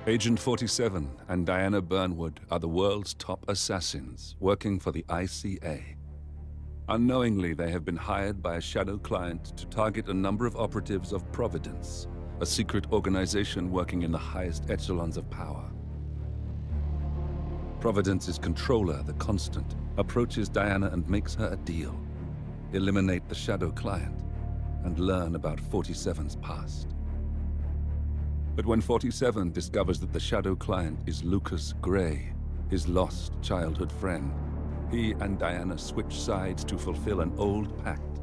Agent 47 and Diana Burnwood are the world's top assassins working for the ICA. Unknowingly, they have been hired by a shadow client to target a number of operatives of Providence, a secret organization working in the highest echelons of power. Providence's controller, the Constant, approaches Diana and makes her a deal. Eliminate the shadow client and learn about 47's past. But when 47 discovers that the shadow client is Lucas Gray, his lost childhood friend, he and Diana switch sides to fulfill an old pact: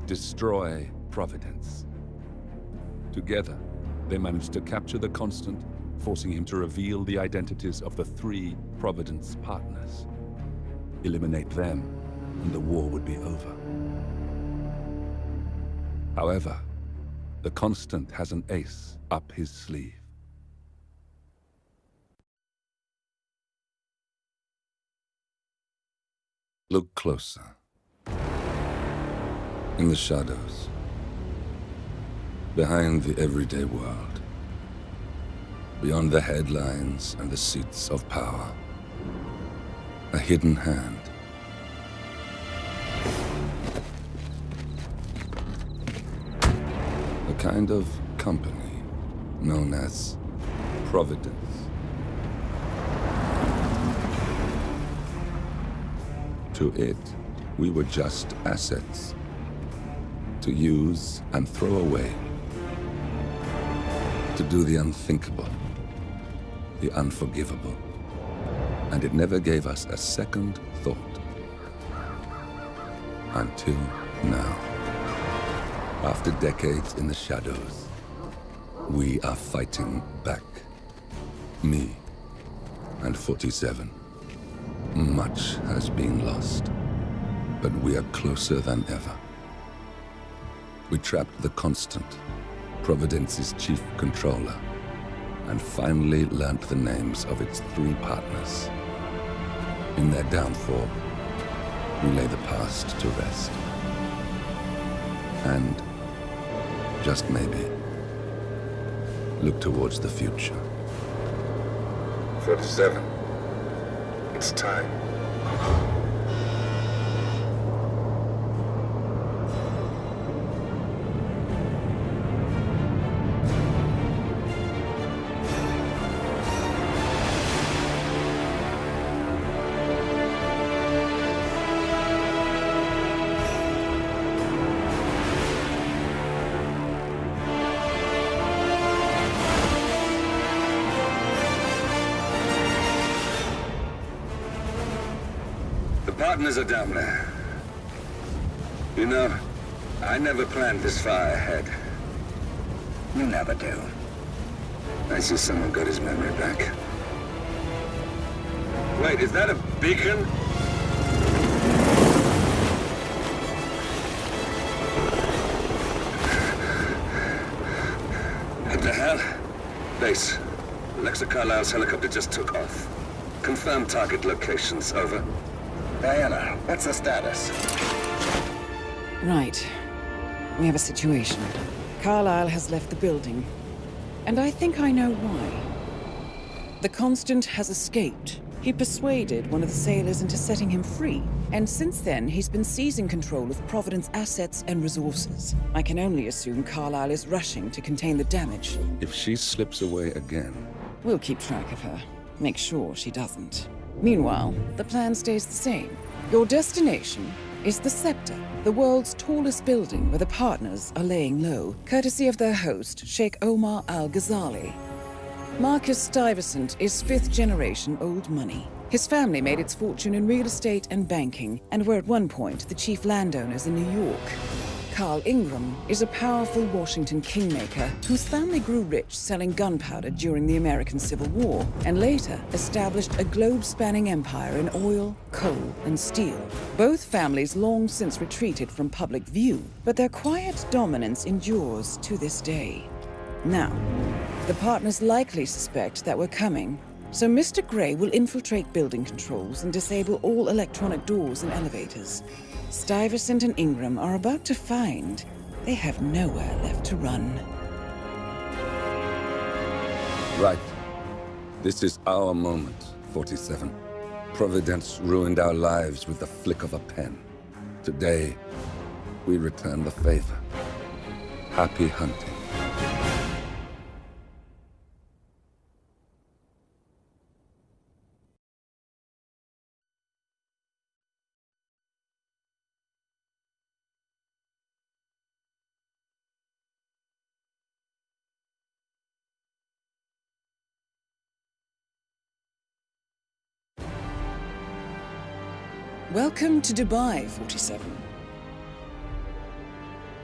destroy Providence. Together, they manage to capture the Constant, forcing him to reveal the identities of the 3 Providence partners. Eliminate them, and the war would be over. However, the Constant has an ace up his sleeve. Look closer. In the shadows. Behind the everyday world. Beyond the headlines and the seats of power. A hidden hand. A kind of company known as Providence. To it, we were just assets. To use and throw away. To do the unthinkable. The unforgivable. And it never gave us a second thought. Until now. After decades in the shadows, we are fighting back. Me and 47. Much has been lost, but we are closer than ever. We trapped the Constant, Providence's chief controller, and finally learnt the names of its 3 partners. In their downfall, we lay the past to rest. And, just maybe, look towards the future. 47. It's time. Partners are down there. You know, I never planned this far ahead. You never do. I see someone got his memory back. Wait, is that a beacon? What the hell? Base. Alexa Carlisle's helicopter just took off. Confirm target locations, over. Diana, what's the status? Right. We have a situation. Carlisle has left the building. And I think I know why. The Constant has escaped. He persuaded one of the sailors into setting him free. And since then, he's been seizing control of Providence assets and resources. I can only assume Carlisle is rushing to contain the damage. If she slips away again... We'll keep track of her. Make sure she doesn't. Meanwhile, the plan stays the same. Your destination is the Scepter, the world's tallest building where the partners are laying low, courtesy of their host, Sheikh Omar Al-Ghazali. Marcus Stuyvesant is 5th-generation old money. His family made its fortune in real estate and banking, and were at one point the chief landowners in New York. Carl Ingram is a powerful Washington kingmaker whose family grew rich selling gunpowder during the American Civil War, and later established a globe-spanning empire in oil, coal, and steel. Both families long since retreated from public view, but their quiet dominance endures to this day. Now, the partners likely suspect that we're coming, so Mr. Gray will infiltrate building controls and disable all electronic doors and elevators. Stuyvesant and Ingram are about to find they have nowhere left to run. Right. This is our moment, 47. Providence ruined our lives with the flick of a pen. Today, we return the favor. Happy hunting. Welcome to Dubai, 47.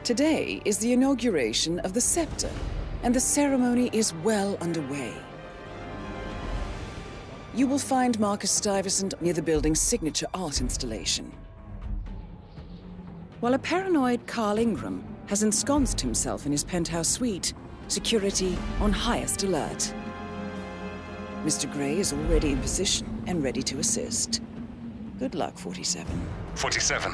Today is the inauguration of the scepter, and the ceremony is well underway. You will find Marcus Stuyvesant near the building's signature art installation. While a paranoid Carl Ingram has ensconced himself in his penthouse suite, security on highest alert. Mr. Gray is already in position and ready to assist. Good luck, 47. 47.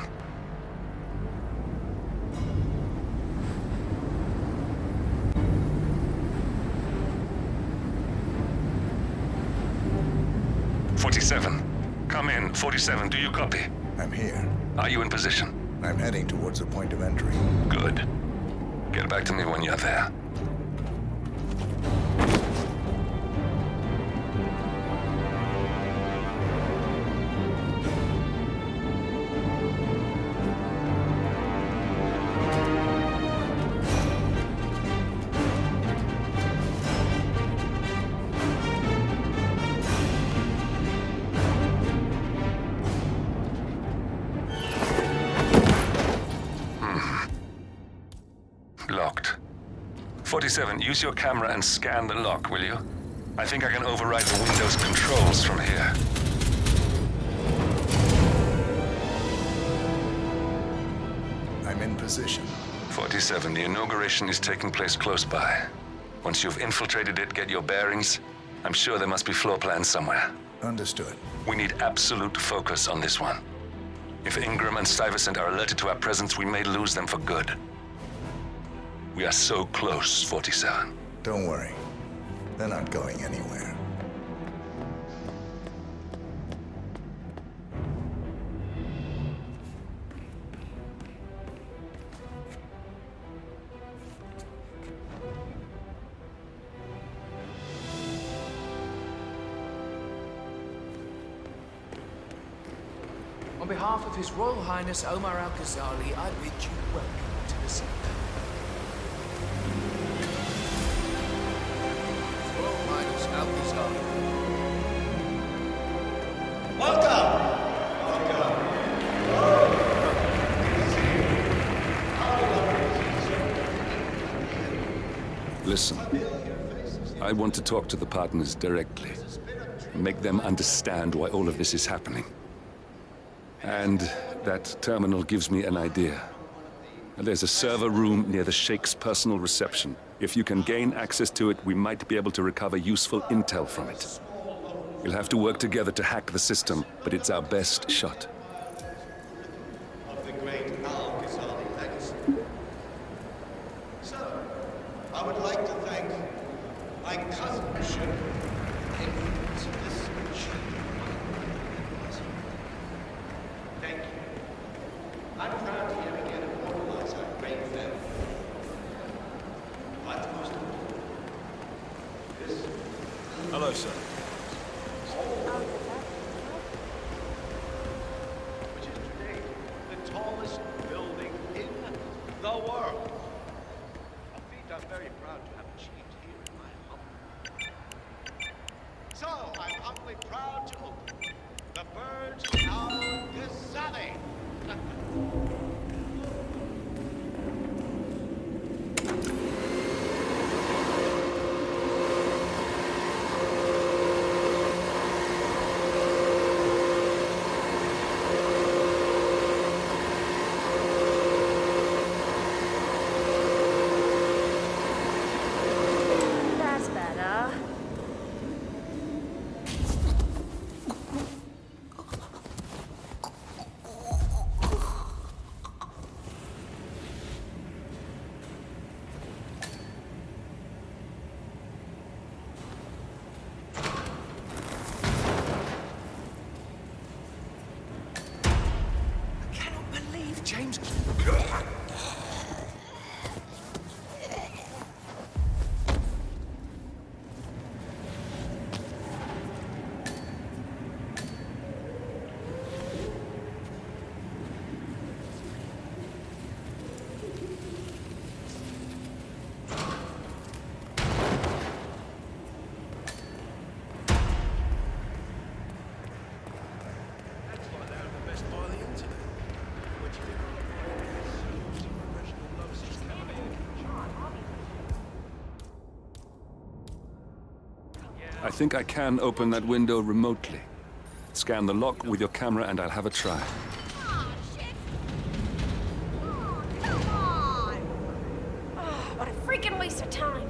Come in. 47, do you copy? I'm here. Are you in position? I'm heading towards the point of entry. Good. Get back to me when you're there. Locked. 47, use your camera and scan the lock, will you? I think I can override the Windows controls from here. I'm in position. 47, the inauguration is taking place close by. Once you've infiltrated it, get your bearings. I'm sure there must be floor plans somewhere. Understood. We need absolute focus on this one. If Ingram and Stuyvesant are alerted to our presence, we may lose them for good. We are so close, 47. Don't worry. They're not going anywhere. On behalf of His Royal Highness Omar Al-Ghazali, I bid you welcome to the city. Royal Highness Al-Ghazali. Listen, I want to talk to the partners directly. Make them understand why all of this is happening. And that terminal gives me an idea. There's a server room near the Sheikh's personal reception. If you can gain access to it, we might be able to recover useful intel from it. We'll have to work together to hack the system, but it's our best shot. Of the great Al-Ghazali legacy. So, I would like to thank my cousinship influence this machine. Thank you. I'm proud to yet again immortalize our great family. But most of all, this... Hello, sir. which is today the tallest building in the world. A feat I'm very proud to have achieved here in my humble. So, I'm humbly proud to open the Burj Al Ghazali. That's better. I think I can open that window remotely. Scan the lock with your camera and I'll have a try. Oh, shit! Oh, come on! Oh, what a freaking waste of time.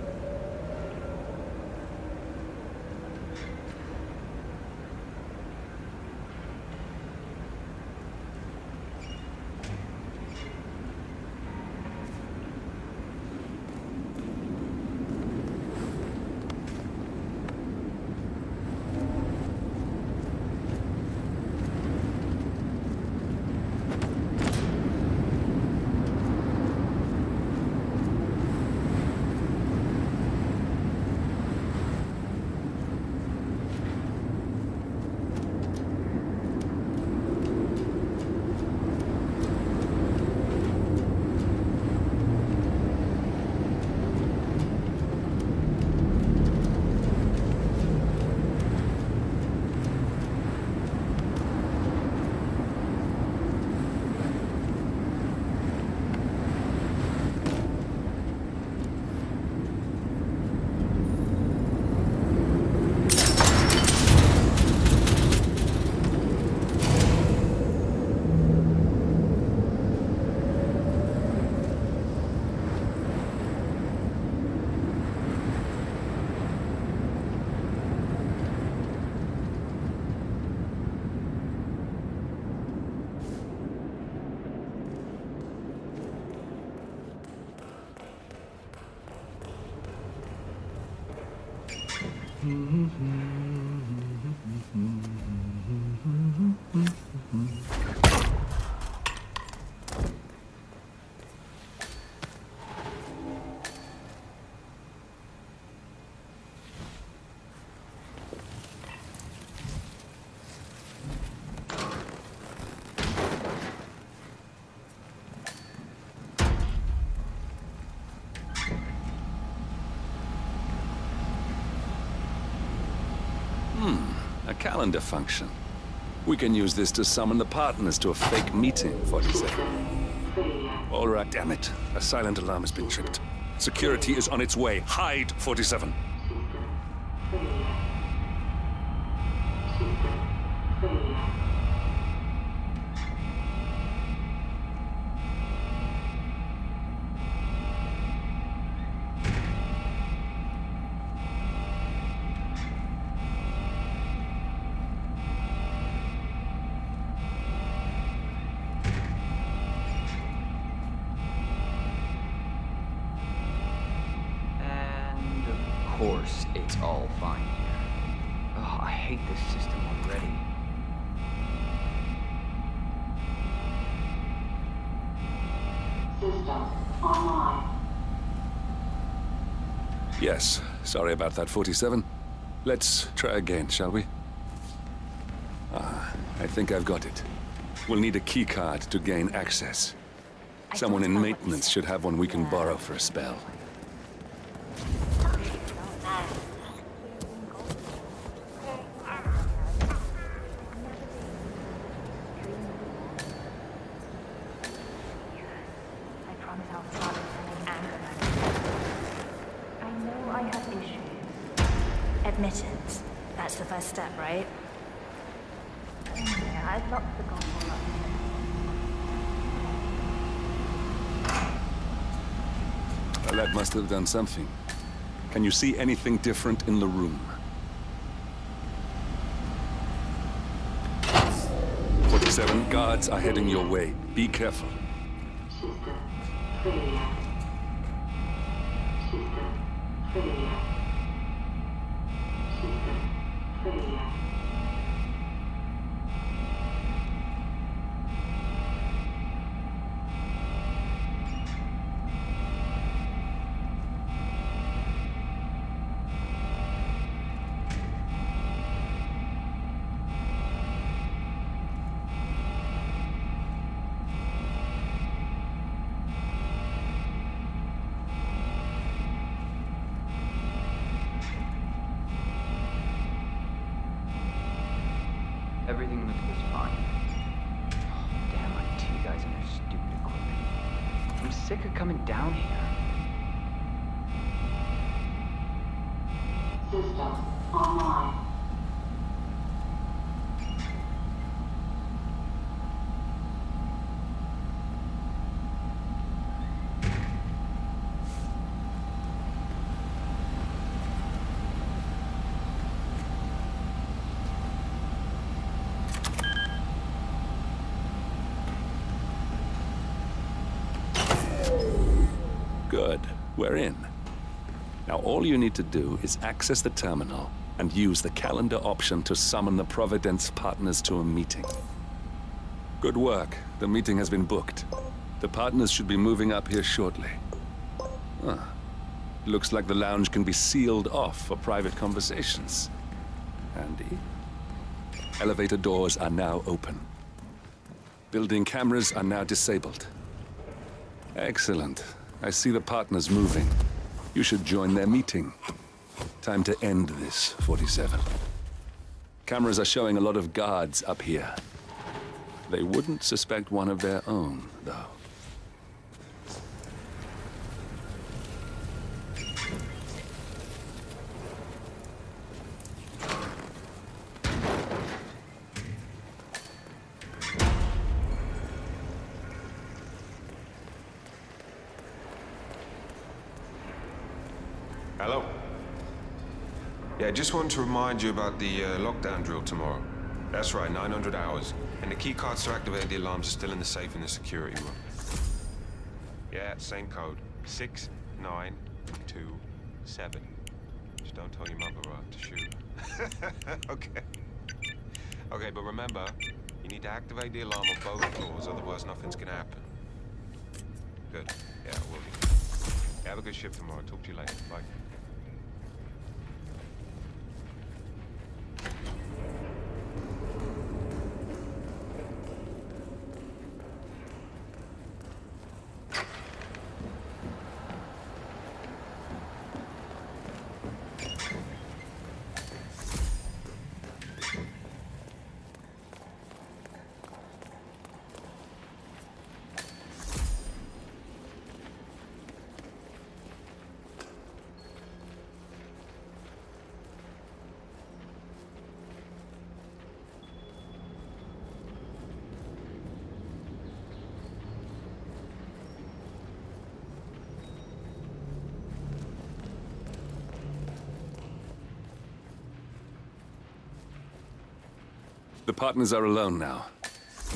A calendar function. We can use this to summon the partners to a fake meeting, 47. All right, damn it. A silent alarm has been tripped. Security is on its way. Hide, 47. Of course, it's all fine here. Oh, I hate this system already. System online. Yes, sorry about that, 47. Let's try again, shall we? I think I've got it. We'll need a key card to gain access. Someone in maintenance should have one we can borrow for a spell. Admittance. That's the first step, right? Yeah, I've locked the goal up. Well, that must have done something. Can you see anything different in the room? 47 guards are heading your way. Be careful. System failure. System failure. System failure. Everything looks fine. Oh, damn IT guys and their stupid equipment. I'm sick of coming down here. System online. Good. We're in. Now all you need to do is access the terminal and use the calendar option to summon the Providence partners to a meeting. Good work. The meeting has been booked. The partners should be moving up here shortly. Looks like the lounge can be sealed off for private conversations. Handy. Elevator doors are now open. Building cameras are now disabled. Excellent. I see the partners moving. You should join their meeting. Time to end this, 47. Cameras are showing a lot of guards up here. They wouldn't suspect one of their own, though. Hello? Yeah, just wanted to remind you about the lockdown drill tomorrow. That's right, 900 hours. And the key cards to activate the alarms are still in the safe in the security room. Yeah, same code. 6927. Just don't tell your mother or I'll have to shoot. Okay. Okay, but remember, you need to activate the alarm on both floors, otherwise nothing's gonna happen. Good. Yeah, I will be. Yeah, have a good shift tomorrow. Talk to you later. Bye. The partners are alone now.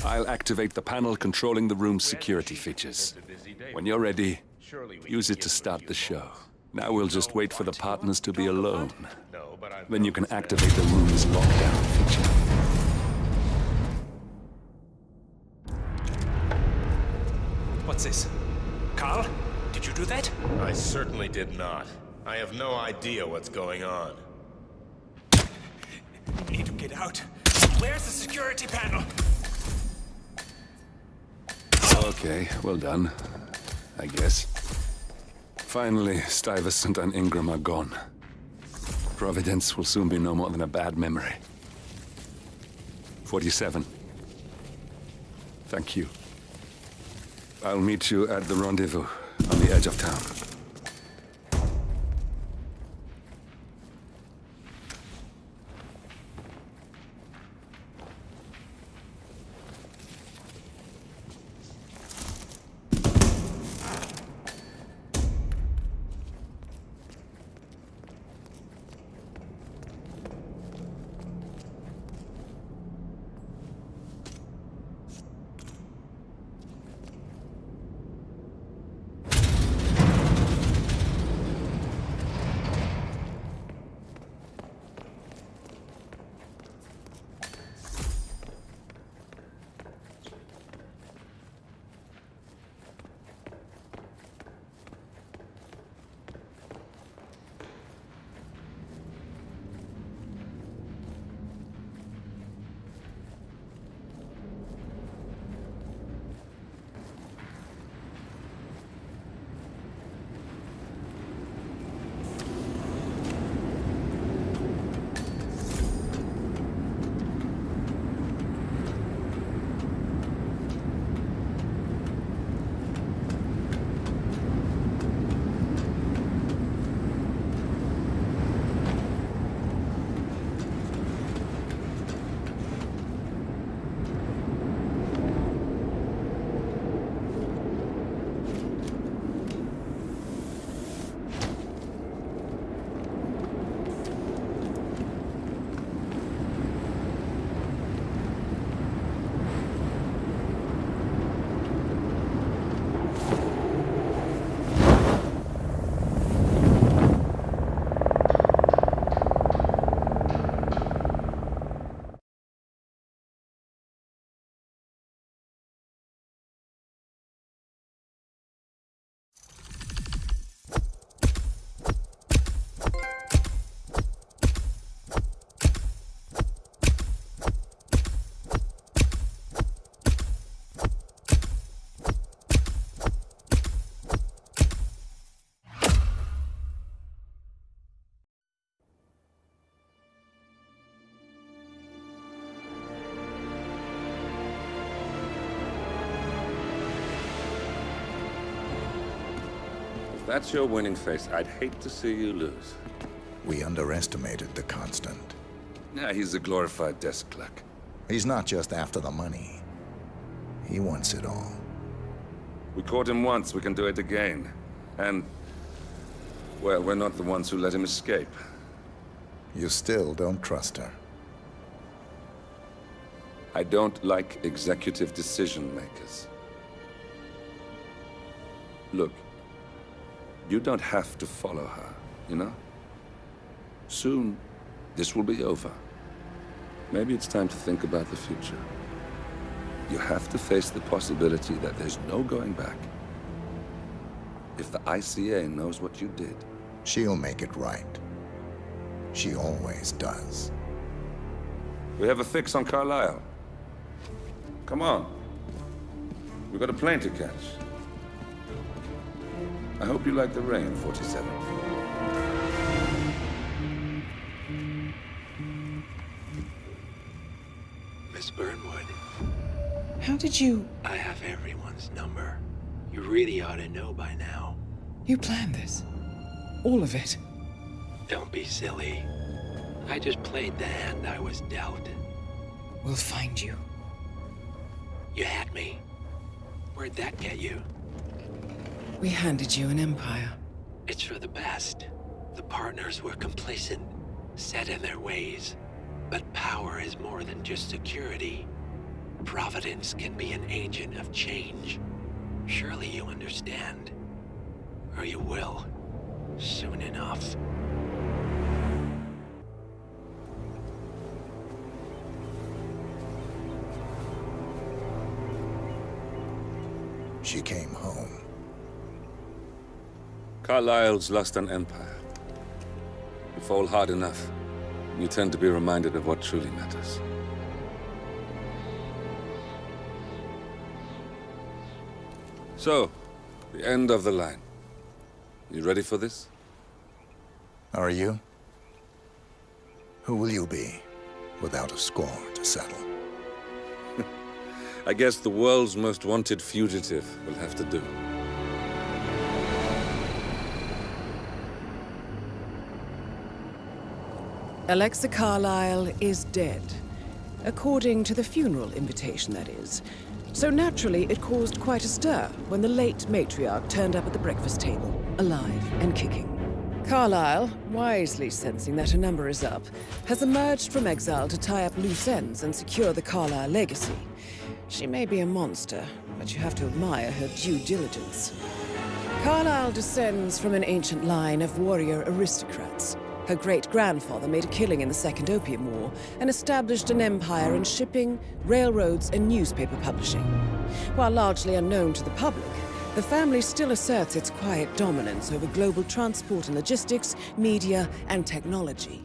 I'll activate the panel controlling the room's security features. When you're ready, use it to start the show. Now we'll just wait for the partners to be alone. Then you can activate the room's lockdown feature. What's this? Carl? Did you do that? I certainly did not. I have no idea what's going on. We need to get out. Where's the security panel? Okay, well done. I guess. Finally, Stuyvesant and Ingram are gone. Providence will soon be no more than a bad memory. 47. Thank you. I'll meet you at the rendezvous on the edge of town. If that's your winning face, I'd hate to see you lose. We underestimated the Constant. Yeah, he's a glorified desk clerk. He's not just after the money. He wants it all. We caught him once, we can do it again. And, well, we're not the ones who let him escape. You still don't trust her. I don't like executive decision makers. Look, you don't have to follow her, you know? Soon, this will be over. Maybe it's time to think about the future. You have to face the possibility that there's no going back. If the ICA knows what you did, she'll make it right. She always does. We have a fix on Carlisle. Come on. We've got a plane to catch. I hope you like the rain, 47. Miss Burnwood. How did you... I have everyone's number. You really ought to know by now. You planned this? All of it? Don't be silly. I just played the hand I was dealt. We'll find you. You had me. Where'd that get you? We handed you an empire. It's for the best. The partners were complacent, set in their ways. But power is more than just security. Providence can be an agent of change. Surely you understand. Or you will. Soon enough. She came home. Carlisle's lost an empire. You fall hard enough, you tend to be reminded of what truly matters. So, the end of the line. You ready for this? Are you? Who will you be, without a score to settle? I guess the world's most wanted fugitive will have to do. Alexa Carlisle is dead. According to the funeral invitation, that is. So naturally, it caused quite a stir when the late matriarch turned up at the breakfast table, alive and kicking. Carlisle, wisely sensing that her number is up, has emerged from exile to tie up loose ends and secure the Carlisle legacy. She may be a monster, but you have to admire her due diligence. Carlisle descends from an ancient line of warrior aristocrats. Her great-grandfather made a killing in the Second Opium War and established an empire in shipping, railroads, and newspaper publishing. While largely unknown to the public, the family still asserts its quiet dominance over global transport and logistics, media, and technology.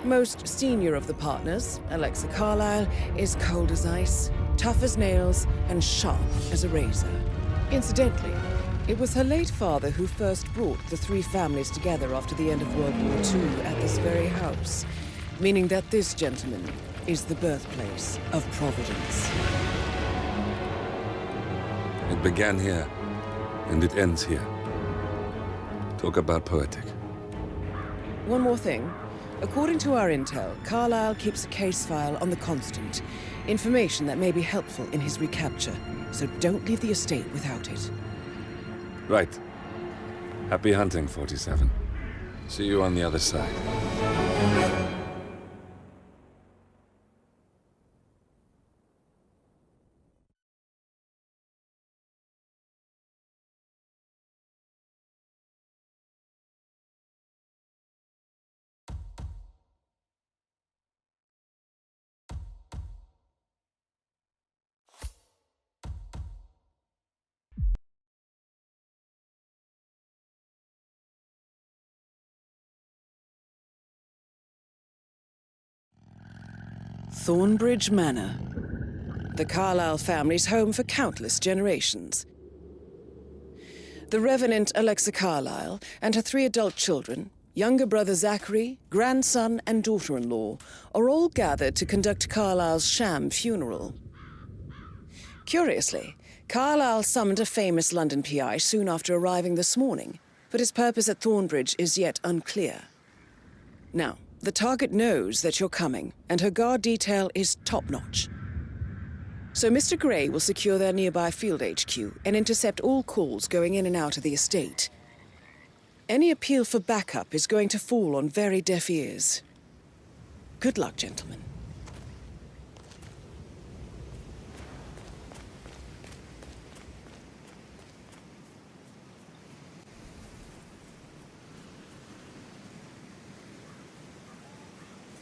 Most senior of the partners, Alexa Carlisle, is cold as ice, tough as nails, and sharp as a razor. Incidentally, it was her late father who first brought the three families together after the end of World War II at this very house, meaning that this gentleman is the birthplace of Providence. It began here, and it ends here. Talk about poetic. One more thing. According to our intel, Carlisle keeps a case file on the Constant. Information that may be helpful in his recapture, so don't leave the estate without it. Right. Happy hunting, 47. See you on the other side. Thornbridge Manor. The Carlisle family's home for countless generations. The Revenant Alexa Carlisle and her 3 adult children, younger brother Zachary, grandson and daughter-in-law, are all gathered to conduct Carlisle's sham funeral. Curiously, Carlisle summoned a famous London PI soon after arriving this morning. but his purpose at Thornbridge is yet unclear. Now, the target knows that you're coming, and her guard detail is top-notch. So Mr. Gray will secure their nearby field HQ and intercept all calls going in and out of the estate. Any appeal for backup is going to fall on very deaf ears. Good luck, gentlemen.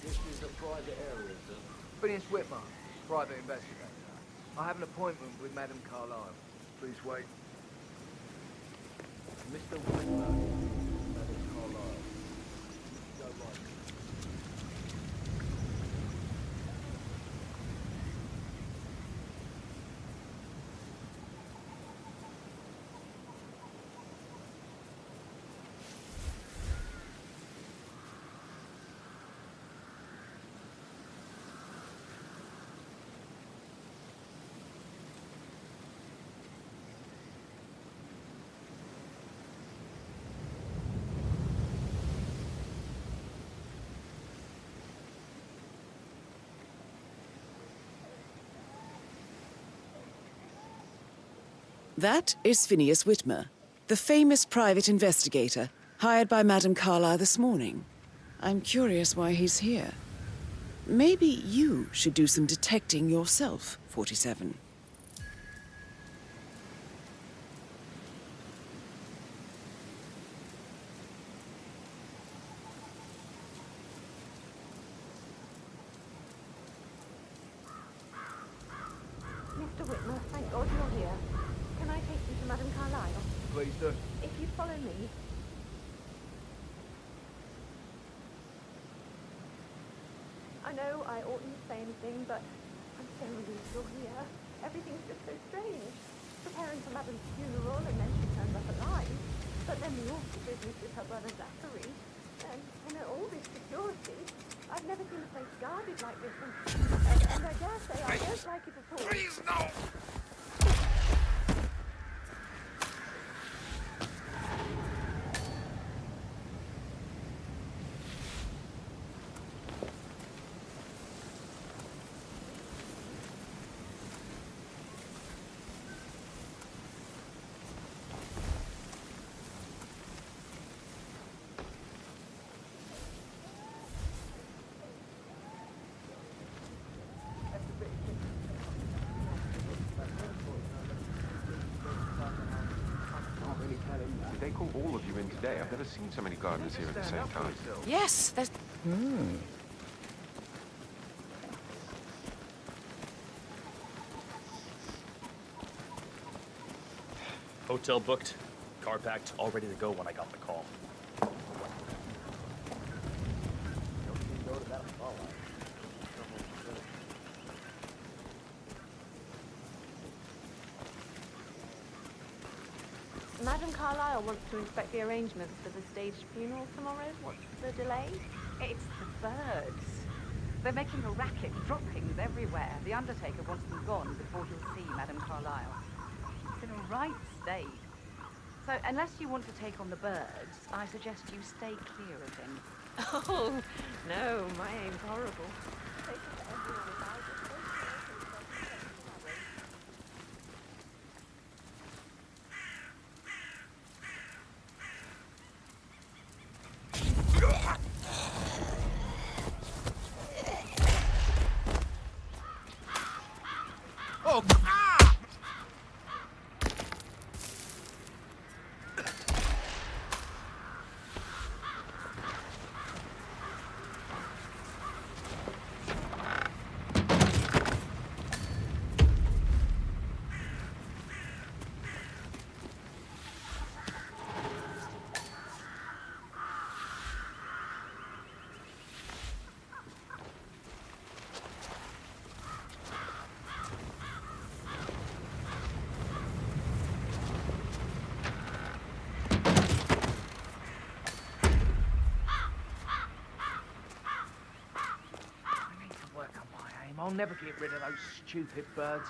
This is a private area, sir. Phineas Whitmer, private investigator. I have an appointment with Madame Carlyle. Please wait. Mr. Whitmer, Madame Carlyle. Go right. That is Phineas Whitmer, the famous private investigator hired by Madame Carlyle this morning. I'm curious why he's here. Maybe you should do some detecting yourself, 47. Mr. Whitmer, thank God you're here. Can I take you to Madame Carlyle? Please do. If you follow me. I know I oughtn't to say anything, but I'm so relieved you're here. Everything's just so strange. Preparing for Madame's funeral, and then she turned up alive. But then the awful business with her brother Zachary. And all this security. I've never seen a place guarded like this, and I dare say I don't like it at all. Please, no! Did they call all of you in today? I've never seen so many gardeners here at the same time. Yes, that's... Hotel booked, car packed, all ready to go when I got the call. Madame Carlyle wants to inspect the arrangements for the staged funeral tomorrow. What's the delay? It's the birds. They're making a racket, drop things everywhere. The undertaker wants them gone before he'll see Madame Carlyle. It's in a right state. So, unless you want to take on the birds, I suggest you stay clear of him. Oh, no, my aim's horrible. Take it to everyone if I just Oh, I'll never get rid of those stupid birds.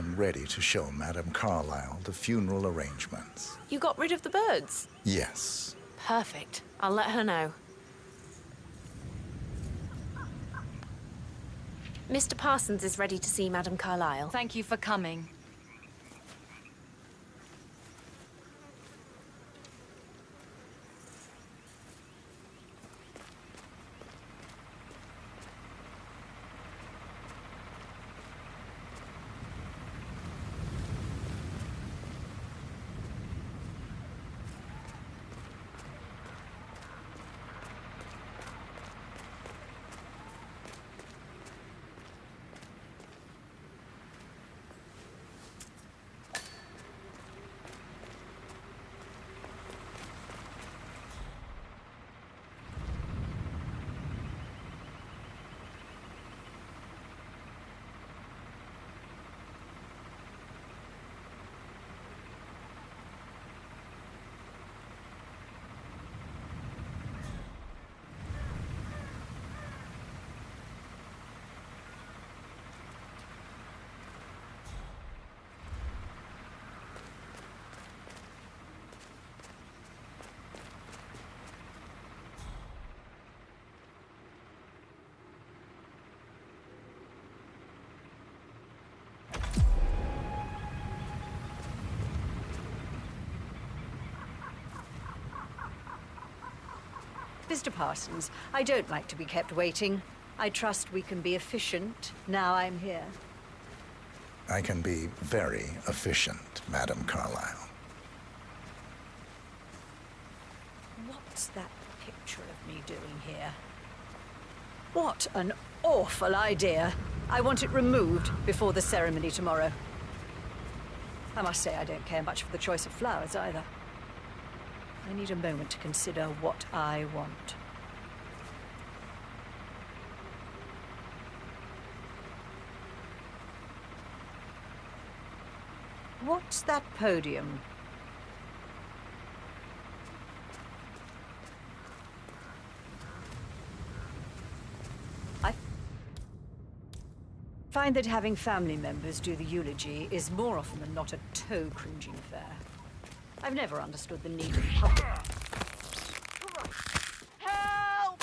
I'm ready to show Madame Carlyle the funeral arrangements. You got rid of the birds? Yes. Perfect. I'll let her know. Mr. Parsons is ready to see Madame Carlyle. Thank you for coming. Mr. Parsons, I don't like to be kept waiting. I trust we can be efficient now I'm here. I can be very efficient, Madame Carlyle. What's that picture of me doing here? What an awful idea. I want it removed before the ceremony tomorrow. I must say I don't care much for the choice of flowers either. I need a moment to consider what I want. What's that podium? I find that having family members do the eulogy is more often than not a toe-cringing affair. I've never understood the need of public... Help!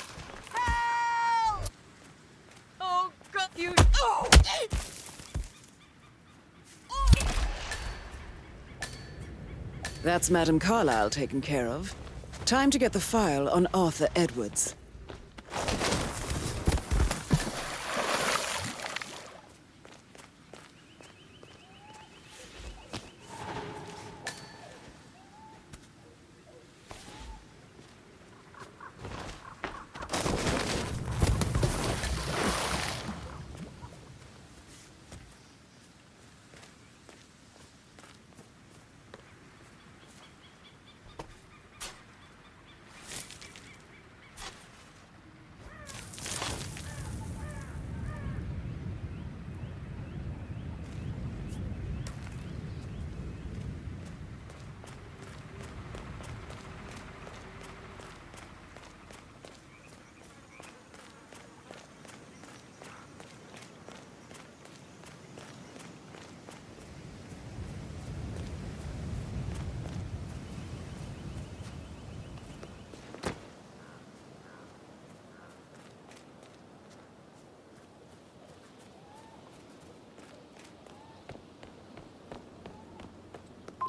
Help! Oh, God, you... Oh! That's Madame Carlyle taken care of. Time to get the file on Arthur Edwards.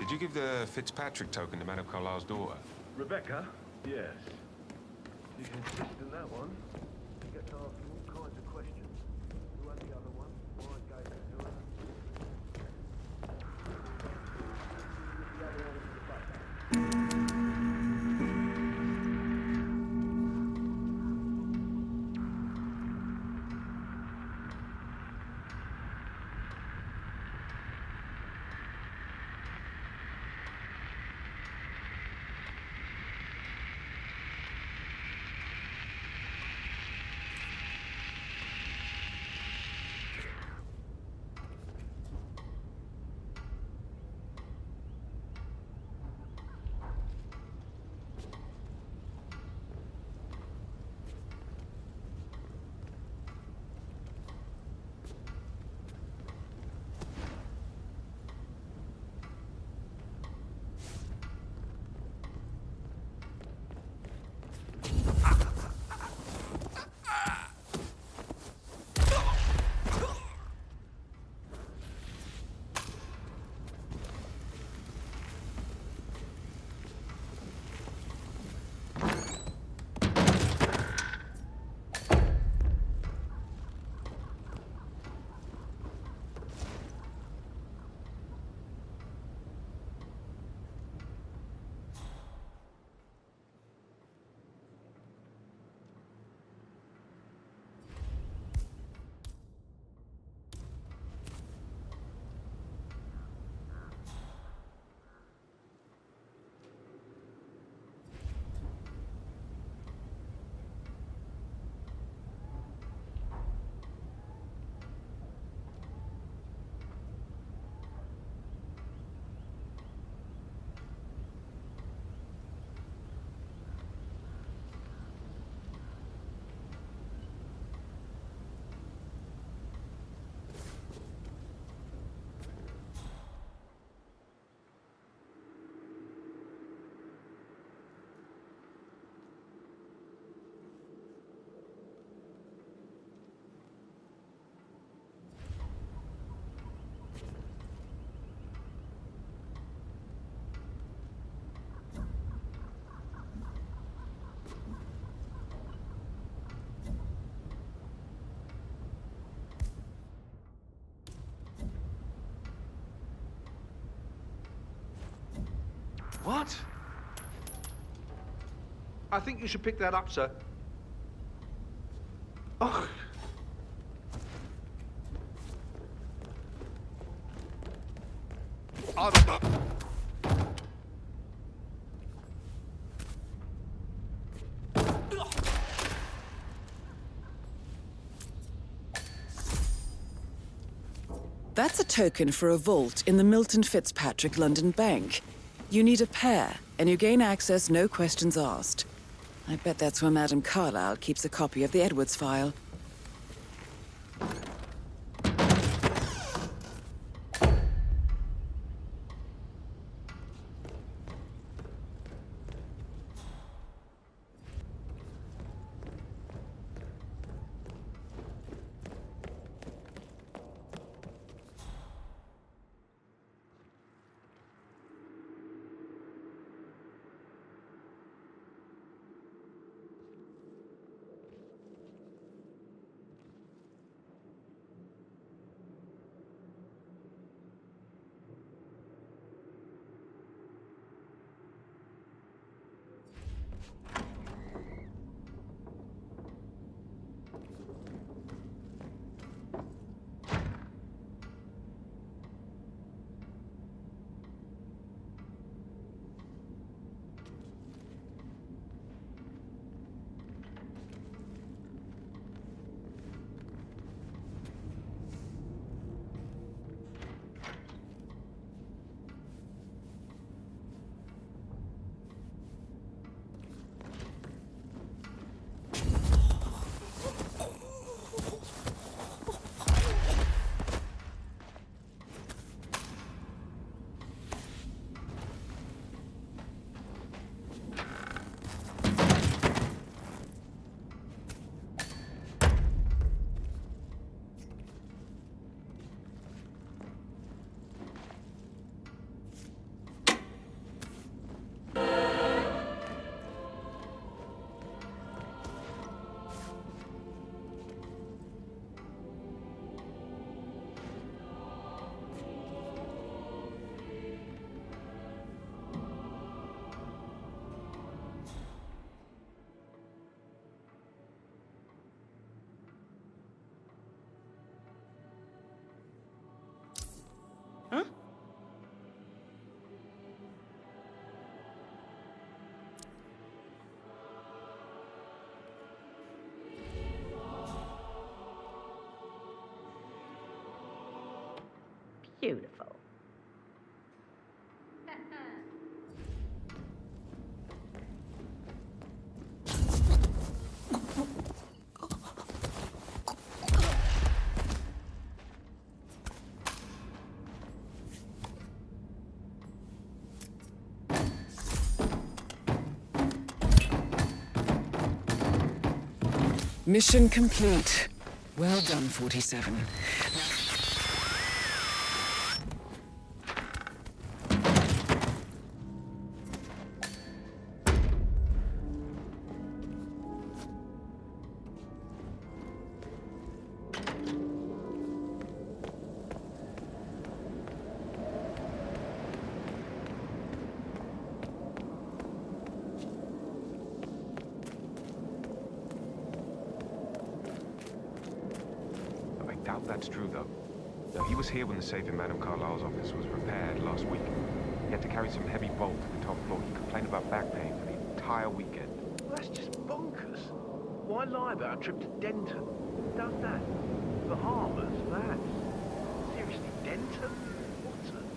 Did you give the Fitzpatrick token to Madame Carlyle's daughter? Rebecca? Yes. She's insistent, that one. She gets asking all kinds of questions. Who had the other one? Why I gave it to her? The other one was the back. I think you should pick that up, sir. Oh. That's a token for a vault in the Milton Fitzpatrick London Bank. You need a pair, and you gain access no questions asked. I bet that's where Madame Carlyle keeps a copy of the Edwards file. Beautiful. Mission complete. Well done, 47. That's true, though. Now, he was here when the safe in Madame Carlyle's office was repaired last week. He had to carry some heavy bolt to the top floor. He complained about back pain for the entire weekend. Well, that's just bonkers. Why lie about a trip to Denton? Who does that? Bahamas, that. Seriously, Denton? What a...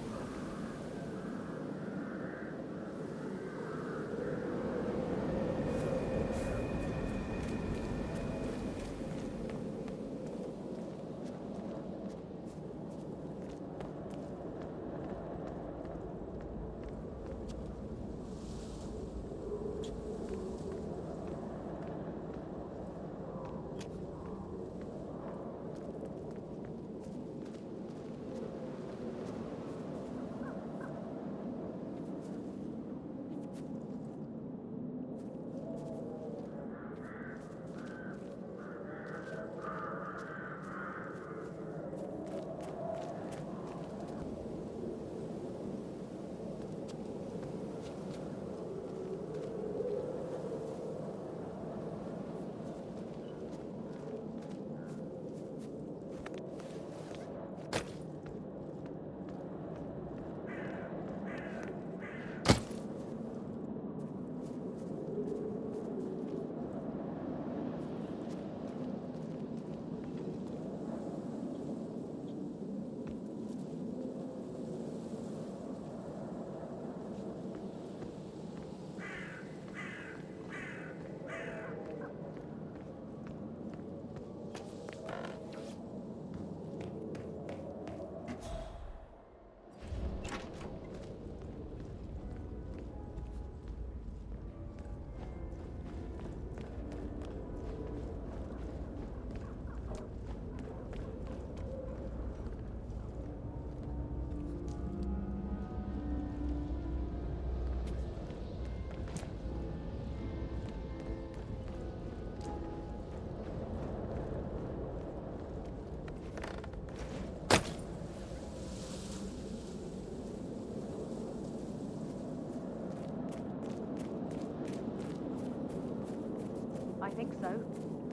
think so.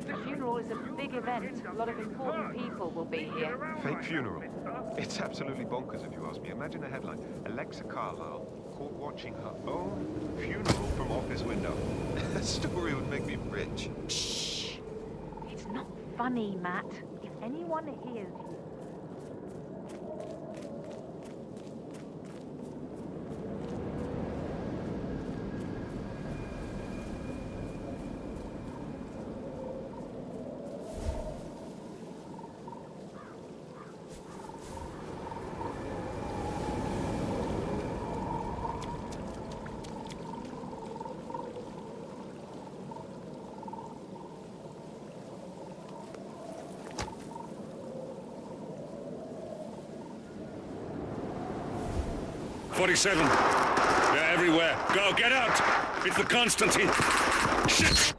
The funeral is a big event. A lot of important people will be here. Fake funeral. It's absolutely bonkers if you ask me. Imagine the headline. Alexa Carlisle caught watching her own funeral from office window. That story would make me rich. Shh! It's not funny, Matt. If anyone hears you... "47. They're everywhere. Go, get out! It's the Constantine. Shit!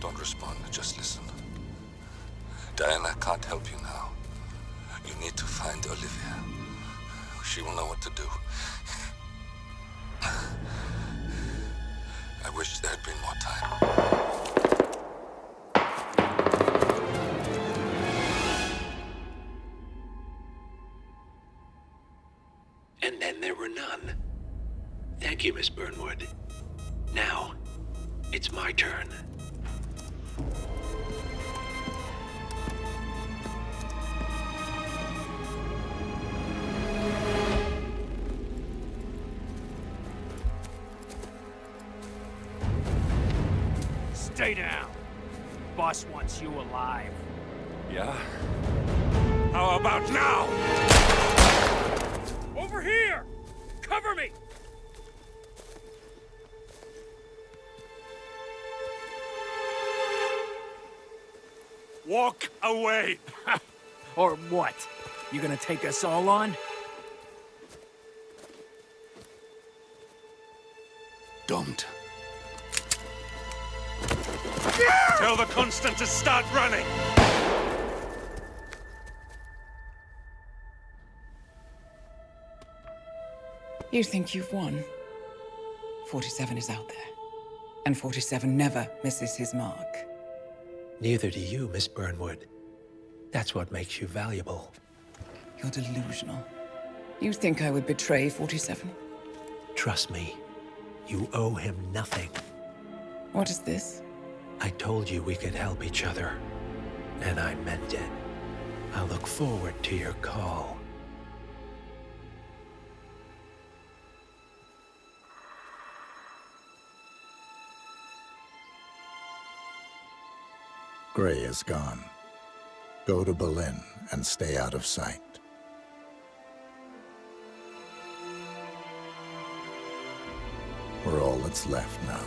Don't respond, just listen. Diana can't help you now. You need to find Olivia. She will know what to do. I wish there had been more time. And then there were none. Thank you, Miss Burnwood. Now, it's my turn. Stay down. Boss wants you alive. Yeah? How about now? Over here! Cover me! Walk away! Or what? You gonna take us all on? Don't. Tell the Constant to start running! You think you've won? 47 is out there. And 47 never misses his mark. Neither do you, Miss Burnwood. That's what makes you valuable. You're delusional. You think I would betray 47? Trust me, you owe him nothing. What is this? I told you we could help each other, and I meant it. I look forward to your call. Gray is gone. Go to Berlin and stay out of sight. We're all that's left now.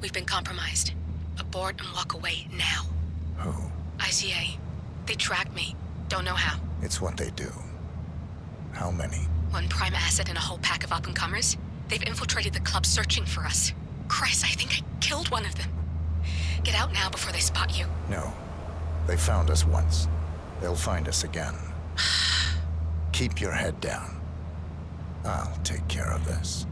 We've been compromised. Abort and walk away now. Who? ICA. They tracked me. Don't know how. It's what they do. How many? One prime asset and a whole pack of up-and-comers. They've infiltrated the club searching for us. Christ, I think I killed one of them. Get out now before they spot you. No. They found us once. They'll find us again. Keep your head down. I'll take care of this.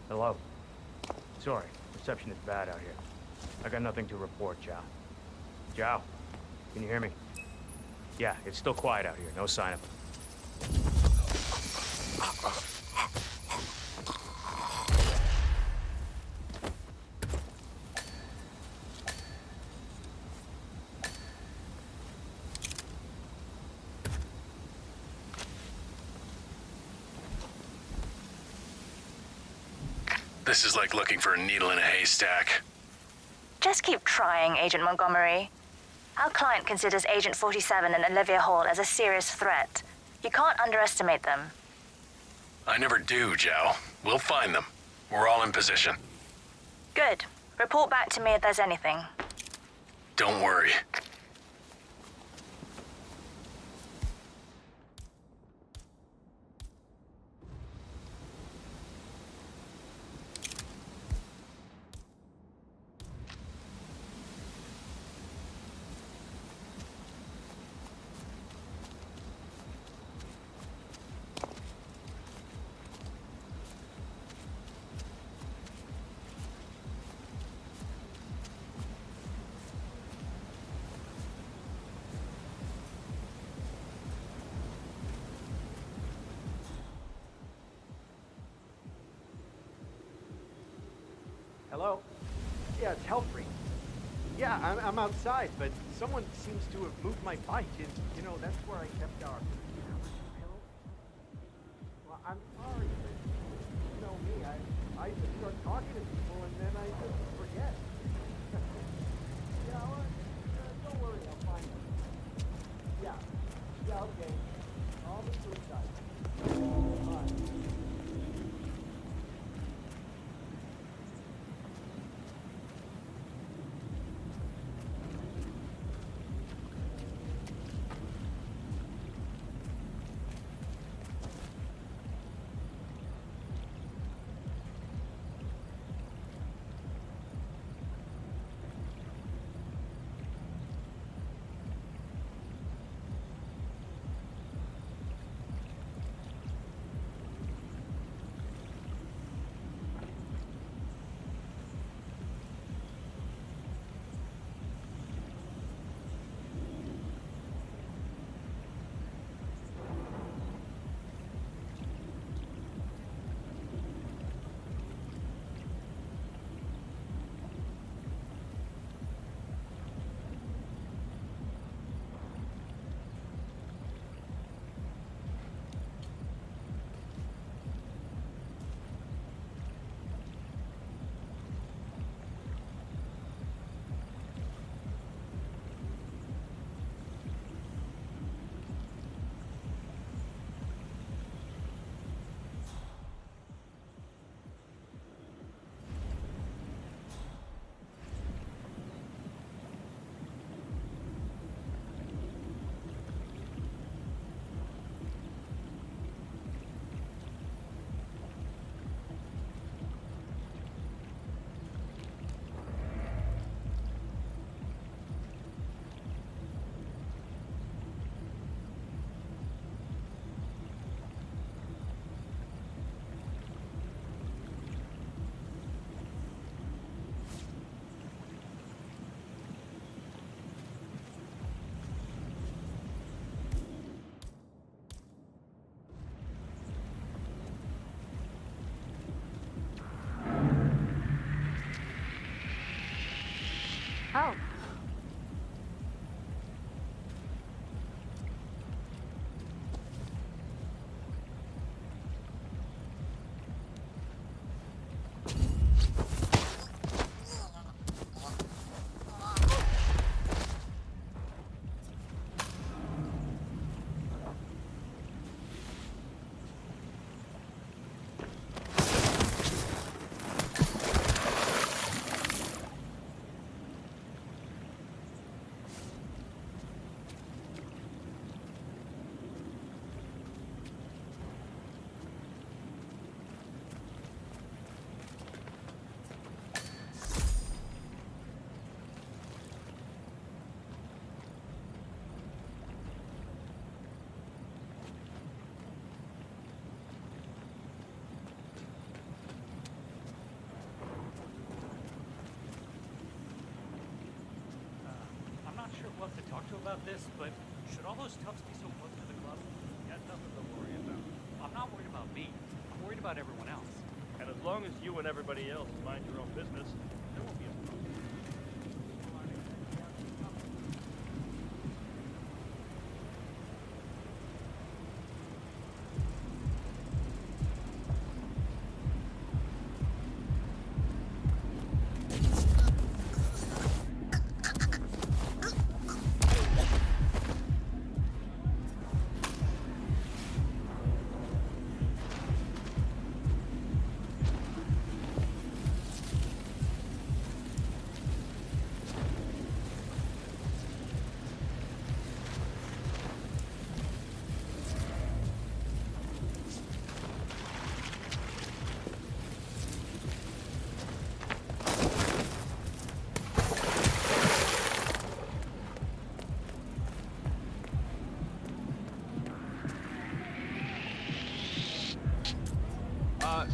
Hello. Sorry, reception is bad out here. I got nothing to report, Chow. Chow, can you hear me? Yeah, it's still quiet out here. No sign of it. This is like looking for a needle in a haystack. Just keep trying, Agent Montgomery. Our client considers Agent 47 and Olivia Hall as a serious threat. You can't underestimate them. I never do, Joe. We'll find them. We're all in position. Good. Report back to me if there's anything. Don't worry. Hello? Yeah, it's Hellfree. Yeah, I'm outside, but someone seems to have moved my bike, and, you know, that's where I kept our... Well, I'm sorry, but, you know me, I just start talking to people, and then I just forget. Yeah, well, don't worry, I'll find them. Yeah, okay. All the suicide. Bye. love to talk to about this, but should all those toughs be so close to the club? You got nothing to worry about. I'm not worried about me. I'm worried about everyone else. And as long as you and everybody else mind your own business, there won't be a problem.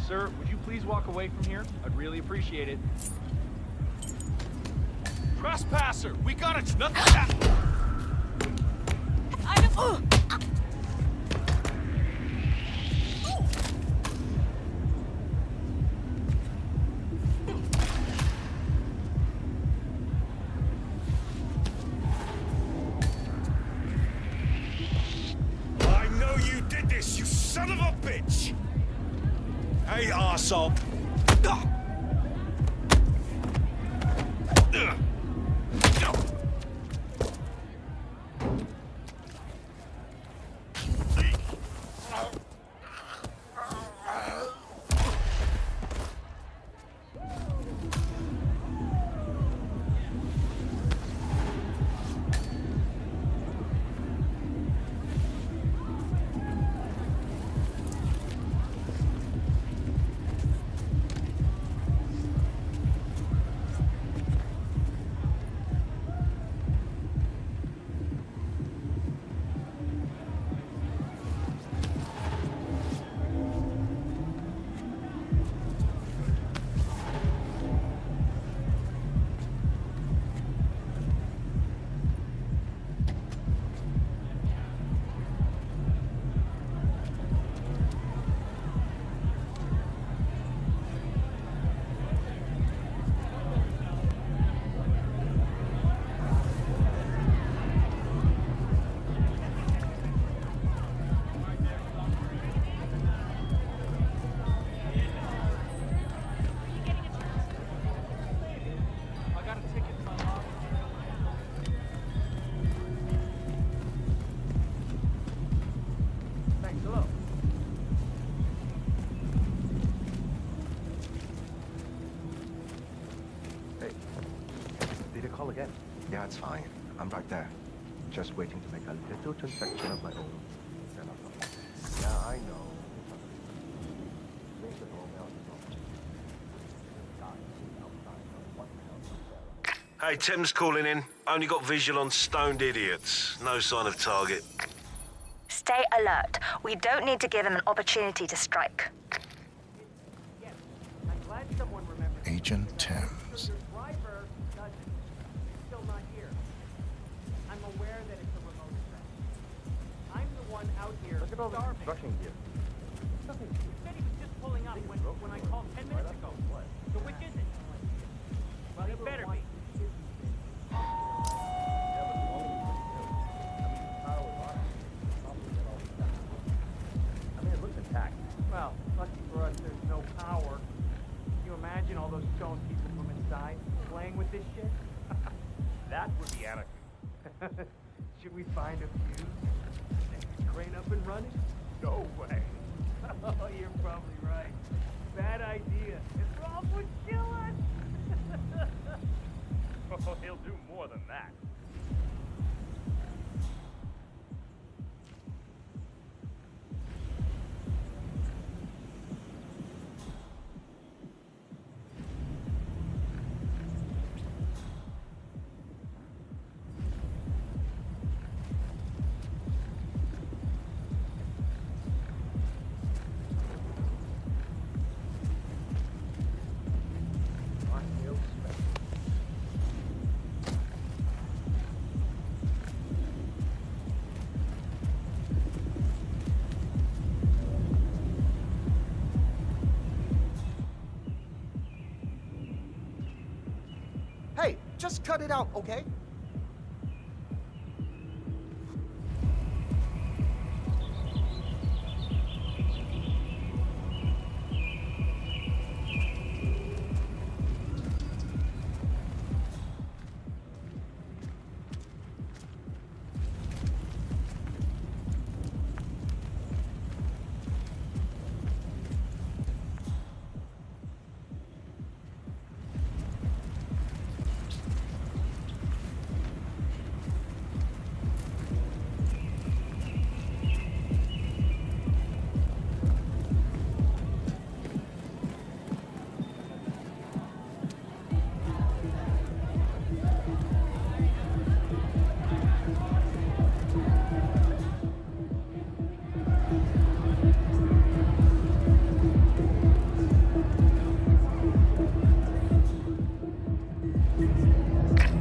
Sir, would you please walk away from here? I'd really appreciate it. Trespasser! We got it! Nothing. I know you did this, you son of a bitch! Hey, arsehole! Again. Yeah, it's fine. I'm right there. Just waiting to make a little transaction of my own. Yeah, I know. Hey, Tim's calling in. Only got visual on stoned idiots. No sign of target. Stay alert. We don't need to give him an opportunity to strike. Agent Thames. Look at all the construction gear. He said he was just pulling up when I called 10 minutes ago. So which is it? Well, he better be. I mean, it looks intact. Well, lucky for us, there's no power. Can you imagine all those stone pieces from inside playing with this shit? That would be anarchy. Should we find a fuse? Crane up and running? No way. Oh, you're probably right. Bad idea. If Rob would kill us. Oh, he'll do more than that. Just cut it out, okay?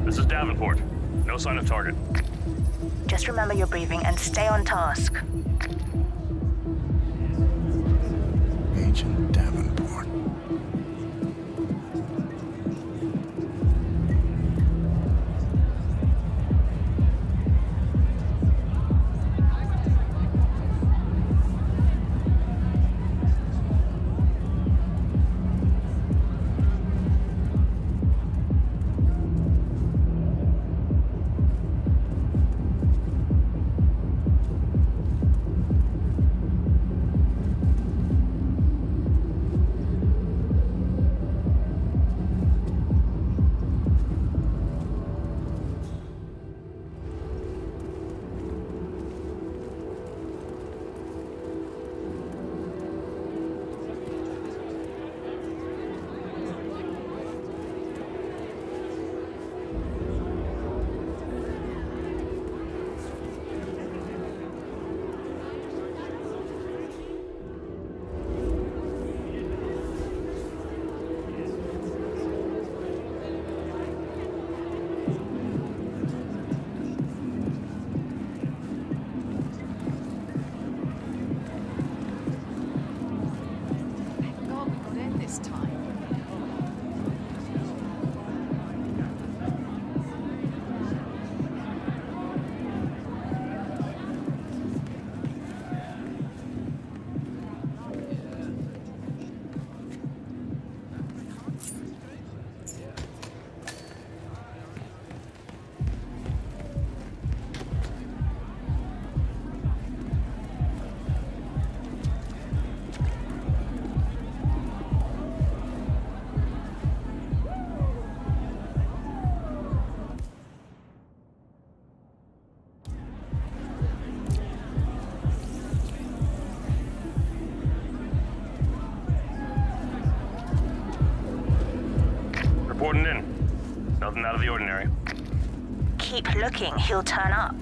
This is Davenport. No sign of target. Just remember your briefing and stay on task. Agent Davenport. Reporting in. Nothing out of the ordinary. Keep looking, he'll turn up.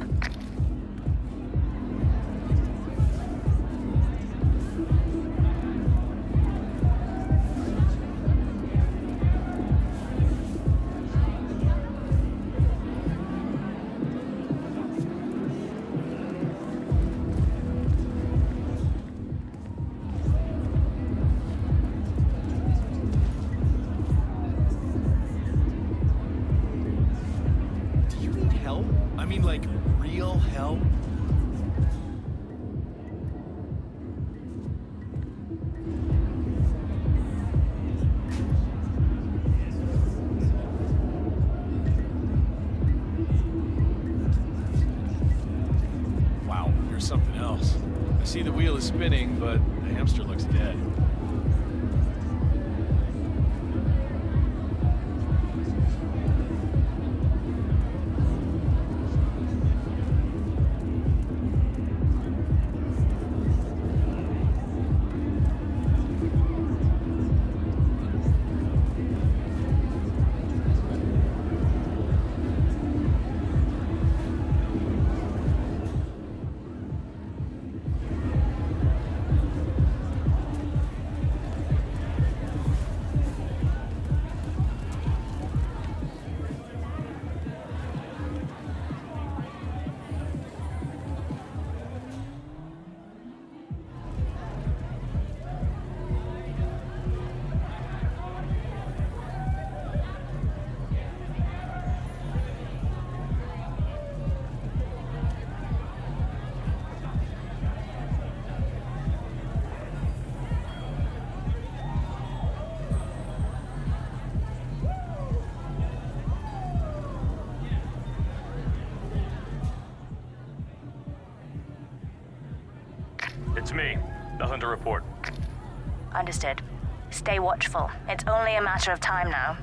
I mean, like, real help? Wow, here's something else. I see the wheel is spinning, but the hamster looks dead. It's me, the Hunter report. Understood. Stay watchful. It's only a matter of time now.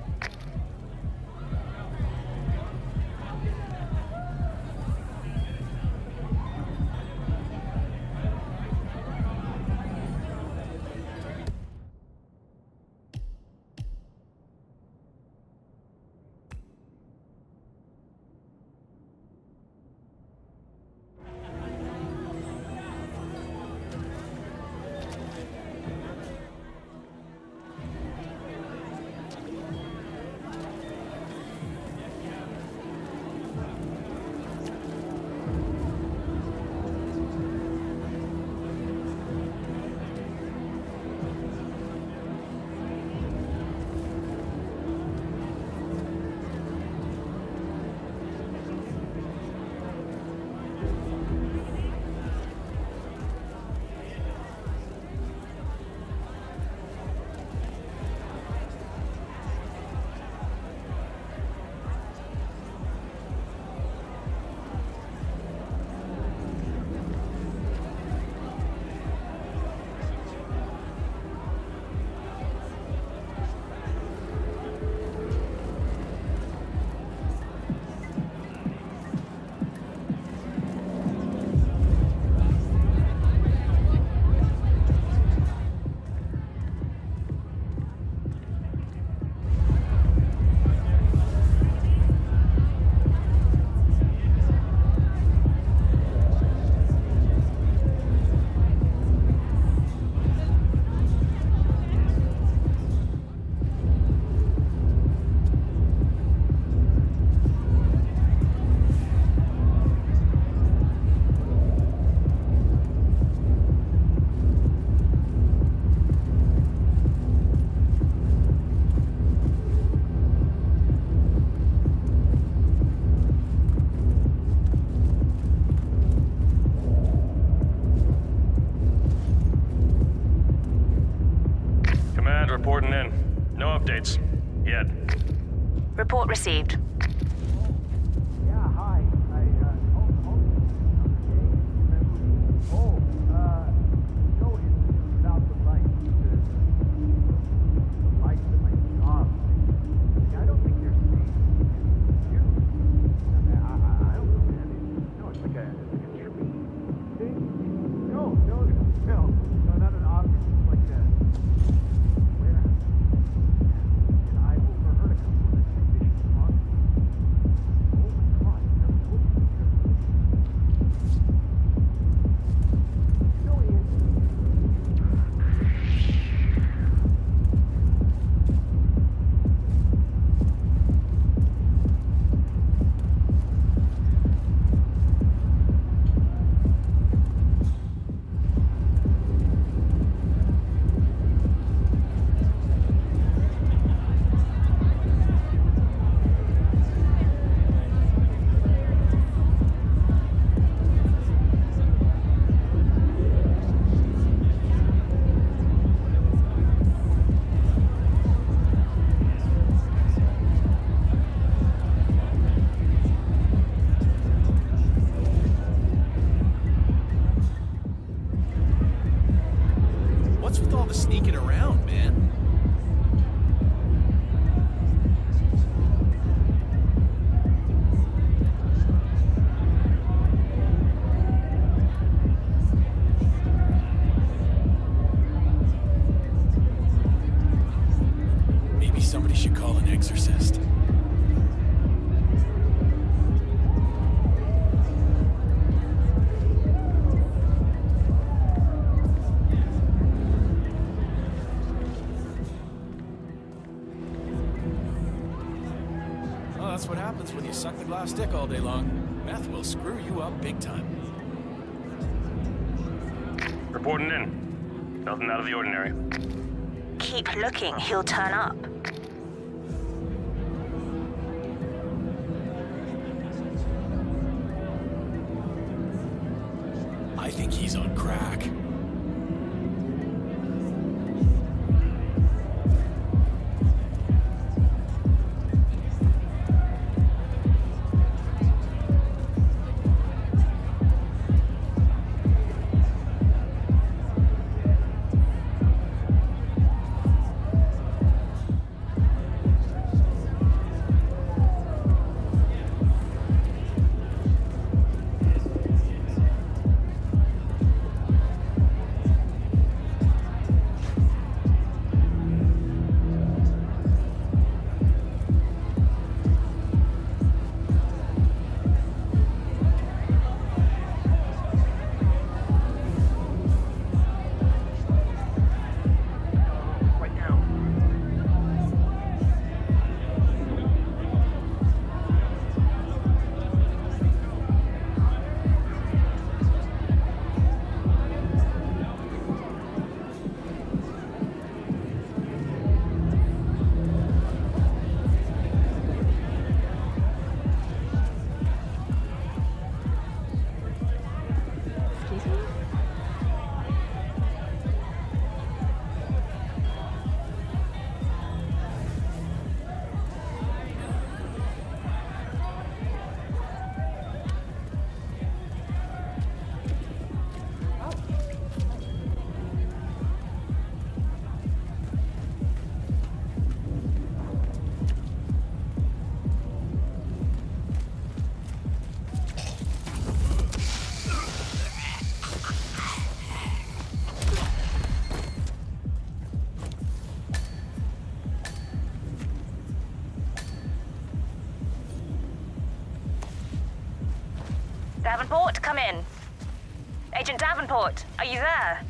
Reporting in. No updates. Yet. Report received. Yeah, hi. No, it's about the lights. The lights at my job. I don't think they're safe. You? I don't know, man. No, it's like a tree thing. No, not an office. It's like a warehouse. And I overheard a couple of the technicians talking. Oh my God, they're looking. No, Ian. What's with all the sneaking around, man? Maybe somebody should call an exorcist. Well, that's what happens when you suck the glass dick all day long. Meth will screw you up big time. Reporting in. Nothing out of the ordinary. Keep looking, he'll turn up. I think he's on crack. Davenport, come in. Agent Davenport, are you there?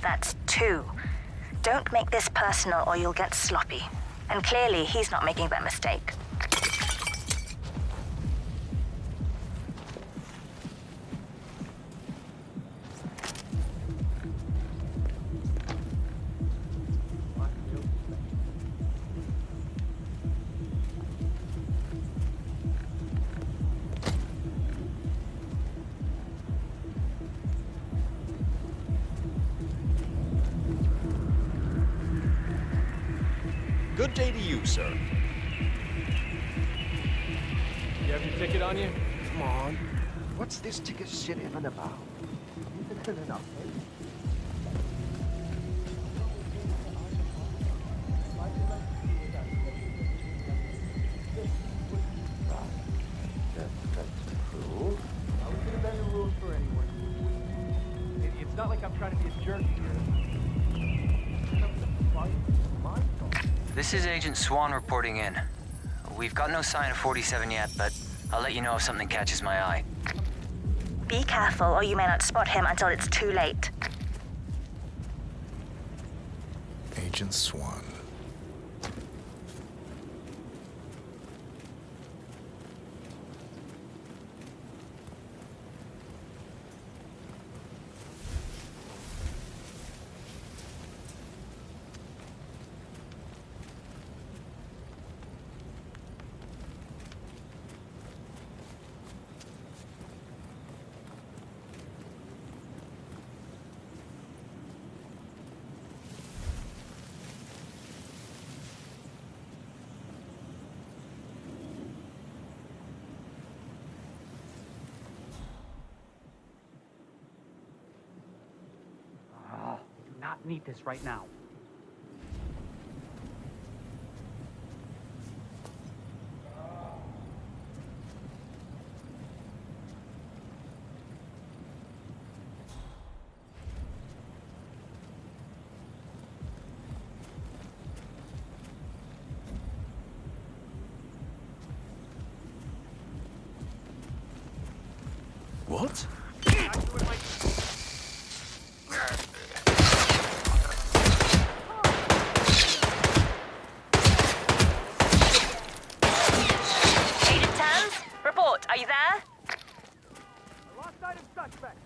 That's 2. Don't make this personal or you'll get sloppy. And clearly, he's not making that mistake. Good day to you, sir. You have your ticket on you? Come on. What's this ticket shit even about? Isn't enough, That's true. I was gonna bend the rules for anyone. It's not like I'm trying to be a jerk here. This is Agent Swan reporting in. We've got no sign of 47 yet, but I'll let you know if something catches my eye. Be careful, or you may not spot him until it's too late. Agent Swan. Need this right now. What? Are you there? I lost sight of suspect.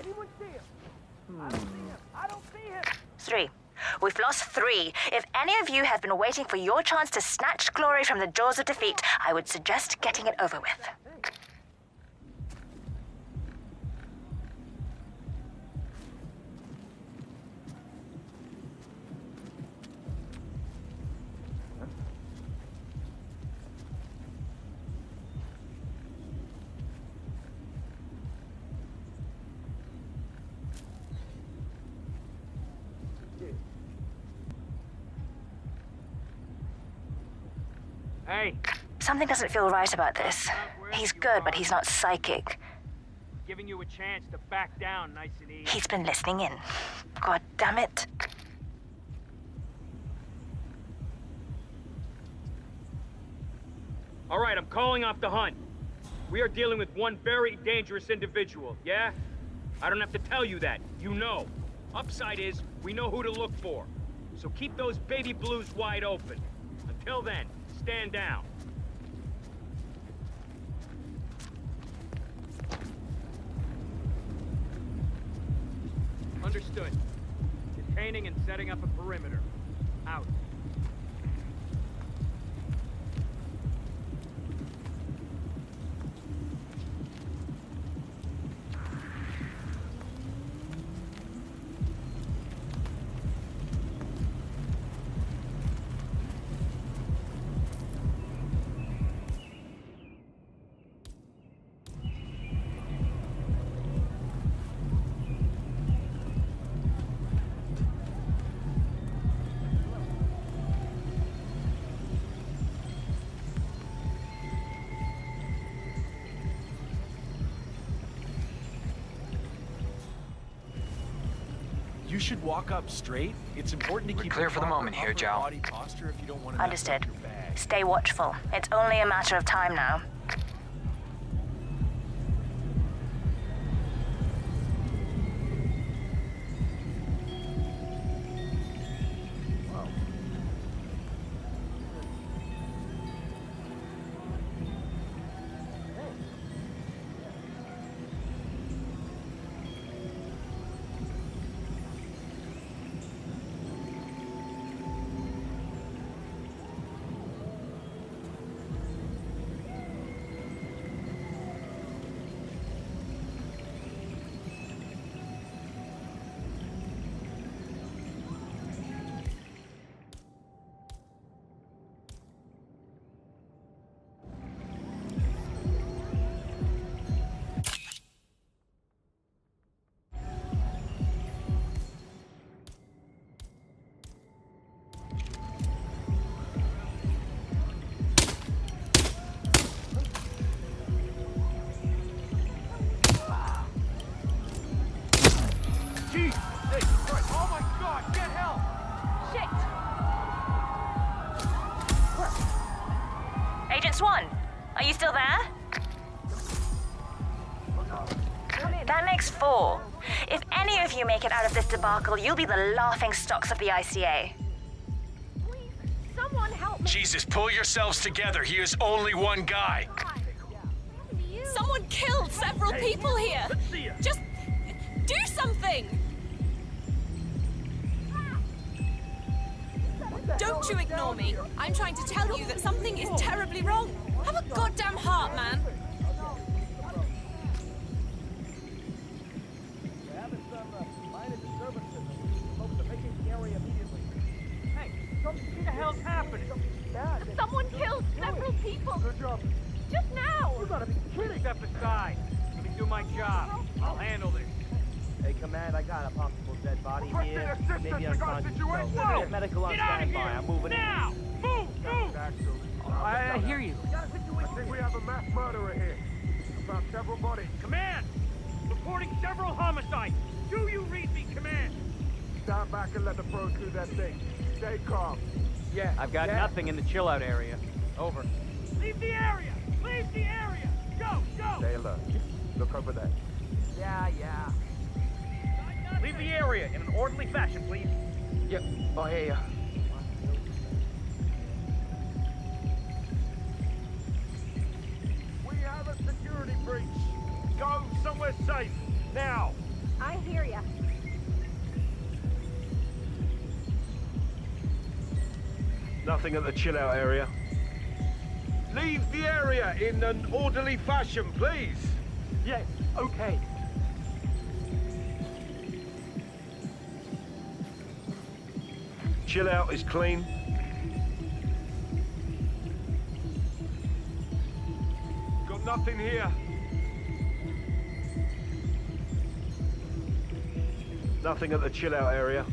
Anyone see him? I don't see him. I don't see him. 3. We've lost 3. If any of you have been waiting for your chance to snatch glory from the jaws of defeat, I would suggest getting it over with. Hey. Something doesn't feel right about this. He's good, but he's not psychic. Giving you a chance to back down nice and easy. He's been listening in. God damn it. All right, I'm calling off the hunt. We are dealing with one very dangerous individual, yeah? I don't have to tell you that. You know. Upside is, we know who to look for. So keep those baby blues wide open. Until then, stand down. Understood. Detaining and setting up a perimeter. Out. You should walk up straight. It's important to keep clear for the moment here, Zhao. body posture if you don't want to Understood. Stay watchful. It's only a matter of time now. Swan, are you still there? That makes 4. If any of you make it out of this debacle, you'll be the laughing stocks of the ICA. Please, someone help me. Jesus, pull yourselves together. He is only one guy. Someone killed several people here. Just do something. Don't you ignore me. I'm trying to tell you that something is terribly wrong. Have a goddamn heart, man. Hey, what the hell's happening? Someone killed several people. Good job. Just now. You gotta be kidding. Step aside. Let me do my job. I'll handle this. Hey, Command, I got a possible dead body here. Maybe unconscious. Whoa! Medical on Get out of standby. here! I'm moving now! Move! Move! I hear you. I think we have a mass murderer here. About several bodies. Command! Reporting several homicides. Do you read me, Command? Stand back and let the pros do their thing. Stay calm. Yeah, I've got nothing in the chill-out area. Over. Leave the area! Leave the area! Go! Go! Stay alert. Look over there. Yeah. Leave the area in an orderly fashion, please. Yep. Oh, hey, We have a security breach. Go somewhere safe. Now. I hear ya. Nothing at the chill-out area. Leave the area in an orderly fashion, please. Yes, okay. Chill-out is clean. Got nothing here. Nothing at the chill-out area.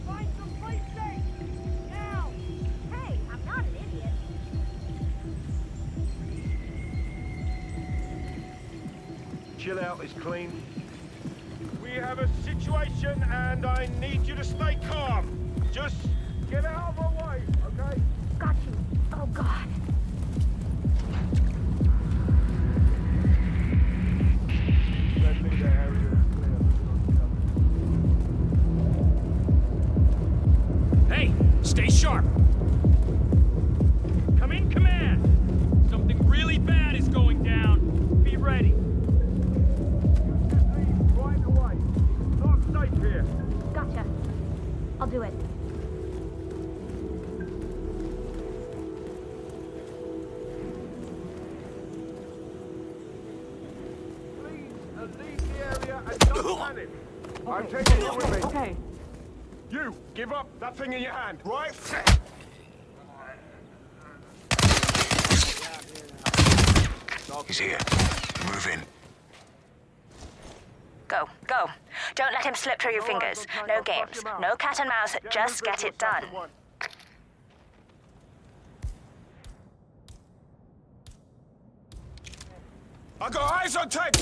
Find some place safe. Now. Hey, I'm not an idiot. Chill-out is clean. We have a situation and I need you to stay calm. Just get out of our way, okay? Got you. Oh, God. Hey, stay sharp. Come in, Command. Something really bad is going down. Be ready. Right away. Not safe here. Gotcha. I'll do it. Leave the area and don't panic. I'm taking you with me. Okay. You, give up that thing in your hand, right? He's here. Move in. Go. Don't let him slip through your fingers. No games. No cat and mouse. Just get it done. I got eyes on tank!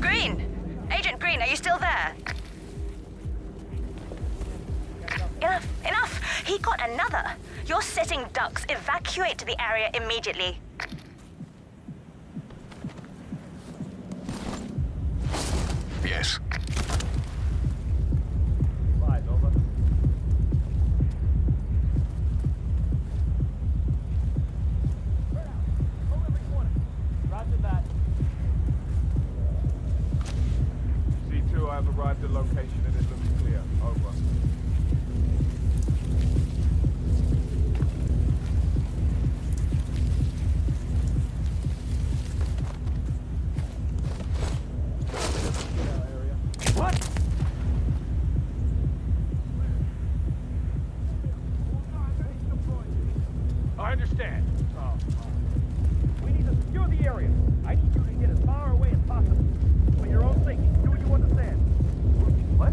Green! Agent Green, are you still there? Enough! Enough! He got another! You're sitting ducks. Evacuate to the area immediately. Yes. Five, over. Roger that. C2, I have arrived at location and it looks clear. Over. What? I understand. We need to secure the area. I need you to get as far away as possible. For your own safety. Do you understand? What?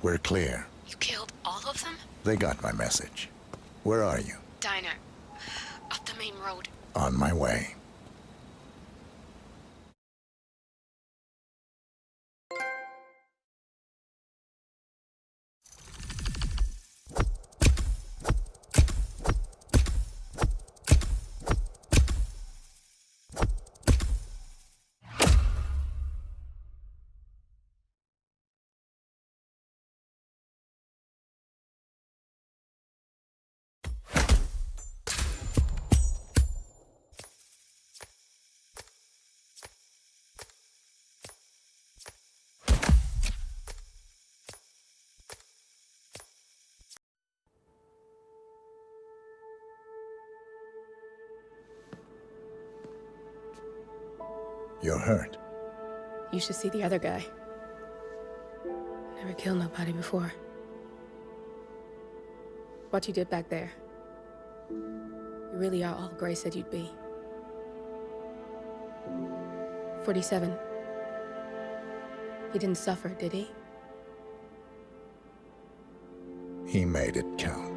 We're clear. You killed all of them? They got my message. Where are you? Diner. Up the main road. On my way. You're hurt. You should see the other guy. Never killed nobody before. What you did back there. You really are all Gray said you'd be. 47. He didn't suffer, did he? He made it count.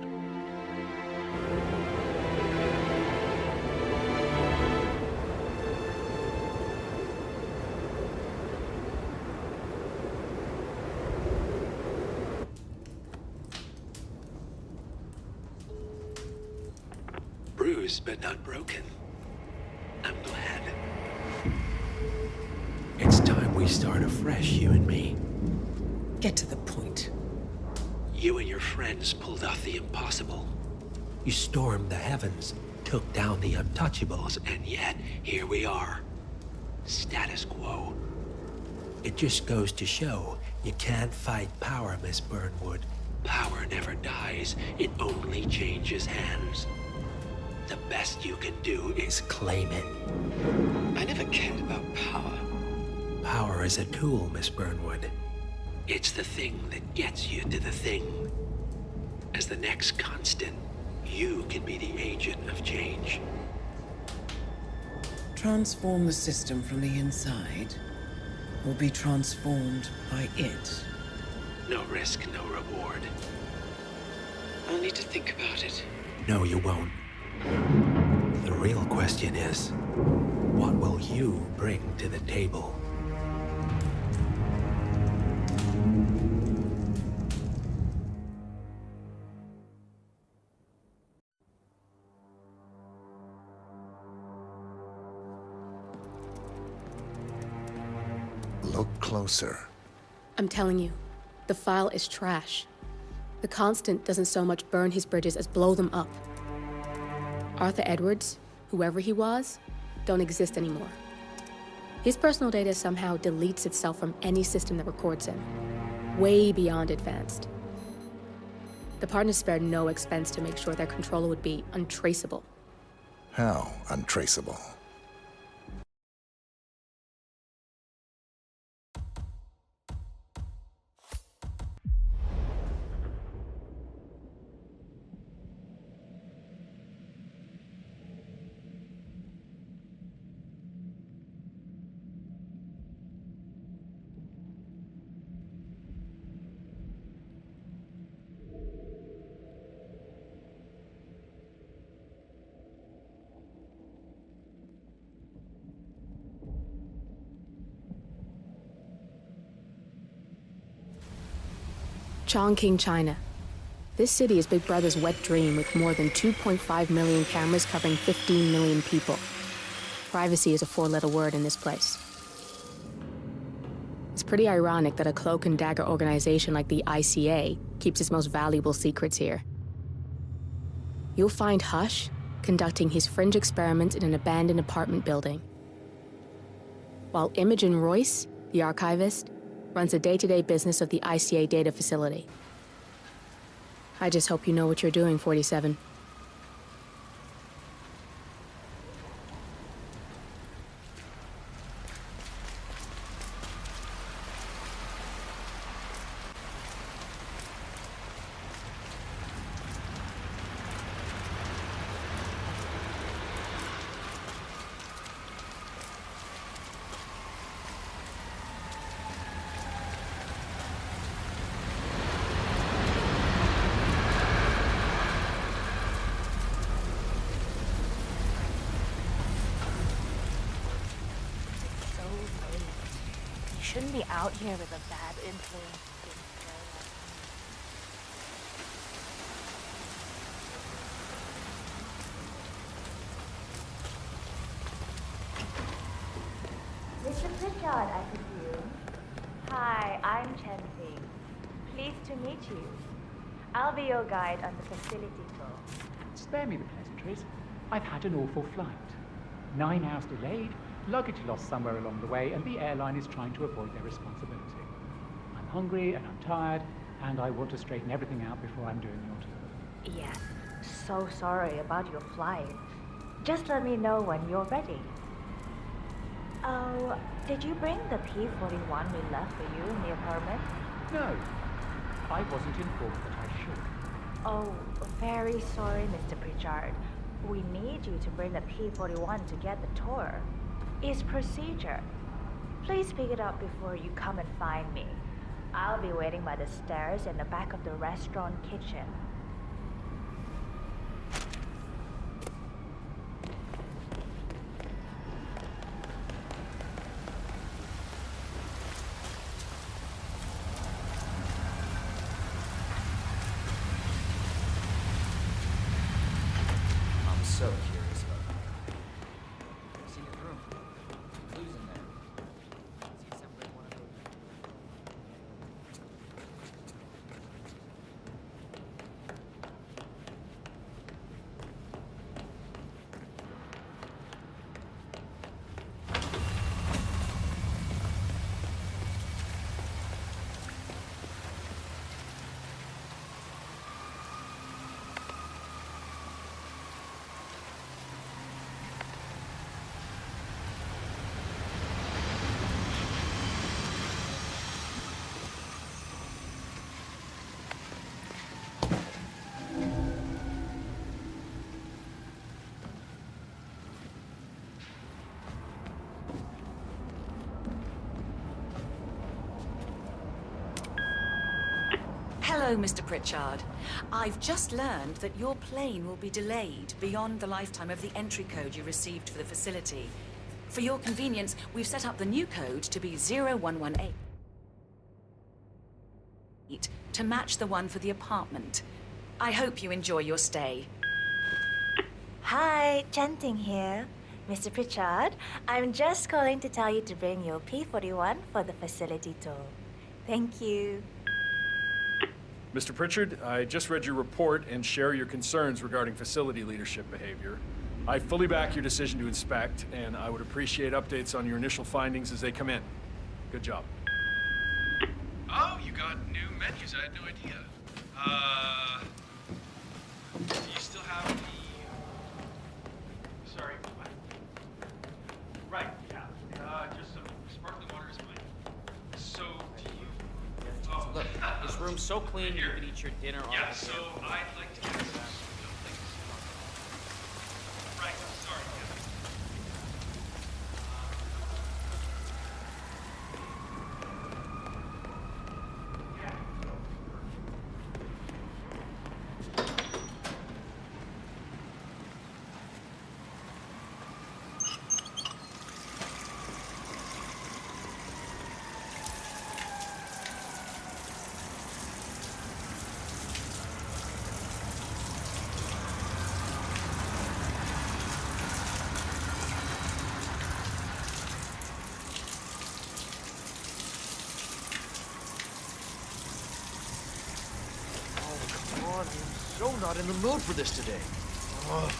Bruised but not broken. I'm glad. It's time we start afresh, you and me. Get to the point. You and your friends pulled off the impossible. You stormed the heavens, took down the untouchables, And yet, here we are. Status quo. it just goes to show you can't fight power, Miss Burnwood. Power never dies, it only changes hands. The best you can do is claim it. I never cared about power. Power is a tool, Miss Burnwood. It's the thing that gets you to the thing. As the next constant, you can be the agent of change. Transform the system from the inside, or be transformed by it. No risk, no reward. I'll need to think about it. No, you won't. The real question is, what will you bring to the table? Look closer. I'm telling you, the file is trash. The Constant doesn't so much burn his bridges as blow them up. Arthur Edwards, whoever he was, don't exist anymore. His personal data somehow deletes itself from any system that records him, way beyond advanced. The partners spared no expense to make sure their controller would be untraceable. How untraceable? Chongqing, China. This city is Big Brother's wet dream with more than 2.5 million cameras covering 15 million people. Privacy is a four-letter word in this place. It's pretty ironic that a cloak and dagger organization like the ICA keeps its most valuable secrets here. You'll find Hush conducting his fringe experiments in an abandoned apartment building, while Imogen Royce, the archivist, runs the day-to-day business of the ICA data facility. I just hope you know what you're doing, 47. shouldn't be out here with a bad influence. Mr. Pritchard, I presume. Hi, I'm Chanting. Pleased to meet you. I'll be your guide on the facility tour. Spare me the pleasantries. I've had an awful flight. 9 hours delayed, luggage lost somewhere along the way, and the airline is trying to avoid their responsibility. I'm hungry and I'm tired, and I want to straighten everything out before I'm doing your tour. Yes, so sorry about your flight. Just let me know when you're ready. Oh, did you bring the P-41 we left for you in the apartment? No, I wasn't informed that I should. Oh, very sorry, Mr. Pritchard. We need you to bring the P-41 to get the tour. It's procedure. Please pick it up before you come and find me. I'll be waiting by the stairs in the back of the restaurant kitchen. So curious about that. I've seen it through. Clues in there. See something one of those. Hello, Mr. Pritchard. I've just learned that your plane will be delayed beyond the lifetime of the entry code you received for the facility. For your convenience, we've set up the new code to be 0118 to match the one for the apartment. I hope you enjoy your stay. Hi, Chanting here. Mr. Pritchard, I'm just calling to tell you to bring your P-41 for the facility tour. Thank you. Mr. Pritchard, I just read your report and share your concerns regarding facility leadership behavior. I fully back your decision to inspect, and I would appreciate updates on your initial findings as they come in. Good job. Oh, you got new menus. I had no idea. Do you still have the... Sorry, what? Right, yeah. Just some sparkling water is fine. So, do you... Oh. Look, this room's so clean you could eat your dinner on Yeah, the so table. I'd like to get some... Right, sorry. I'm so not in the mood for this today. Ugh.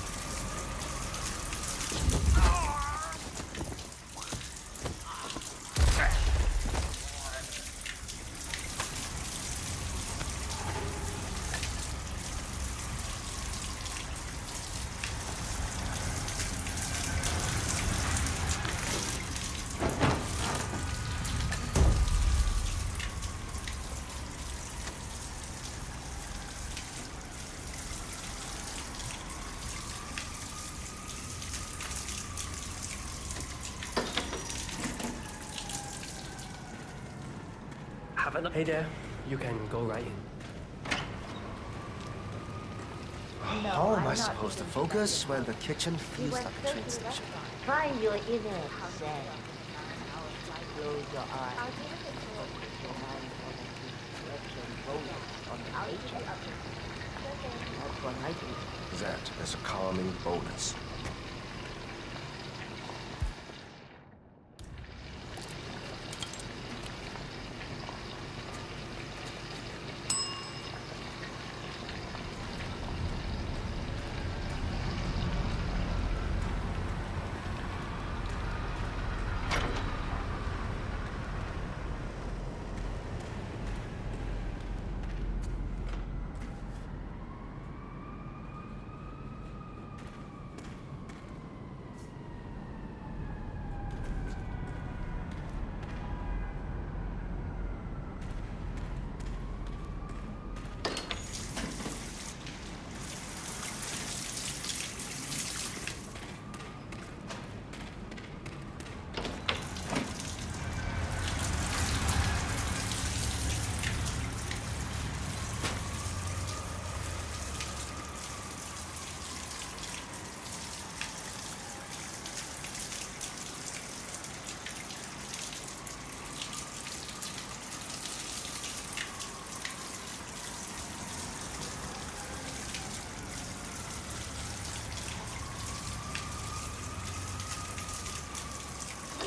Hey there, you can go right in. How am I supposed to focus when the kitchen feels like a train station? Try your inner zen. Close your eyes. Focus your mind on the distraction bonus on the paycheck. That's what I do. That is a calming bonus.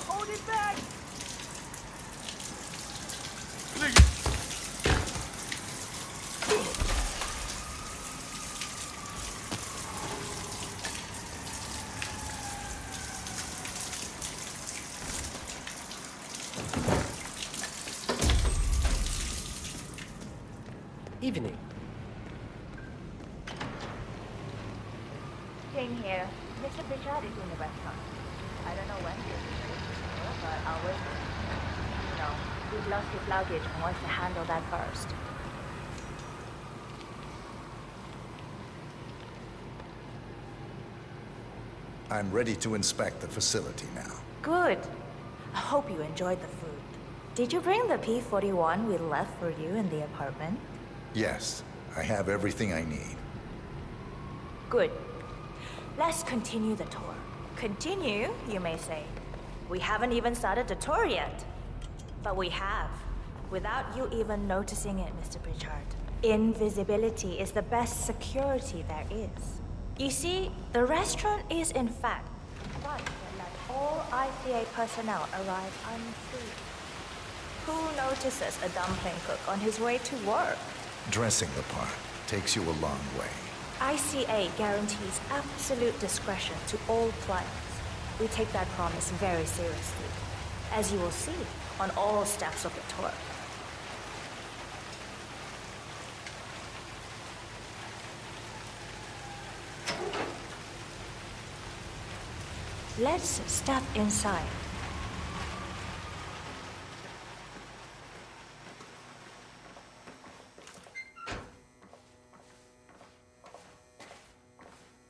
Hold it back! Evening. King here. Mr. Pritchard is in the restaurant. I don't know when he'll be ready, but I'll wait. You know, he's lost his luggage and wants to handle that first. I'm ready to inspect the facility now. Good. I hope you enjoyed the food. Did you bring the P-41 we left for you in the apartment? Yes, I have everything I need. Good. Let's continue the tour. Continue, you may say. We haven't even started the tour yet. But we have, without you even noticing it, Mr. Pritchard. Invisibility is the best security there is. You see, the restaurant is in fact front that let all ICA personnel arrive unseen. Who notices a dumpling cook on his way to work? Dressing the part takes you a long way. ICA guarantees absolute discretion to all clients. We take that promise very seriously, as you will see on all steps of the tour. Let's step inside.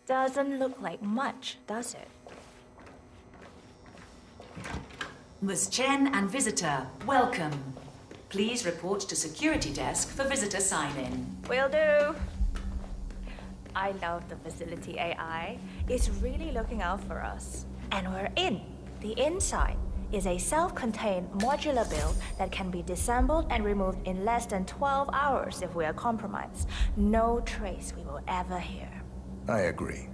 Doesn't look like much, does it? Ms. Chen and visitor, welcome. Please report to security desk for visitor sign-in. Will do. I love the facility AI. It's really looking out for us. And we're in. The inside is a self-contained modular build that can be disassembled and removed in less than 12 hours if we are compromised. No trace we will ever hear. I agree.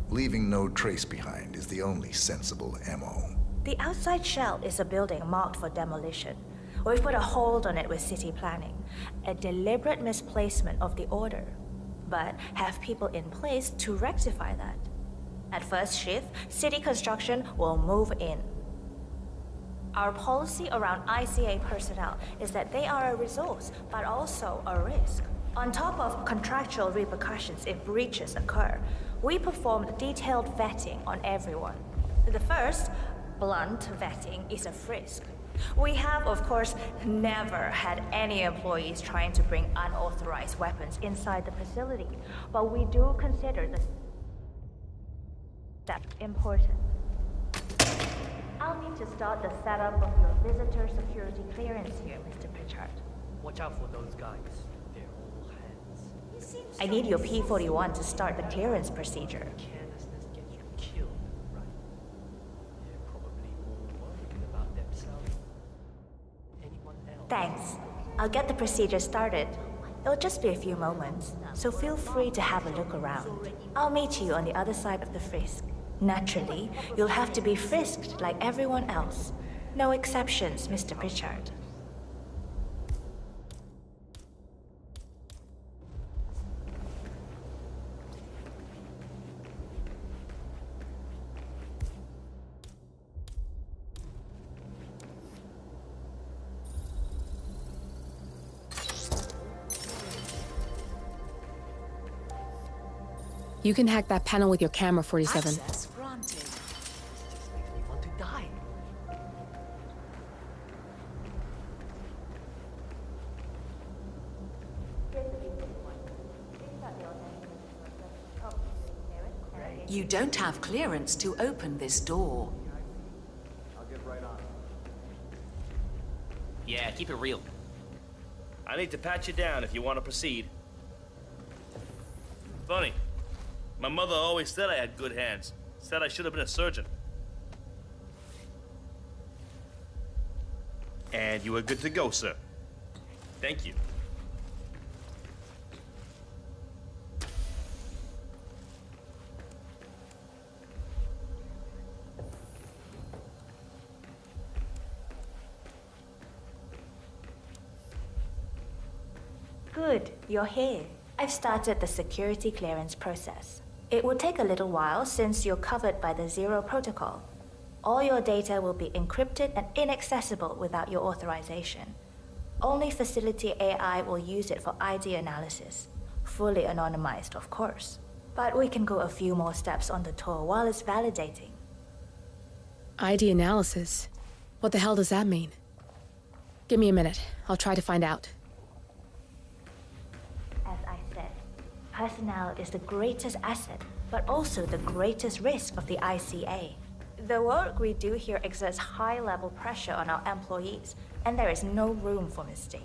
Leaving no trace behind is the only sensible MO. The outside shell is a building marked for demolition. We've put a hold on it with city planning. A deliberate misplacement of the order. But have people in place to rectify that. At first shift, city construction will move in. Our policy around ICA personnel is that they are a resource, but also a risk. On top of contractual repercussions if breaches occur, we perform detailed vetting on everyone. The first, blunt vetting, is a frisk. We have, of course, never had any employees trying to bring unauthorized weapons inside the facility, but we do consider the step important. I'll need to start the setup of your visitor security clearance here, Mr. Pritchard. Watch out for those guys. They're all hands. I need your P-41 to start the clearance procedure. Carelessness gets you killed, right? They're probably more worried about themselves I'll get the procedure started. It'll just be a few moments, so feel free to have a look around. I'll meet you on the other side of the frisk. Naturally, you'll have to be frisked like everyone else. No exceptions, Mr. Pritchard. You can hack that panel with your camera, 47. Access granted. You want to die? You don't have clearance to open this door. I'll get right on. Yeah, keep it real. I need to pat you down if you want to proceed. Funny. My mother always said I had good hands. Said I should have been a surgeon. And you are good to go, sir. Thank you. Good, you're here. I've started the security clearance process. It will take a little while since you're covered by the Zero Protocol. All your data will be encrypted and inaccessible without your authorization. Only facility AI will use it for ID analysis. Fully anonymized, of course. But we can go a few more steps on the tour while it's validating. ID analysis? What the hell does that mean? Give me a minute. I'll try to find out. As I said, personnel is the greatest asset, but also the greatest risk of the ICA. The work we do here exerts high-level pressure on our employees, and there is no room for mistakes.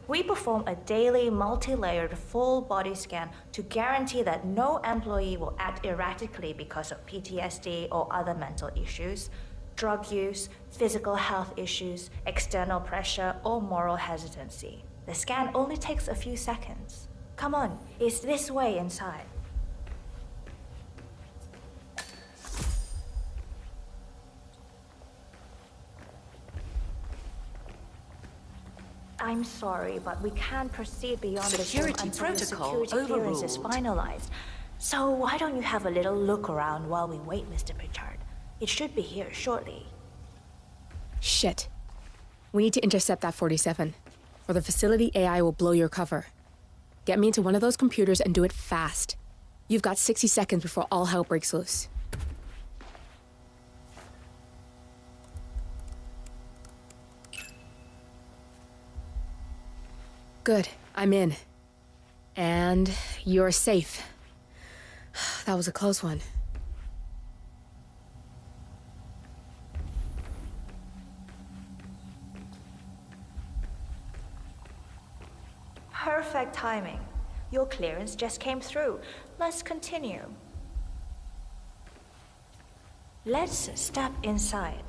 We perform a daily, multi-layered, full-body scan to guarantee that no employee will act erratically because of PTSD or other mental issues, drug use, physical health issues, external pressure, or moral hesitancy. The scan only takes a few seconds. Come on, it's this way inside. I'm sorry, but we can't proceed beyond this room Security until the protocol security clearance is overruled. finalized. So why don't you have a little look around while we wait, Mr. Pritchard? It should be here shortly. Shit. We need to intercept that 47, or the facility AI will blow your cover. Get me into one of those computers and do it fast. You've got 60 seconds before all hell breaks loose. Good, I'm in. And you're safe. That was a close one. Perfect timing. Your clearance just came through. Let's continue. Let's step inside.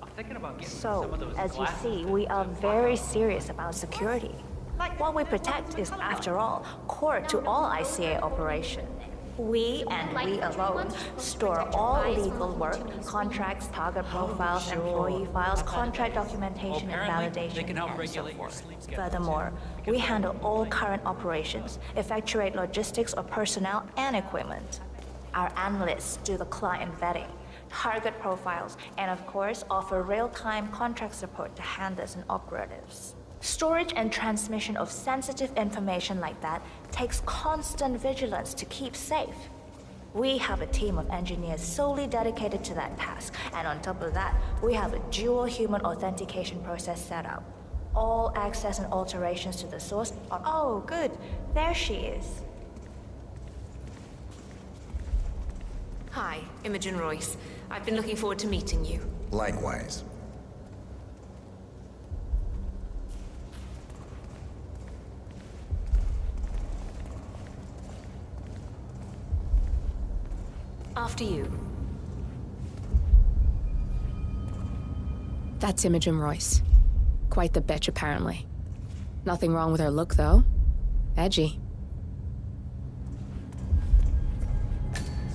I'm thinking about getting some So, of those as you glasses. see, we are very serious about security. What we protect is, after all, core to all ICA operation. We, and we alone, store all legal work, contracts, target profiles, employee files, contract documentation, and validation, and so forth. Furthermore, we handle all current operations, effectuate logistics of personnel and equipment. Our analysts do the client vetting, target profiles, and of course, offer real-time contract support to handlers and operatives. Storage and transmission of sensitive information like that takes constant vigilance to keep safe. We have a team of engineers solely dedicated to that task, and on top of that, we have a dual human authentication process set up. All access and alterations to the source are... Oh, good. There she is. Hi, Imogen Royce. I've been looking forward to meeting you. Likewise. After you. That's Imogen Royce. Quite the bitch, apparently. Nothing wrong with her look, though. Edgy.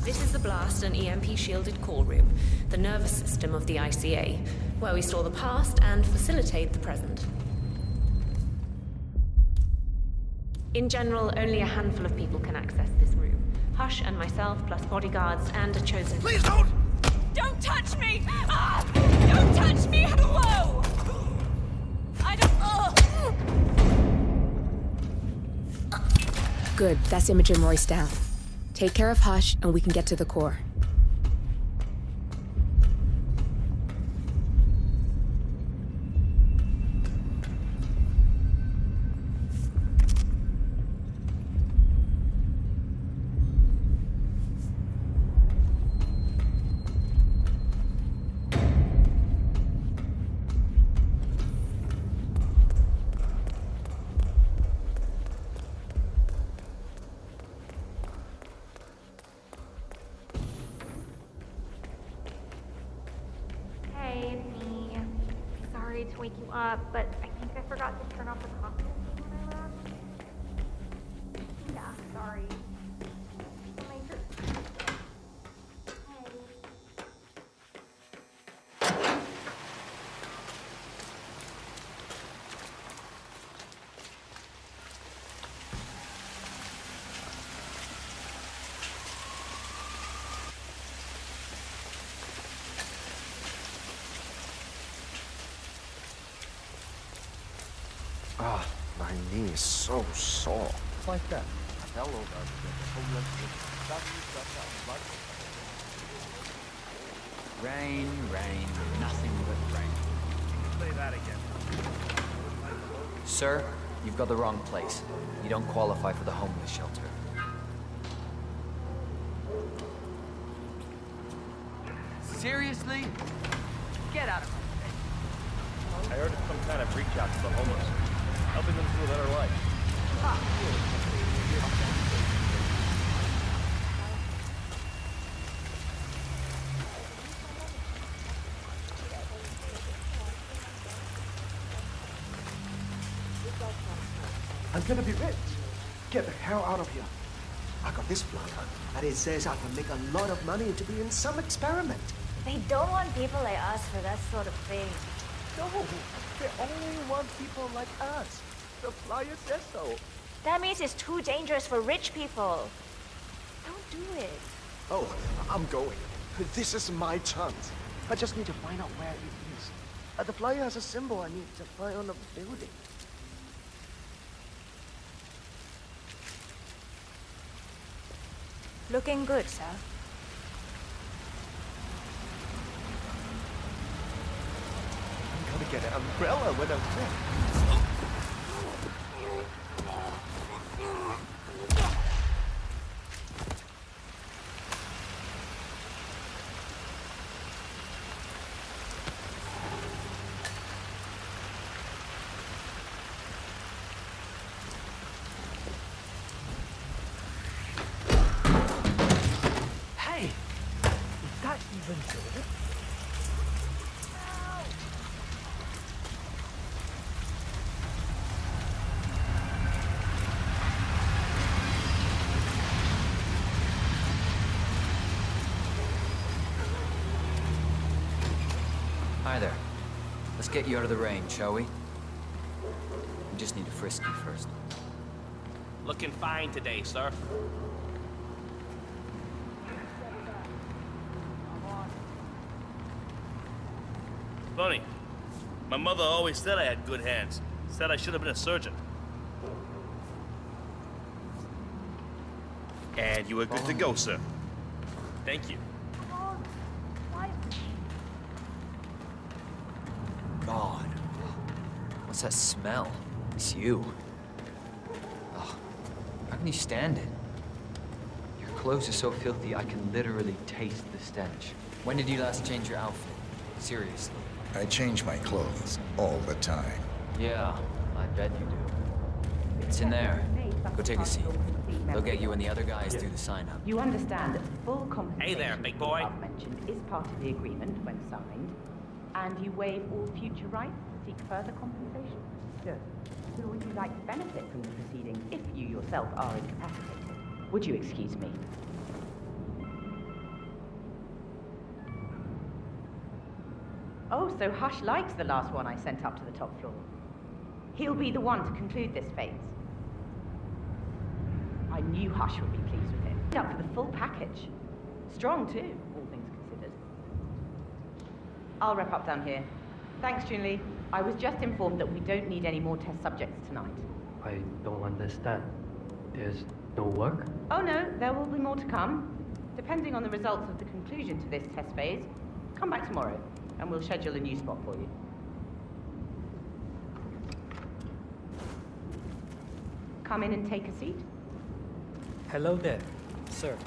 This is the blast and EMP-shielded core room, the nervous system of the ICA, where we store the past and facilitate the present. In general, only a handful of people can access this room. Hush and myself, plus bodyguards and a chosen... Please don't! Don't touch me! Ah! Don't touch me! Hello! I don't... Good, that's Imogen Royce down. Take care of Hush, and we can get to the core. To wake you up, but I think I forgot to turn off the cockpit when I left. Yeah, sorry. Ah, my knee is so sore. It's like that. I fell over the homeless Rain, rain, nothing but rain. Say that again. Sir, you've got the wrong place. You don't qualify for the homeless shelter. Seriously? Get out of my face. I heard it's some kind of reach out to the homeless, helping them to a better life. I'm gonna be rich. Get the hell out of here. I got this flyer, and it says I can make a lot of money to be in some experiment. They don't want people like us for that sort of thing. No, they only want people like us. The flyer says so. That means it's too dangerous for rich people. Don't do it. Oh, I'm going. This is my chance. I just need to find out where it is. The flyer has a symbol I need to find on the building. Looking good, sir. I'm gonna get an umbrella when I'm there. Hi there. Let's get you out of the rain, shall we? We just need to frisk you first. Looking fine today, sir. Funny. My mother always said I had good hands. Said I should have been a surgeon. And you were good to go, sir. Thank you. God. What's that smell? It's you. Oh, how can you stand it? Your clothes are so filthy, I can literally taste the stench. When did you last change your outfit? Seriously. I change my clothes all the time. Yeah, I bet you do. It's in there. Go take a seat. They'll get you and the other guys through the sign-up. You understand that full compensation Hey there, big boy. above mentioned is part of the agreement when signed, and you waive all future rights seek further compensation? Sir, who would you like to benefit from the proceedings if you yourself are incapacitated? Would you excuse me? Oh, so Hush likes the last one I sent up to the top floor. He'll be the one to conclude this phase. I knew Hush would be pleased with him. Up for the full package. Strong too, all things considered. I'll wrap up down here. Thanks, Junli. I was just informed that we don't need any more test subjects tonight. I don't understand. There's no work? Oh no, there will be more to come. Depending on the results of the conclusion to this test phase, come back tomorrow, and we'll schedule a new spot for you. Come in and take a seat. Hello there, sir.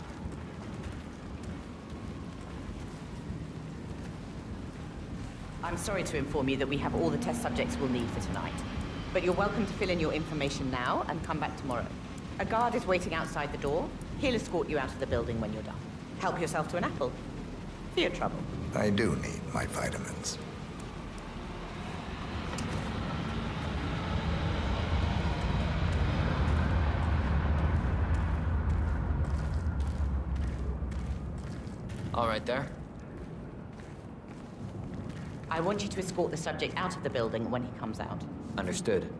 I'm sorry to inform you that we have all the test subjects we'll need for tonight. But you're welcome to fill in your information now and come back tomorrow. A guard is waiting outside the door. He'll escort you out of the building when you're done. Help yourself to an apple. For your trouble. I do need my vitamins. All right there. I want you to escort the subject out of the building when he comes out. Understood.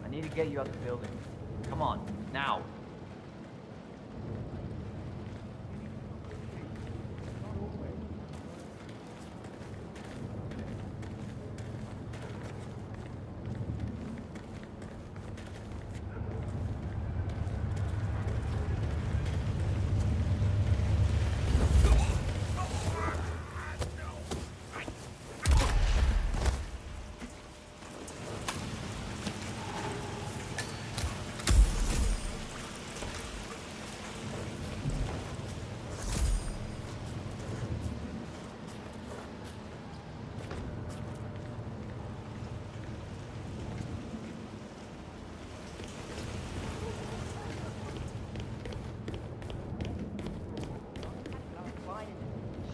I need to get you out the building. Come on, now.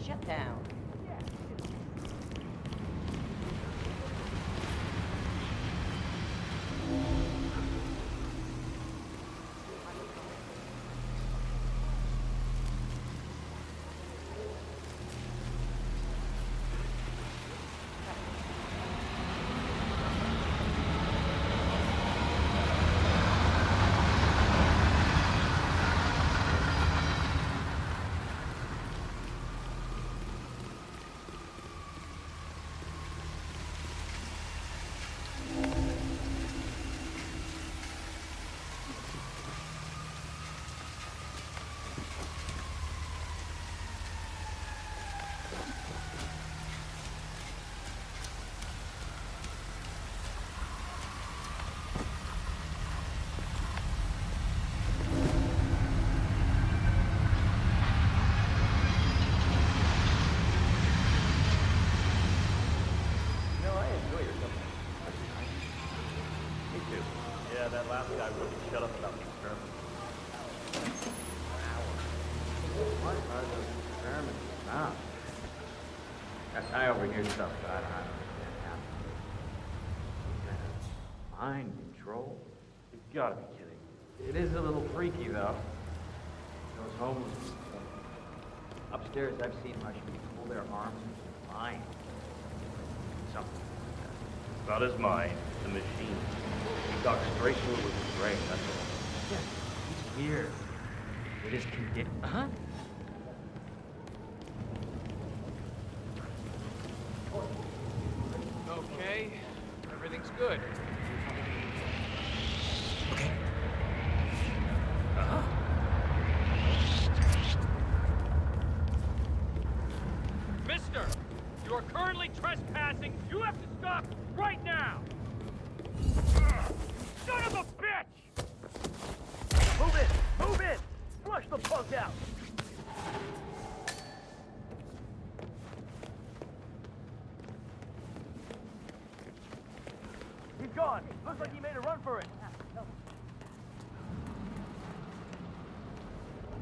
Shut down. That last guy wouldn't shut up about the experiment. What are those experiments about? I overhear stuff that I don't understand half. Mind control? You've got to be kidding. It is a little freaky, though. Those homeless people. Upstairs, I've seen Russians pull their arms into the mind. Something like that. It's not his mind, it's the machine. He talks straight to it with his brain, that's all. Yeah, he's weird. It is conditioned. Uh-huh. Okay, everything's good. Okay. Uh-huh. Mister, you are currently trespassing. You have to stop right now. Son of a bitch! Move in! Move in! Flush the punk out! He's gone! Looks like he made a run for it!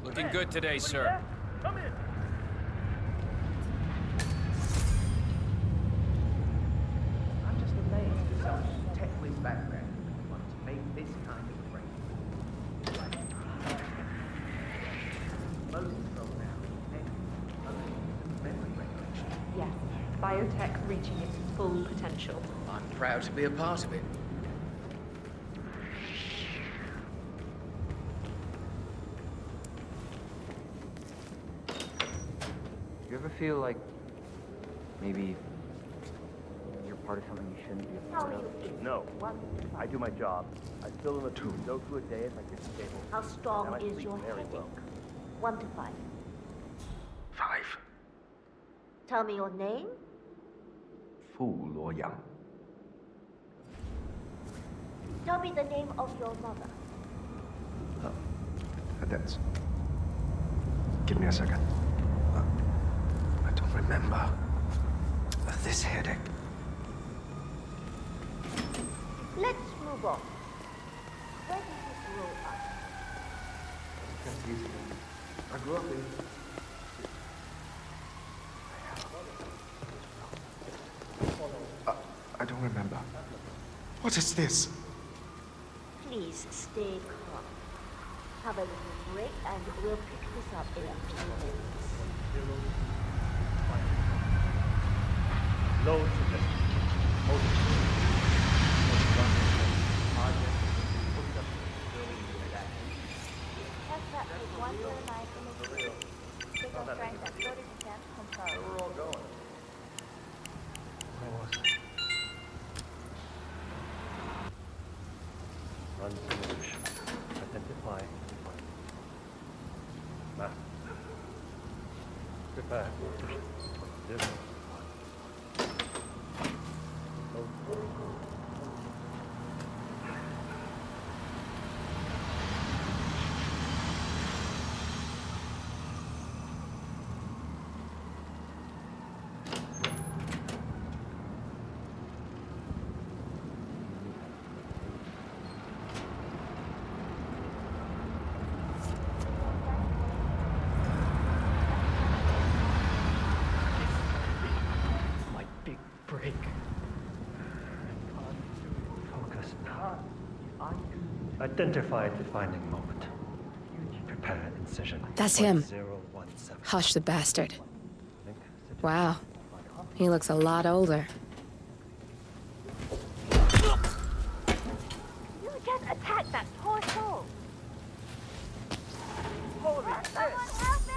Looking good today, sir. Come in! biotech reaching its full potential. I'm proud to be a part of it. You ever feel like maybe you're part of something you shouldn't be a part of? No. I do my job. I fill in the two. No two a day if I get stable. How strong And I is sleep your very headache? well. 1 to 5. 5. Tell me your name. 傅罗阳. Tell me the name of your mother. That's... Give me a second. I don't remember. This headache. Let's move on. Where did you grow up? That's easy. I grew up in... I don't remember. What is this? Please stay calm. Have a little break and we'll pick this up in a few minutes. Loads of this. Test that with 109 image. Signal strength at 30%. Confirm. We're all going. Where was I? Run simulation. Identify. Map. Prepare. Zero. Break. Focus now. Identify defining moment. Prepare incision. That's him. 017. Hush the bastard. Wow. He looks a lot older. You just attacked that poor soul. Holy shit! Someone help me!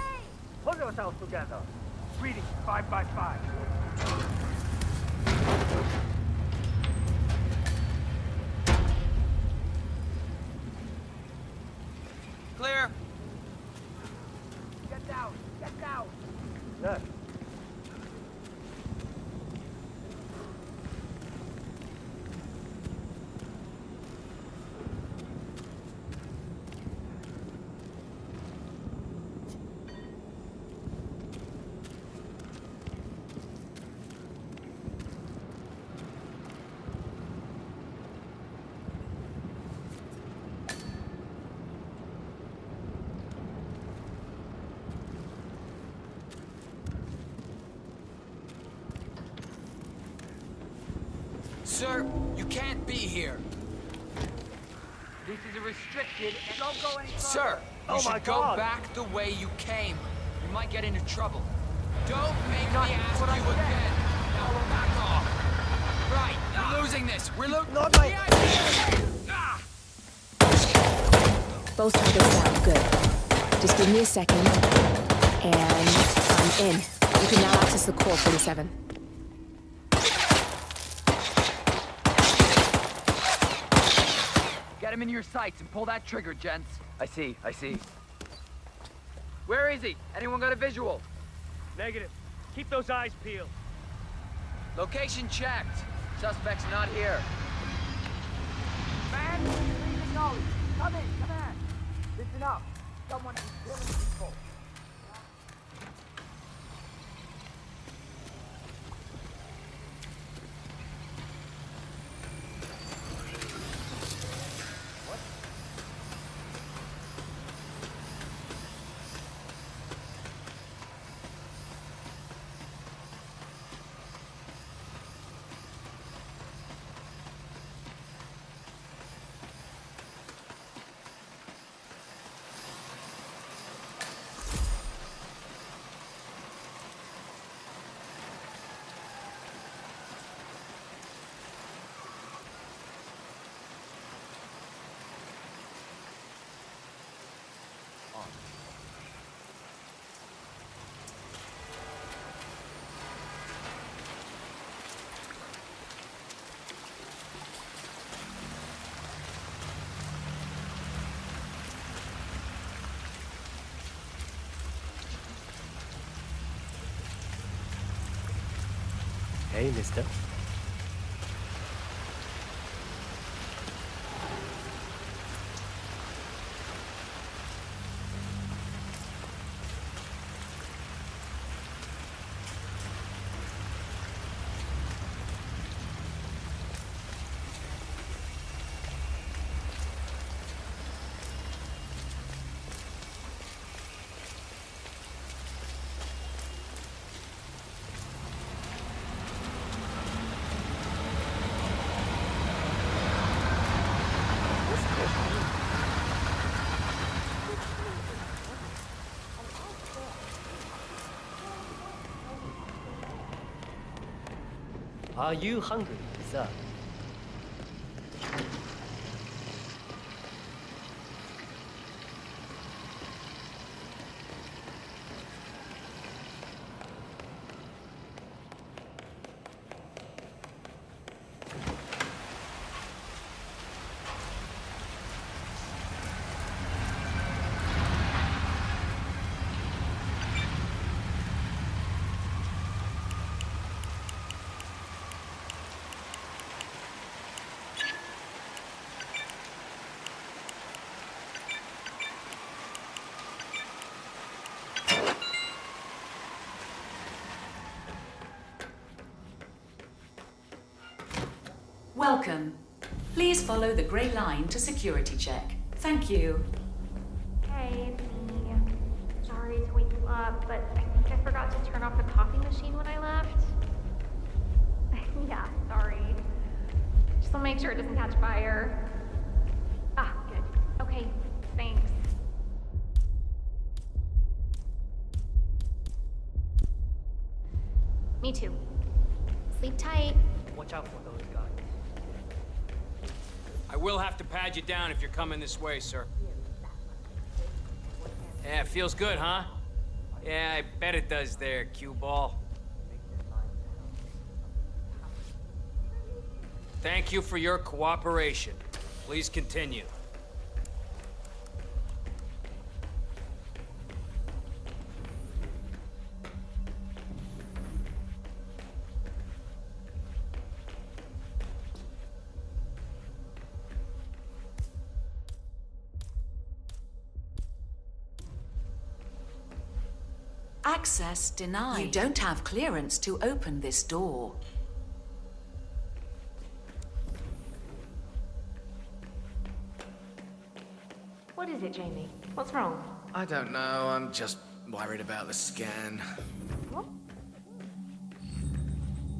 Pull yourselves together. Reading 5 by 5. Clear. Get down! Get down! Yes. Sir, you can't be here. This is a restricted... Don't go any further. Sir, you should go back the way you came. You might get into trouble. Don't make me ask you again. Now back off. Right, we're losing this. We're Not my... Both targets down. Good. Just give me a second. And I'm in. You can now access the core 47. Get him in your sights and pull that trigger, gents. I see. Where is he? Anyone got a visual? Negative. Keep those eyes peeled. Location checked. Suspect's not here. Man, leave the knowledge. Come in. Listen up. Someone is killing people. on. Hey, mister. Are you hungry, sir? Welcome. Please follow the grey line to security check. Thank you. Hey, it's me. Sorry to wake you up, but I think I forgot to turn off the coffee machine when I left. Yeah, sorry. Just want to make sure it doesn't catch fire. Ah, good. Okay, thanks. Me too. Sleep tight. Watch out for those guys. I will have to pad you down if you're coming this way, sir. Yeah, it feels good, huh? Yeah, I bet it does there, cue ball. Thank you for your cooperation. Please continue. Access denied. You don't have clearance to open this door. What is it, Jamie? What's wrong? I don't know, I'm just worried about the scan. What?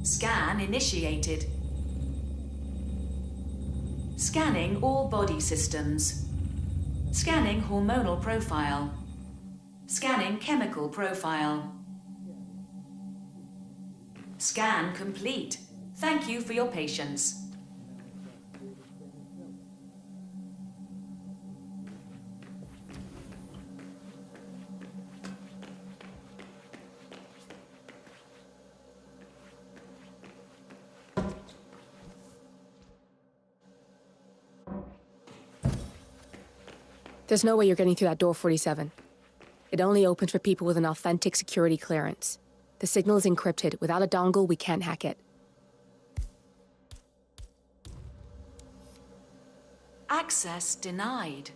Scan initiated. Scanning all body systems. Scanning hormonal profile. Scanning chemical profile. Scan complete. Thank you for your patience. There's no way you're getting through that door 47. It only opens for people with an authentic security clearance. The signal is encrypted. Without a dongle, we can't hack it. Access denied.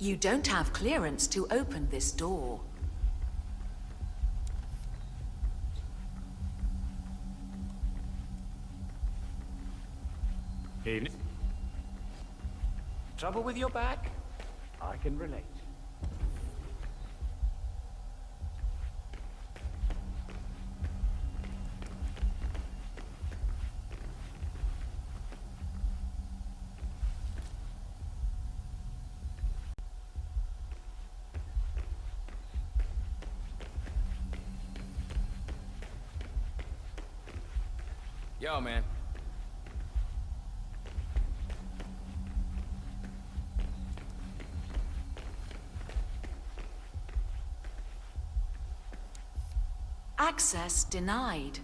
You don't have clearance to open this door. KEIN. Trouble with your back? I can relate. Yo, man. Access denied.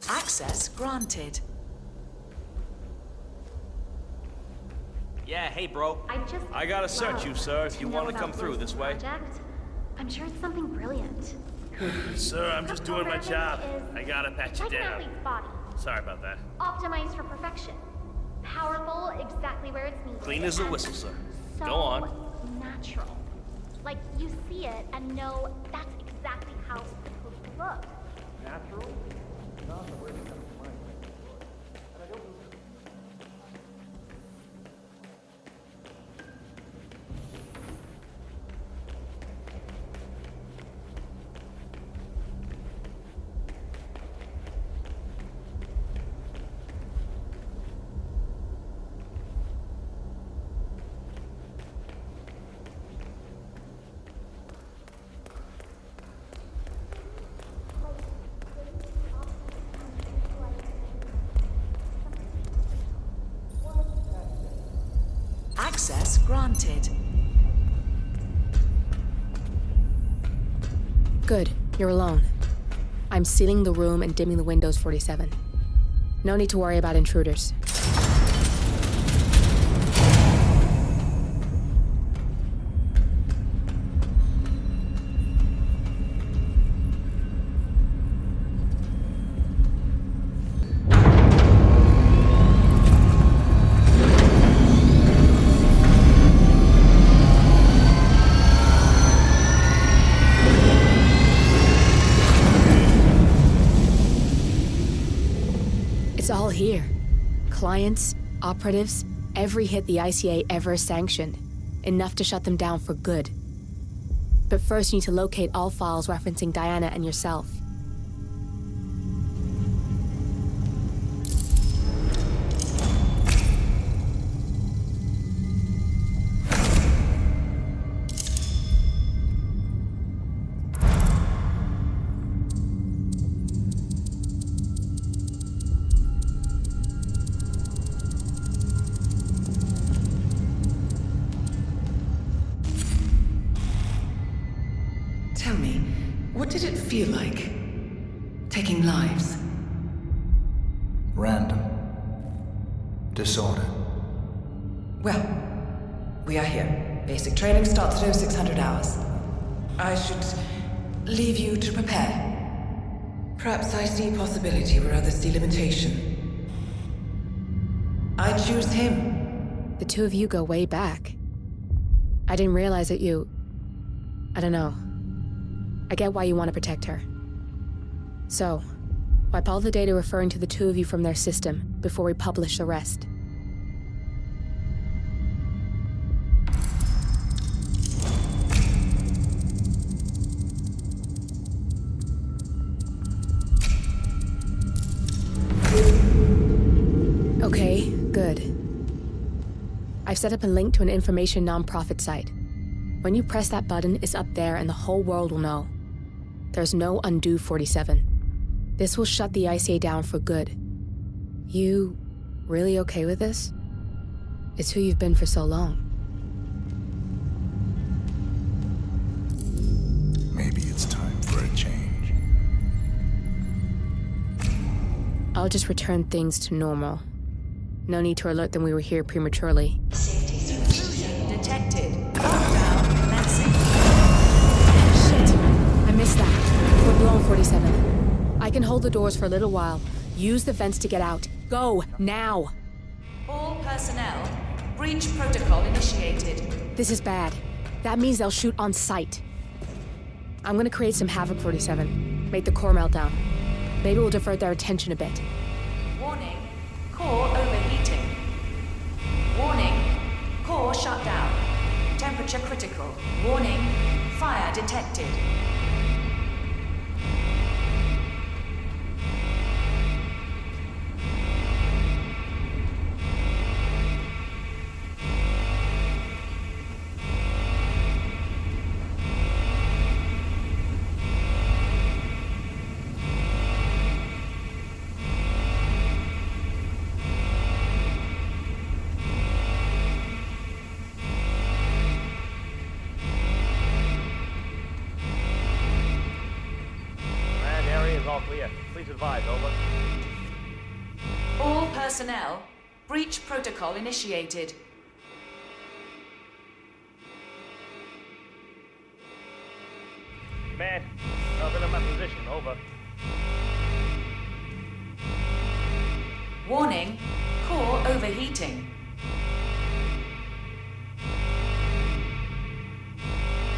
Access granted. Yeah, hey, bro. I gotta search you, sir, if you want to come through this way. Project. I'm sure it's something brilliant. Sir, I'm just doing my job. I gotta pat you Like an down. athlete's body. Sorry about that. Optimized for perfection. Powerful exactly where it's needed. Clean as a whistle, sir. So Go on. natural. Like you see it and know that's exactly how it's supposed to look. Natural? Not the word that comes to mind. And I don't know. Access granted. Good, you're alone. I'm sealing the room and dimming the windows, 47. No need to worry about intruders. It's all here. Clients, operatives, every hit the ICA ever sanctioned. Enough to shut them down for good. But first you need to locate all files referencing Diana and yourself. Tell me, what did it feel like? Taking lives? Random. Disorder. Well, we are here. Basic training starts at 0600 hours. I should leave you to prepare. Perhaps I see possibility where others see limitation. I choose him. The two of you go way back. I didn't realize that you... I don't know. I get why you want to protect her. So, wipe all the data referring to the two of you from their system before we publish the rest. Okay, good. I've set up a link to an information nonprofit site. When you press that button, it's up there and the whole world will know. There's no undo 47. This will shut the ICA down for good. You really okay with this? It's who you've been for so long. Maybe it's time for a change. I'll just return things to normal. No need to alert them we were here prematurely. Intrusion detected. Lockdown commencing. Shit! I missed that. We're blown, 47. I can hold the doors for a little while. Use the vents to get out. Go, now! All personnel, breach protocol initiated. This is bad. That means they'll shoot on sight. I'm gonna create some havoc, 47. Make the core melt down. Maybe we'll divert their attention a bit. Warning, core overheating. Warning, core shut down. Temperature critical. Warning, fire detected. All clear. Please advise, over. All personnel, breach protocol initiated. Command, I've been in my position, over. Warning, core overheating.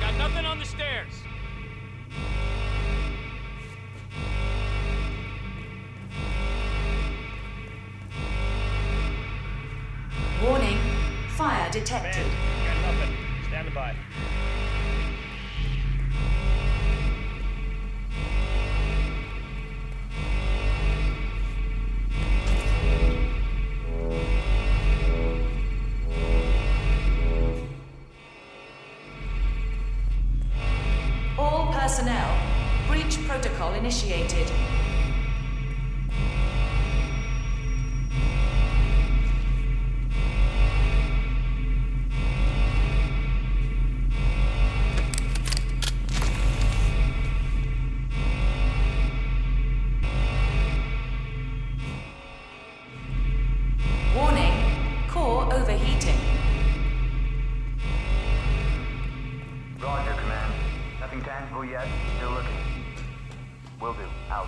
Got nothing on the stairs. Warning, fire detected. Man, got nothing. Stand by. All personnel, breach protocol initiated. Warning, core overheating. Roger, Command. Nothing tangible yet. Still looking. Will do. Out.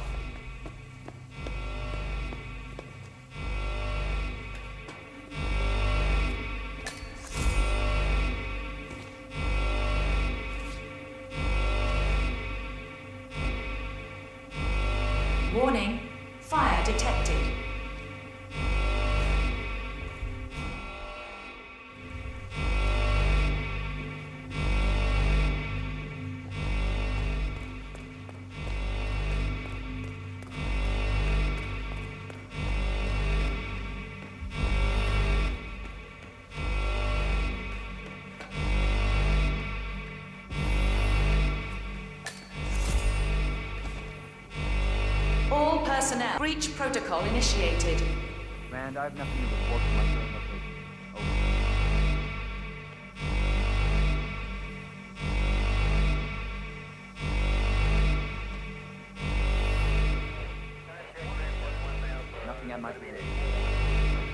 Warning, fire detected. All personnel, breach protocol initiated. Command, I have nothing to report from my current location. Over. Nothing on my position.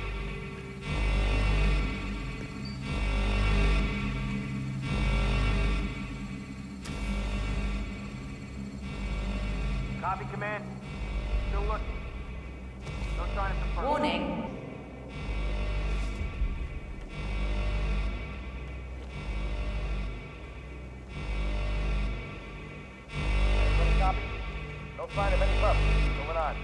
Copy, Command. Still looking. No sign of confirmed. Warning. Everybody copy? No sign of any trouble. Going on.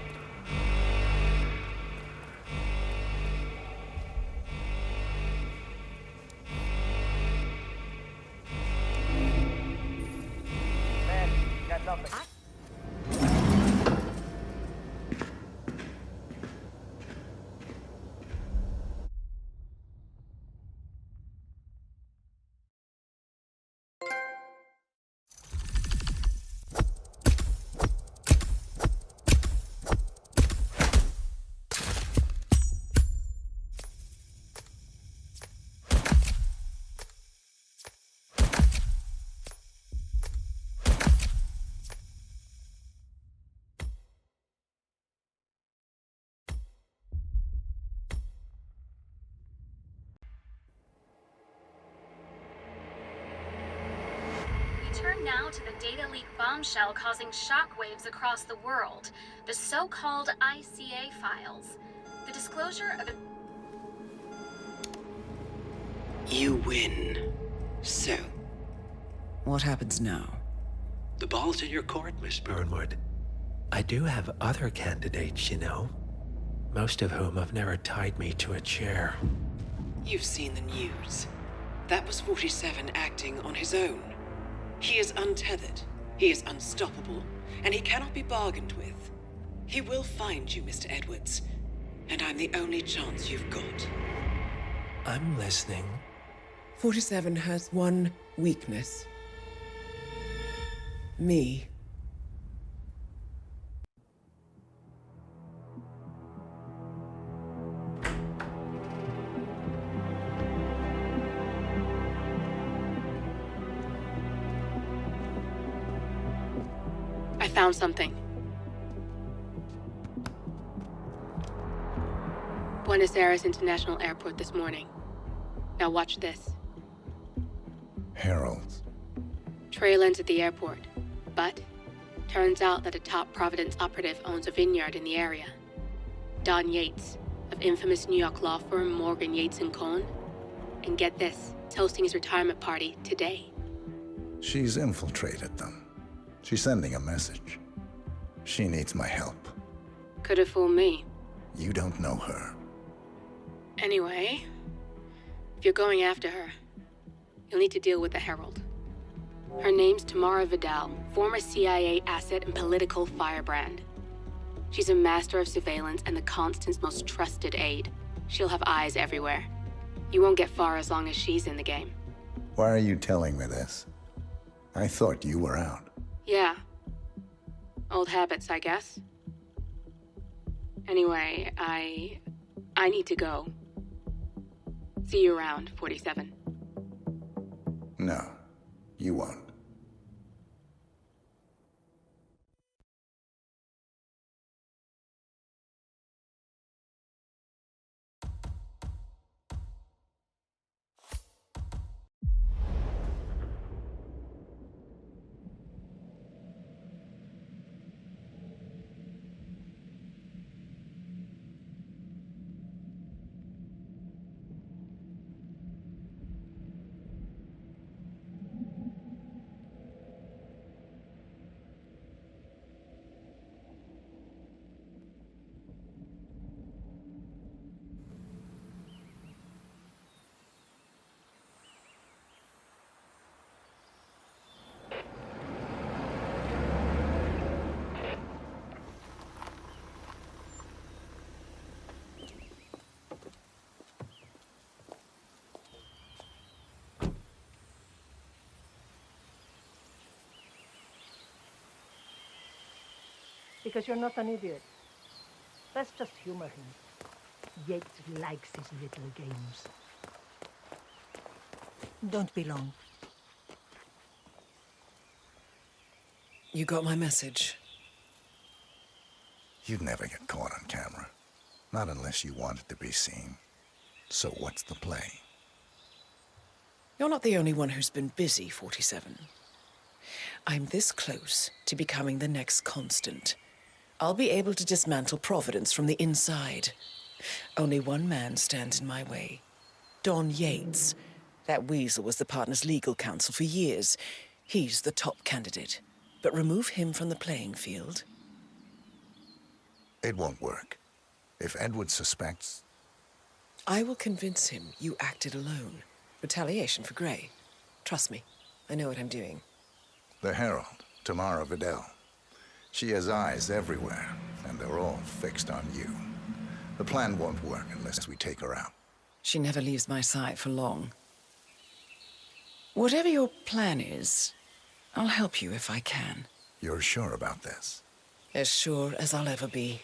Man, got nothing. Turn now to the data leak bombshell causing shockwaves across the world, the so-called ICA files. The disclosure of You win. So, What happens now? the ball's in your court, Miss Burnwood. I do have other candidates, you know. Most of whom have never tied me to a chair. You've seen the news. That was 47 acting on his own. He is untethered, he is unstoppable, and he cannot be bargained with. He will find you, Mr. Edwards, and I'm the only chance you've got. I'm listening. 47 has one weakness. Me. I found something. Buenos Aires International Airport this morning. Now watch this. Heralds. Trail ends at the airport, but turns out that a top Providence operative owns a vineyard in the area. Don Yates, of infamous New York law firm Morgan, Yates & Cohn. And get this, he's hosting his retirement party today. She's infiltrated them. She's sending a message. She needs my help. Could have fooled me. You don't know her. Anyway, if you're going after her, you'll need to deal with the Herald. Her name's Tamara Vidal, former CIA asset and political firebrand. She's a master of surveillance and the Constant's most trusted aide. She'll have eyes everywhere. You won't get far as long as she's in the game. Why are you telling me this? I thought you were out. Yeah. Old habits, I guess. Anyway, I need to go. See you around, 47. No, you won't. Because you're not an idiot. Let's just humor him. Yates likes his little games. Don't be long. You got my message. You'd never get caught on camera. Not unless you wanted to be seen. So what's the play? You're not the only one who's been busy, 47. I'm this close to becoming the next Constant. I'll be able to dismantle Providence from the inside. Only one man stands in my way. Don Yates. That weasel was the partner's legal counsel for years. He's the top candidate. But remove him from the playing field. It won't work. If Edward suspects... I will convince him you acted alone. Retaliation for Grey. Trust me, I know what I'm doing. The Herald, Tamara Vidal. She has eyes everywhere, and they're all fixed on you. The plan won't work unless we take her out. She never leaves my side for long. Whatever your plan is, I'll help you if I can. You're sure about this? As sure as I'll ever be.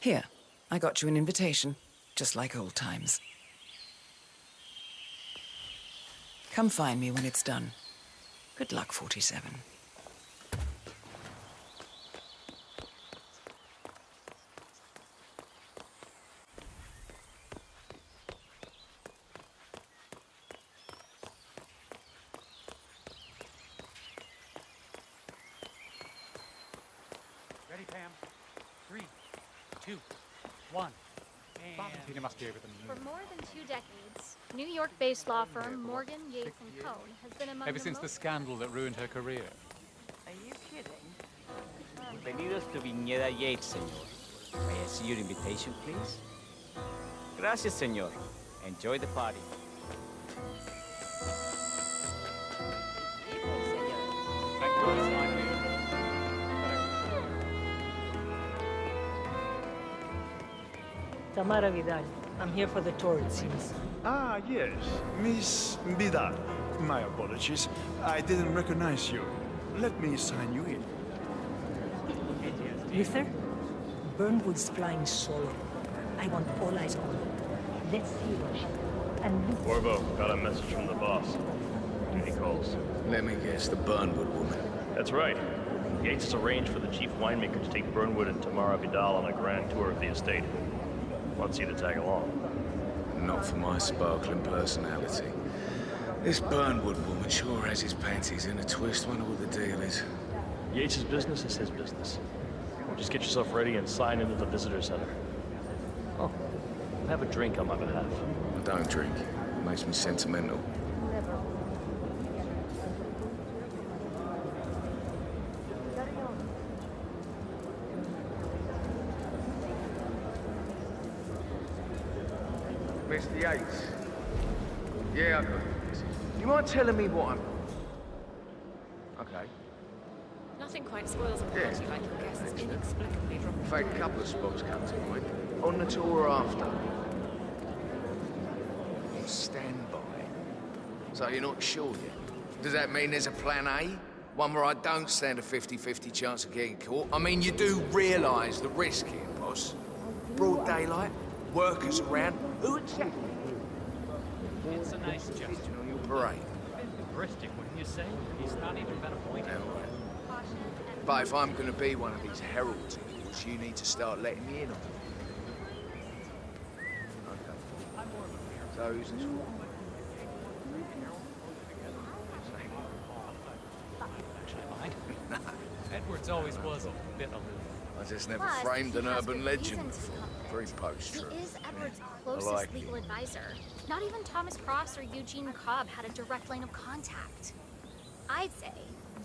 Here, I got you an invitation, just like old times. Come find me when it's done. Good luck, 47. Ready, Pam? 3, 2, 1, Valentina must be over the For moon. more than 2 decades, New York-based law firm Morgan, Yates & Cohn has been among Ever the since the most... scandal that ruined her career. Are you kidding? Bienvenidos to Viñeda Yates, señor. May I see your invitation, please? Gracias, señor. Enjoy the party. Tamara Vidal. I'm here for the tour, it seems. Ah, yes. Miss Vidal. My apologies. I didn't recognize you. Let me sign you in. Luther? Burnwood's flying solo. I want all eyes on him. Let's see what she... And Luther... Corvo, got a message from the boss. Duty calls. Let me guess, the Burnwood woman. That's right. Yates has arranged for the chief winemaker to take Burnwood and Tamara Vidal on a grand tour of the estate. Wants you to tag along. Not for my sparkling personality. This Burnwood woman sure has his panties in a twist. Wonder what the deal is. Yates' business is his business. Just get yourself ready and sign into the visitor center. Oh, have a drink on my behalf. I don't drink. It makes me sentimental. Mr. Yates. Yeah, I got it. Do you mind telling me what I'm... Okay. Nothing quite spoils a party like your guests inexplicably dropping. In fact, a couple of spots come to mind. On the tour or after? On standby. So you're not sure yet? Does that mean there's a plan A? One where I don't stand a 50-50 chance of getting caught? I mean, you do realise the risk here, boss. Broad daylight, workers around. Who exactly? It's a nice gesture. On your parade. Hubristic, wouldn't you say? He's not even been appointed. But if I'm going to be one of these heralds of yours, you need to start letting me in on it. Okay. So who's this one? Actually, mind. Edwards always was a bit aloof. I just never Plus, framed he an has urban good legend reason to before. come there. Very post-truth. He is Edward's I closest like legal it. advisor. Not even Thomas Cross or Eugene Cobb had a direct line of contact. I'd say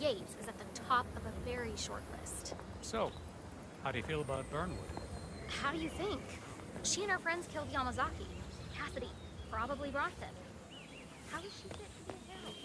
Yates is at the top of a very short list. So, how do you feel about Burnwood? How do you think? She and her friends killed Yamazaki. Cassidy probably brought them. How is she fit to be a herald?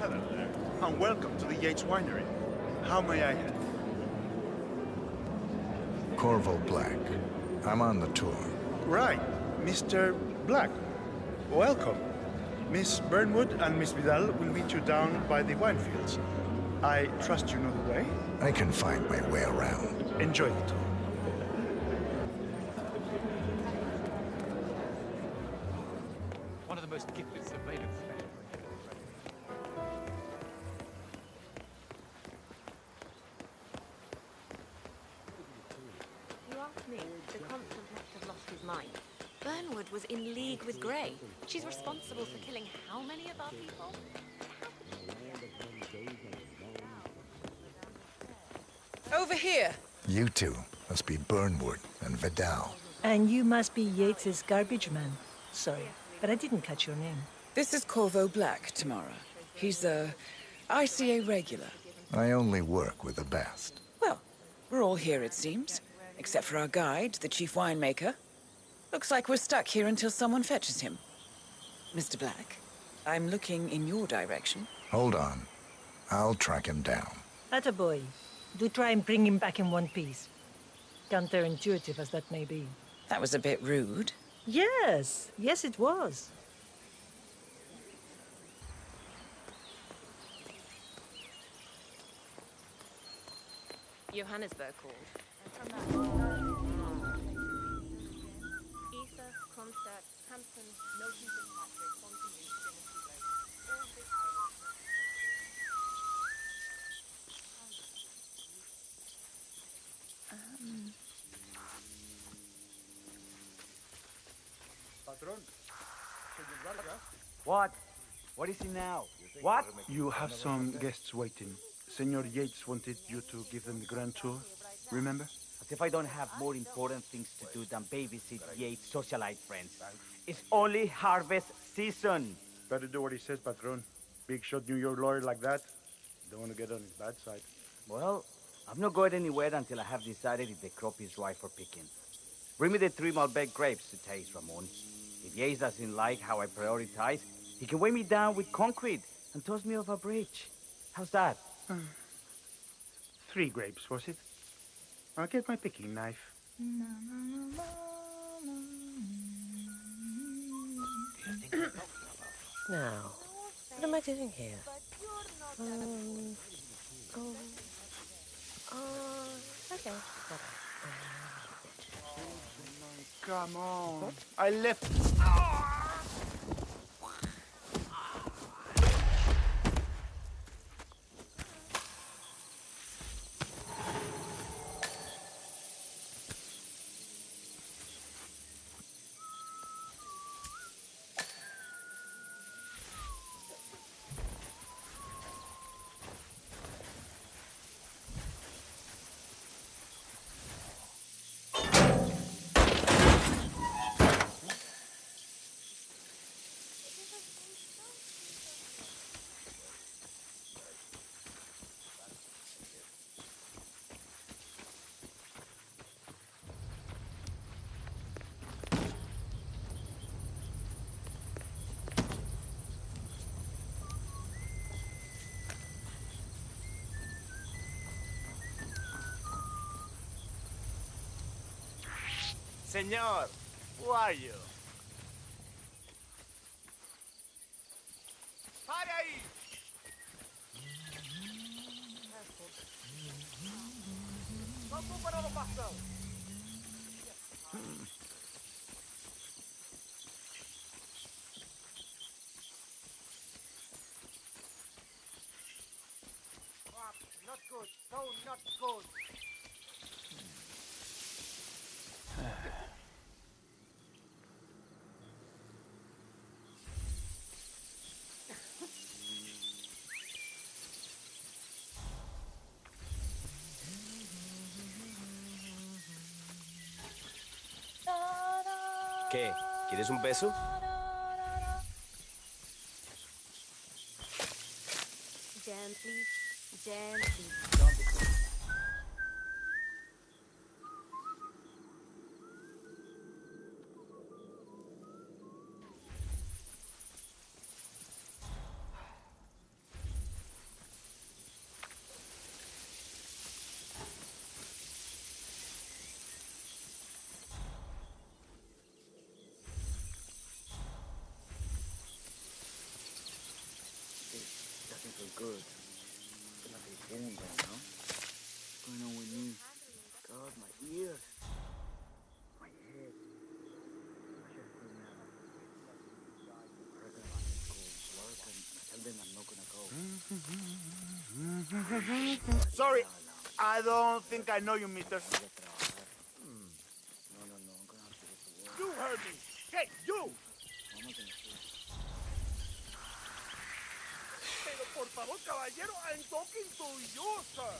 Hello there, and welcome to the Yates Winery. How may I help? Corvo Black. I'm on the tour. Right, Mr. Black. Welcome. Miss Burnwood and Miss Vidal will meet you down by the wine fields. I trust you know the way. I can find my way around. Enjoy the tour. One of the most gifted surveillance men. You asked me. The constant must have lost his mind. Burnwood was in league with Grey. She's responsible for killing how many of our people? Over here. You two must be Burnwood and Vidal. And you must be Yates's garbage man. Sorry, but I didn't catch your name. This is Corvo Black, Tamara. He's a ICA regular. I only work with the best. Well, we're all here, it seems. Except for our guide, the chief winemaker. Looks like we're stuck here until someone fetches him. Mr. Black, I'm looking in your direction. Hold on. I'll track him down. Attaboy. Do try and bring him back in one piece. Counterintuitive as that may be. That was a bit rude. Yes. Yes, it was. Johannesburg called. Ether, Kronstadt, Hampton, Milton St. Patrick, Fontainebleau, Genesee Lake. All big Patron, Señor Vargas. What? What is he now? What? You have some guests waiting. Senor Yates wanted you to give them the grand tour, remember? As if I don't have more important things to do than babysit Yates' socialite friends. It's only harvest season. Better do what he says, Patron. Big shot New York lawyer like that. Don't want to get on his bad side. Well, I'm not going anywhere until I have decided if the crop is right for picking. Bring me the 3 Malbec grapes to taste, Ramon. If Yates doesn't like how I prioritize, he can weigh me down with concrete and toss me off a bridge. How's that? 3 grapes, was it? I'll get my picking knife. Now, what am I doing here? Okay. Come on. I left. Senor, who are you? ¡Pare ahí! Vamos para lo pasado. Not good. No, not good. ¿Qué? ¿Quieres un beso? Gently, gently. Doesn't feel good. I feel like a wound right now. What's going on with me? God, my ears. My head. I should go now. I reckon I should go work and tell them I'm not gonna go. Sorry, I don't think I know you, mister. No, I'm gonna have to go to work. You heard me. Hey, you! Pero por favor, caballero, I'm talking to you, sir.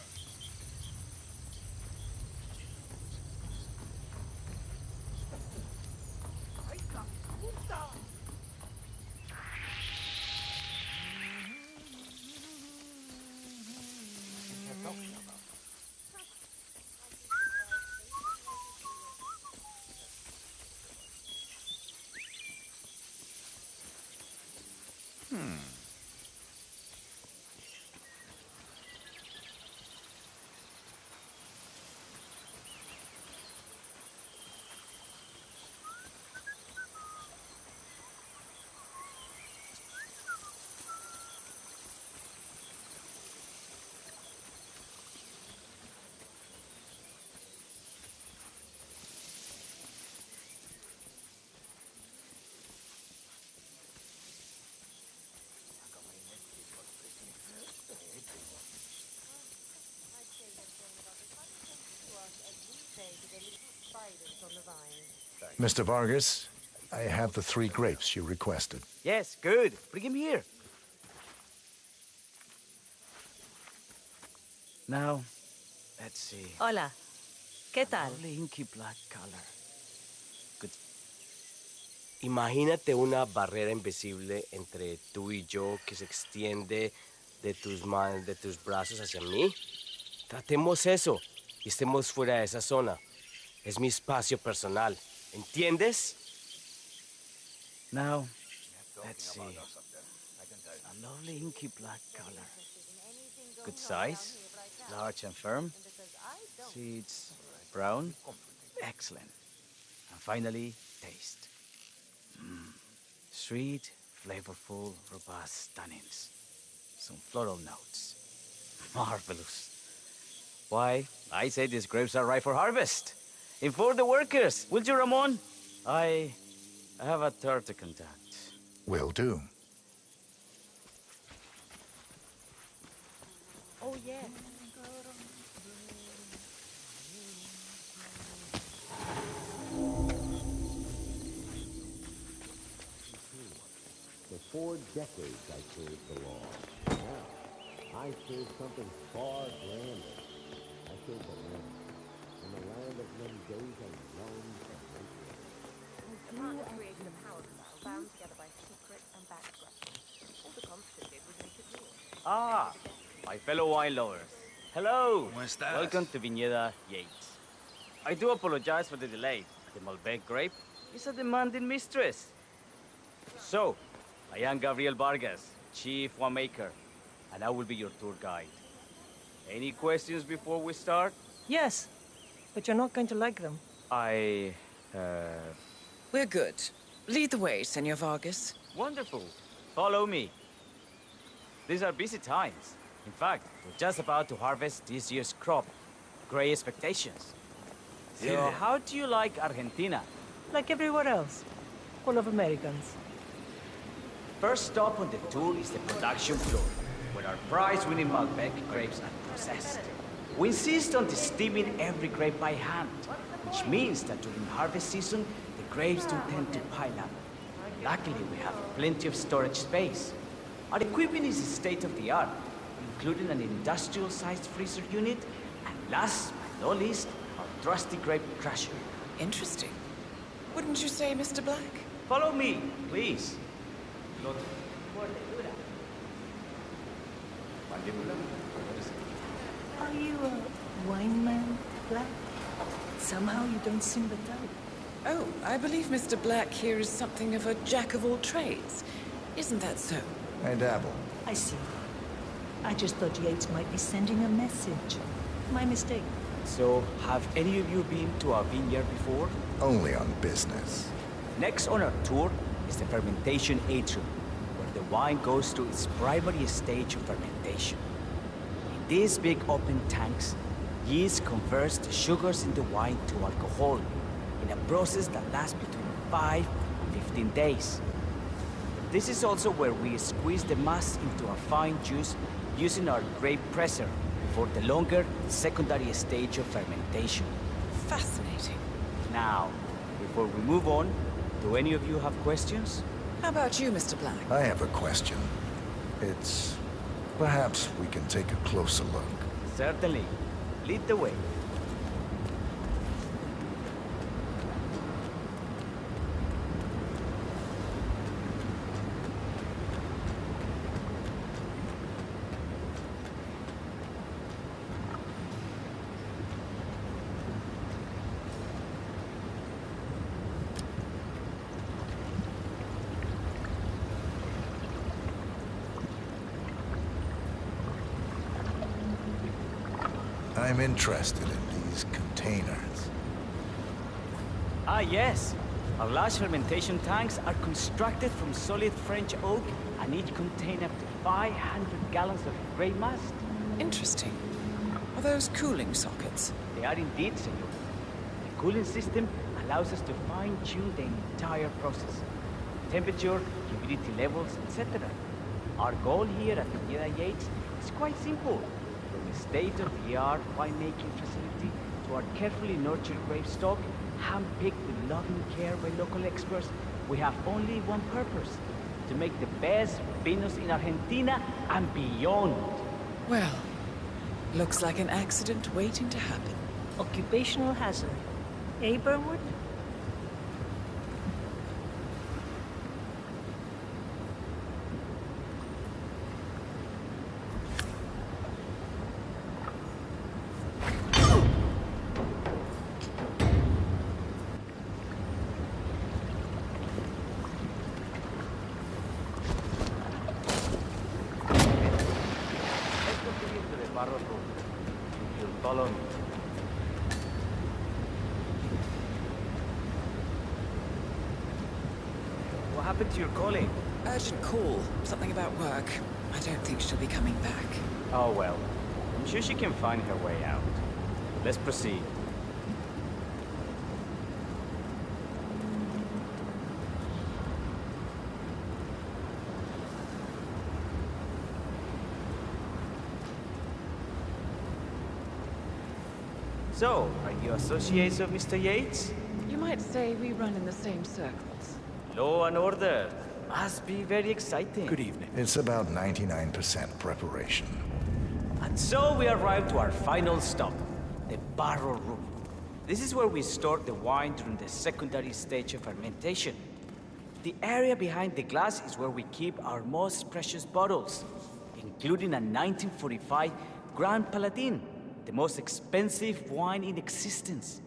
¡Ay, la puta! Mr. Vargas, I have the 3 grapes you requested. Yes, good. Bring him here. Now, let's see. Hola. ¿Qué tal? Lovely inky black color. Good. Imagínate una barrera invisible entre tú y yo que se extiende de tus manos, de tus brazos hacia mí. Tratemos eso y estemos fuera de esa zona. Es mi espacio personal. ¿Entiendes? Now, let's see. A lovely inky black color. Good size, large and firm. Seeds brown. Excellent. And finally, taste. Sweet, flavorful, robust tannins. Some floral notes. Marvelous. Why, I say these grapes are ripe for harvest. Inform the workers, will you, Ramon? I have a third to contact. Will do. Oh, yeah. For 4 decades, I served the law. Now, I serve something far grander. I serve the land. In the land of many days and realms of nature. The partner created a power canal bound together by secret and background. All the constant did was make it real. Ah, my fellow wine lovers. Hello. ¿Cómo estás? Welcome to Viñeda Yates. I do apologize for the delay. The Malbec grape is a demanding mistress. So, I am Gabriel Vargas, Chief Winemaker, and I will be your tour guide. Any questions before we start? Yes, but you're not going to like them. We're good. Lead the way, Senor Vargas. Wonderful. Follow me. These are busy times. In fact, we're just about to harvest this year's crop. Great expectations. So, how do you like Argentina? Like everywhere else. Full of Americans. First stop on the tour is the production floor, where our prize-winning Malbec grapes are processed. We insist on steaming every grape by hand, which means that during harvest season, the grapes don't tend to pile up. Luckily, we have plenty of storage space. Our equipment is state-of-the-art, including an industrial-sized freezer unit, and last but not least, our trusty grape crusher. Interesting. Wouldn't you say, Mr. Black? Follow me, please. Are you a wine man, Black? Somehow you don't seem the type. Oh, I believe Mr. Black here is something of a jack-of-all-trades. Isn't that so? I dabble. I see. I just thought Yates might be sending a message. My mistake. So, have any of you been to our vineyard before? Only on business. Next on our tour is the fermentation atrium, where the wine goes through its primary stage of fermentation. In these big open tanks, yeast converts the sugars in the wine to alcohol, in a process that lasts between 5 and 15 days. This is also where we squeeze the mass into a fine juice using our grape presser for the longer secondary stage of fermentation. Fascinating. Now, before we move on, do any of you have questions? How about you, Mr. Black? I have a question. It's... perhaps we can take a closer look. Certainly. Lead the way. I'm interested in these containers. Ah, yes. Our large fermentation tanks are constructed from solid French oak and each contain up to 500 gallons of grape must. Interesting. Are those cooling sockets? They are indeed, senor. The cooling system allows us to fine-tune the entire process. Temperature, humidity levels, etc. Our goal here at Viñeda Yates is quite simple. From a state-of-the-art winemaking facility to our carefully nurtured grape stock, hand-picked with loving care by local experts, we have only one purpose: to make the best vinos in Argentina and beyond. Well, looks like an accident waiting to happen. Occupational hazard. Eh, Burnwood? Follow me. What happened to your colleague? Urgent call. Something about work. I don't think she'll be coming back. Oh well. I'm sure she can find her way out. Let's proceed. So, are you associates of Mr. Yates? You might say we run in the same circles. Law and order. Must be very exciting. Good evening. It's about 99% preparation. And so we arrive to our final stop, the barrel room. This is where we store the wine during the secondary stage of fermentation. The area behind the glass is where we keep our most precious bottles, including a 1945 Grand Paladin, the most expensive wine in existence.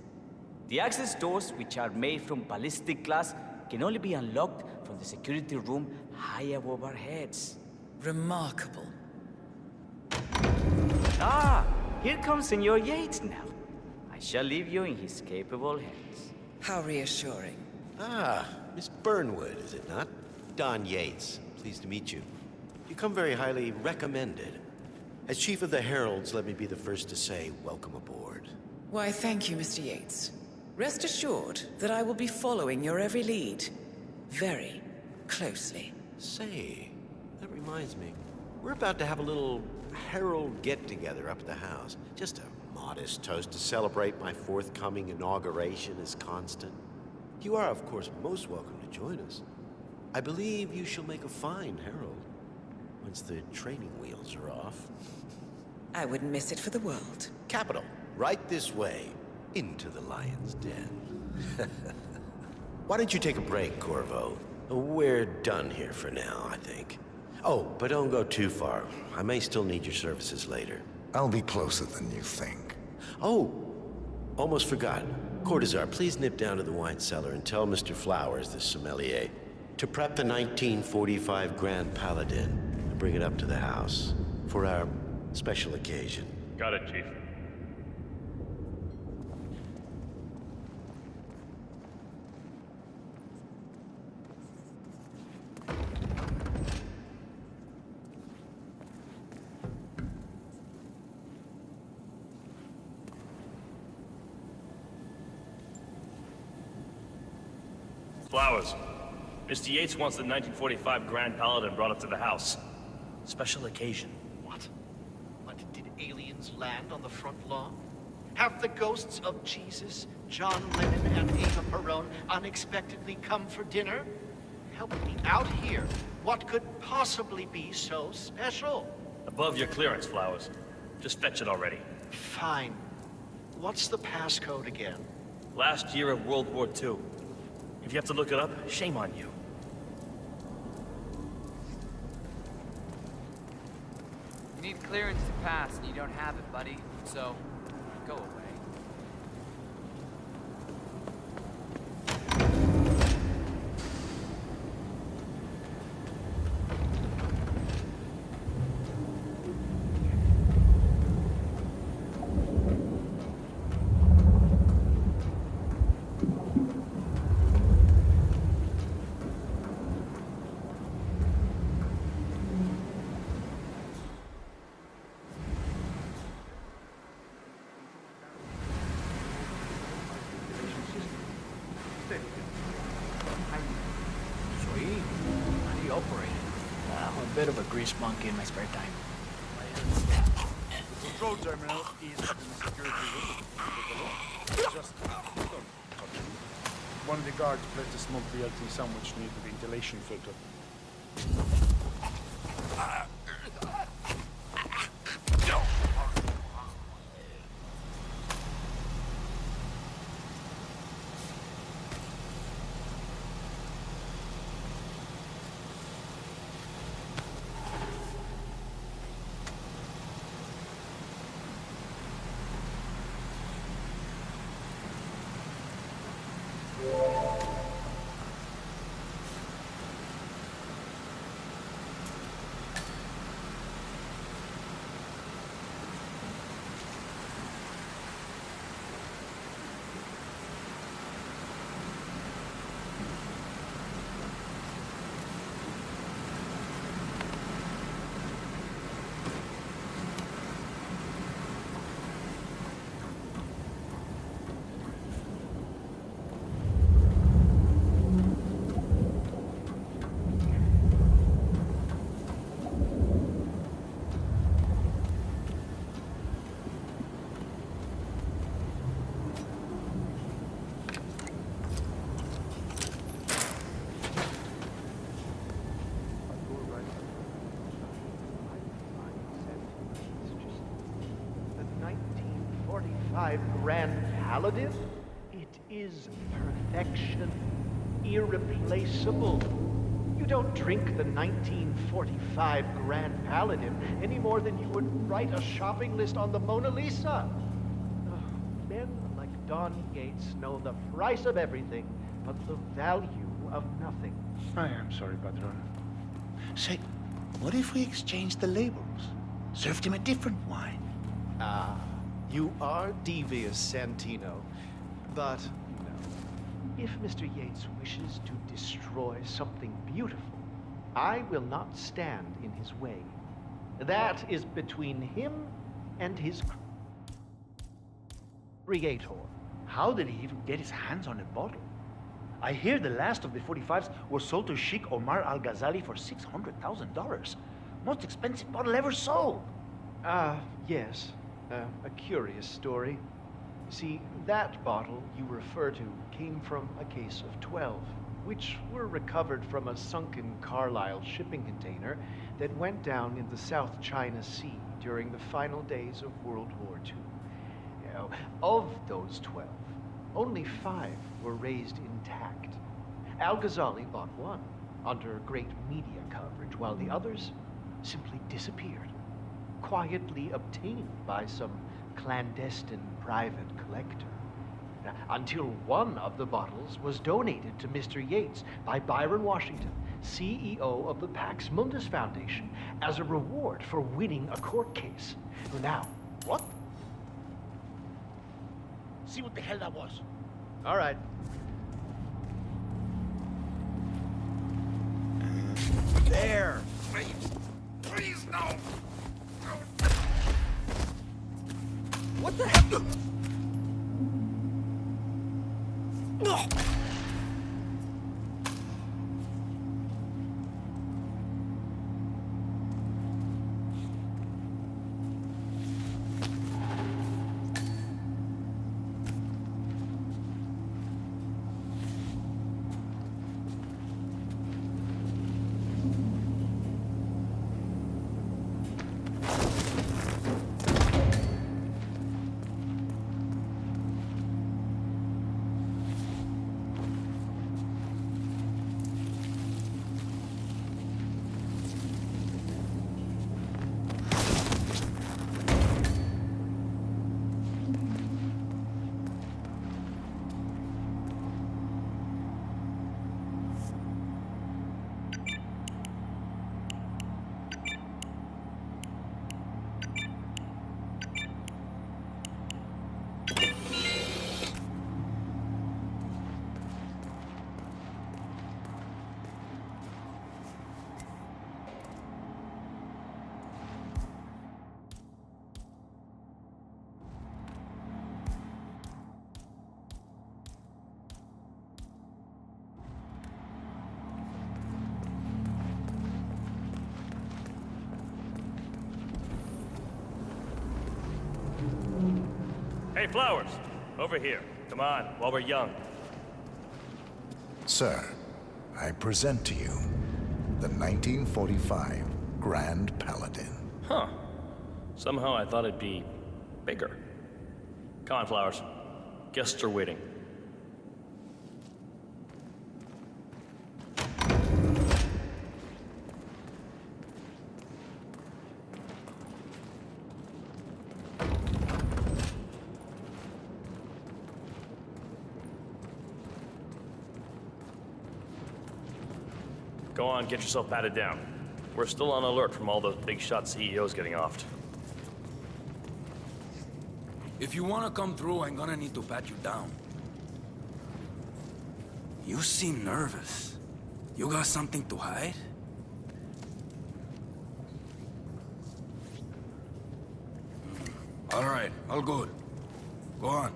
The access doors, which are made from ballistic glass, can only be unlocked from the security room high above our heads. Remarkable. Ah, here comes Senor Yates now. I shall leave you in his capable hands. How reassuring. Ah, Miss Burnwood, is it not? Don Yates, pleased to meet you. You come very highly recommended. As Chief of the Heralds, let me be the first to say, welcome aboard. Why, thank you, Mr. Yates. Rest assured that I will be following your every lead. Very closely. Say, that reminds me. We're about to have a little Herald get-together up at the house. Just a modest toast to celebrate my forthcoming inauguration as Constant. You are, of course, most welcome to join us. I believe you shall make a fine Herald, once the training wheels are off. I wouldn't miss it for the world. Capital. Right this way, into the lion's den. Why don't you take a break, Corvo? We're done here for now, I think. Oh, but don't go too far. I may still need your services later. I'll be closer than you think. Oh, almost forgot. Cortazar, please nip down to the wine cellar and tell Mr. Flowers, the sommelier, to prep the 1945 Grand Paladin and bring it up to the house for our special occasion. Got it, Chief. Flowers. Mr. Yates wants the 1945 Grand Paladin brought up to the house. Special occasion. What? What, did aliens land on the front lawn? Have the ghosts of Jesus, John Lennon, and Eva Peron unexpectedly come for dinner? Help me out here. What could possibly be so special? Above your clearance, Flowers. Just fetch it already. Fine. What's the passcode again? Last year of World War II. If you have to look it up, shame on you. You need clearance to pass, and you don't have it, buddy. So, go away. Bit of a grease monkey in my spare time. Control terminal is in the security room. Just don't touch it. One of the guards placed a smoked BLT sandwich near the ventilation filter. Grand Paladin? It is perfection. Irreplaceable. You don't drink the 1945 Grand Paladin any more than you would write a shopping list on the Mona Lisa. Men like Don Yates know the price of everything, but the value of nothing. I am sorry, Padron. Say, what if we exchange the labels? Served him a different wine. Ah, you are devious, Santino. But no. If Mr. Yates wishes to destroy something beautiful, I will not stand in his way. That is between him and his creator. How did he even get his hands on a bottle? I hear the last of the 45s was sold to Sheikh Omar Al-Ghazali for $600,000. Most expensive bottle ever sold. Yes. A curious story. See, that bottle you refer to came from a case of 12, which were recovered from a sunken Carlisle shipping container that went down in the South China Sea during the final days of World War II. Now, of those 12, only 5 were raised intact. Al-Ghazali bought one under great media coverage, while the others simply disappeared, quietly obtained by some clandestine private collector. Until one of the bottles was donated to Mr. Yates by Byron Washington, CEO of the Pax Mundus Foundation, as a reward for winning a court case. Now, what? See what the hell that was. All right. There! Please! Please, no! What the hell? No! Hey, Flowers! Over here. Come on, while we're young. Sir, I present to you the 1945 Grand Paladin. Huh. Somehow I thought it'd be bigger. Come on, Flowers. Guests are waiting. Go on, get yourself patted down. We're still on alert from all those big shot CEOs getting offed. If you want to come through, I'm gonna need to pat you down. You seem nervous. You got something to hide? All right, all good. Go on.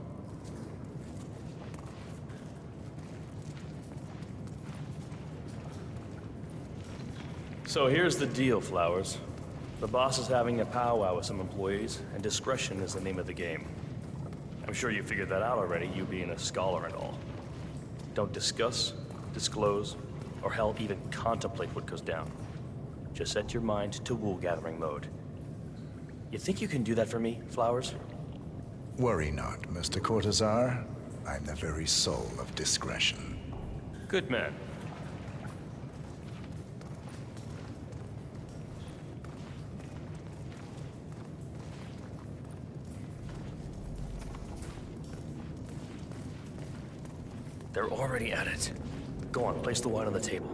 So here's the deal, Flowers. The boss is having a powwow with some employees, and discretion is the name of the game. I'm sure you figured that out already, you being a scholar and all. Don't discuss, disclose, or hell, even contemplate what goes down. Just set your mind to wool-gathering mode. You think you can do that for me, Flowers? Worry not, Mr. Cortazar. I'm the very soul of discretion. Good man. They're already at it. Go on, place the wine on the table.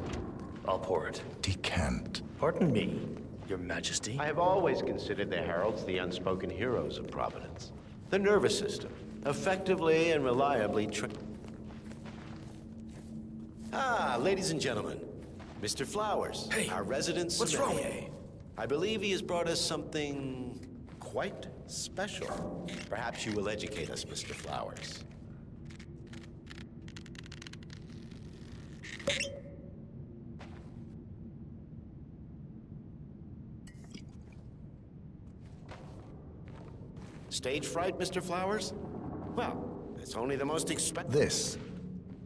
I'll pour it. Decant. Pardon me, Your Majesty. I have always considered the heralds the unspoken heroes of Providence. The nervous system, effectively and reliably ladies and gentlemen, Mr. Flowers, hey, our resident what's sommelier. wrong? I believe he has brought us something quite special. Perhaps you will educate us, Mr. Flowers. Stage fright, Mr. Flowers? Well, it's only the most expensive. This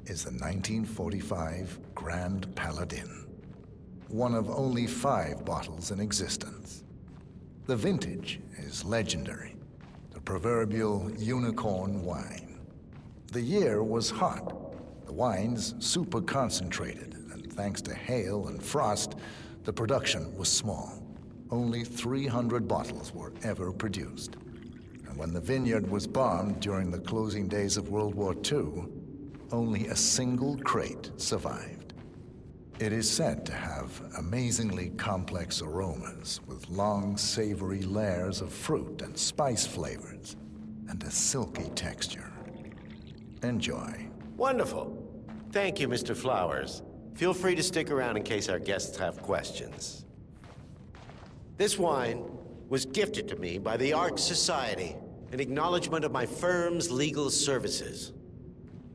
is the 1945 Grand Paladin. One of only 5 bottles in existence. The vintage is legendary. The proverbial unicorn wine. The year was hot. The wine's super concentrated, and thanks to hail and frost, the production was small. Only 300 bottles were ever produced. And when the vineyard was bombed during the closing days of World War II, only a single crate survived. It is said to have amazingly complex aromas with long, savory layers of fruit and spice flavors, and a silky texture. Enjoy. Wonderful. Thank you, Mr. Flowers. Feel free to stick around in case our guests have questions. This wine was gifted to me by the Arch Society in acknowledgement of my firm's legal services.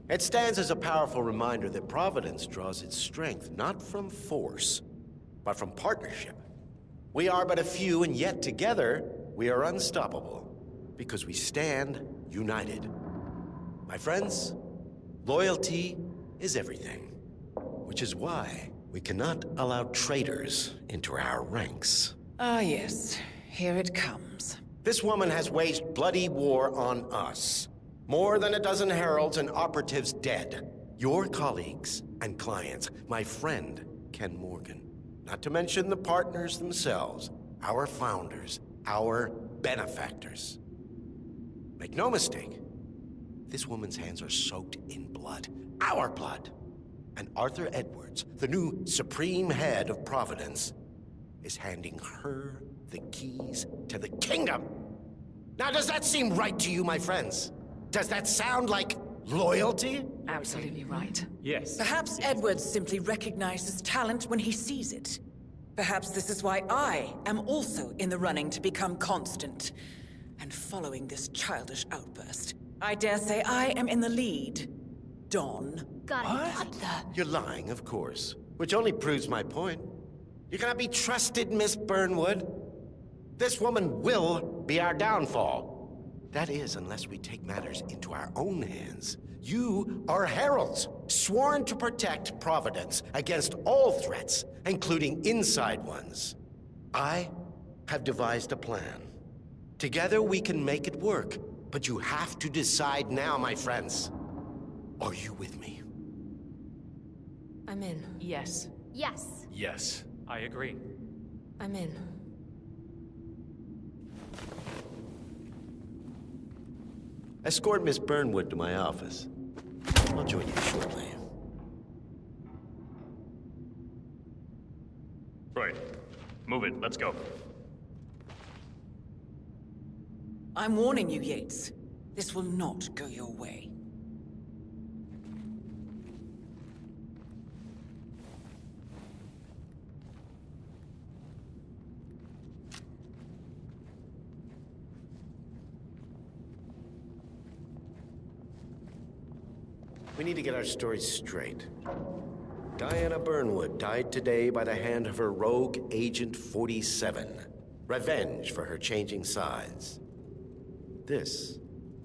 It stands as a powerful reminder that Providence draws its strength not from force, but from partnership. We are but a few, and yet together we are unstoppable because we stand united. My friends, loyalty is everything, which is why we cannot allow traitors into our ranks. Ah, yes. Here it comes. This woman has waged bloody war on us. More than a dozen heralds and operatives dead. Your colleagues and clients, my friend, Ken Morgan. Not to mention the partners themselves, our founders, our benefactors. Make no mistake, this woman's hands are soaked in blood. Our blood. And Arthur Edwards, the new supreme head of Providence, is handing her the keys to the kingdom. Now, does that seem right to you, my friends? Does that sound like loyalty? Absolutely right. Yes. Perhaps Edwards simply recognizes talent when he sees it. Perhaps this is why I am also in the running to become constant. And following this childish outburst, I dare say I am in the lead. Don. What the? You're lying, of course. Which only proves my point. You cannot be trusted, Miss Burnwood. This woman will be our downfall. That is, unless we take matters into our own hands. You are heralds, sworn to protect Providence against all threats, including inside ones. I have devised a plan. Together we can make it work, but you have to decide now, my friends. Are you with me? I'm in. Yes. Yes. Yes. I agree. I'm in. Escort Miss Burnwood to my office. I'll join you shortly. Right. Move it. Let's go. I'm warning you, Yates. This will not go your way. We need to get our stories straight. Diana Burnwood died today by the hand of her rogue Agent 47. Revenge for her changing sides. This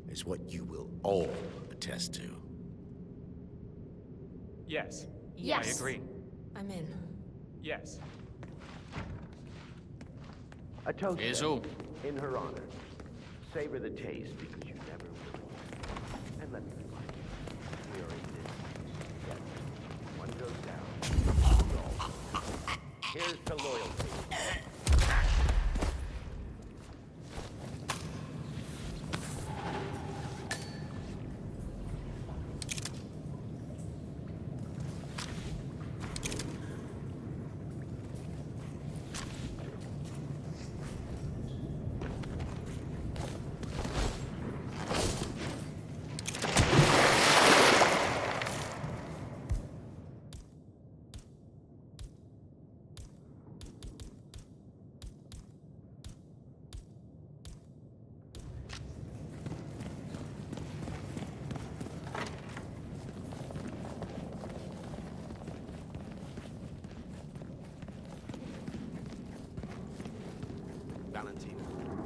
is what you will all attest to. Yes. Yes. I agree. I'm in. Yes. A toast Is who? in her honor. Savor the taste because you never will. And let me remind you, we are in this together. One goes down. we all go. Here's to loyalty.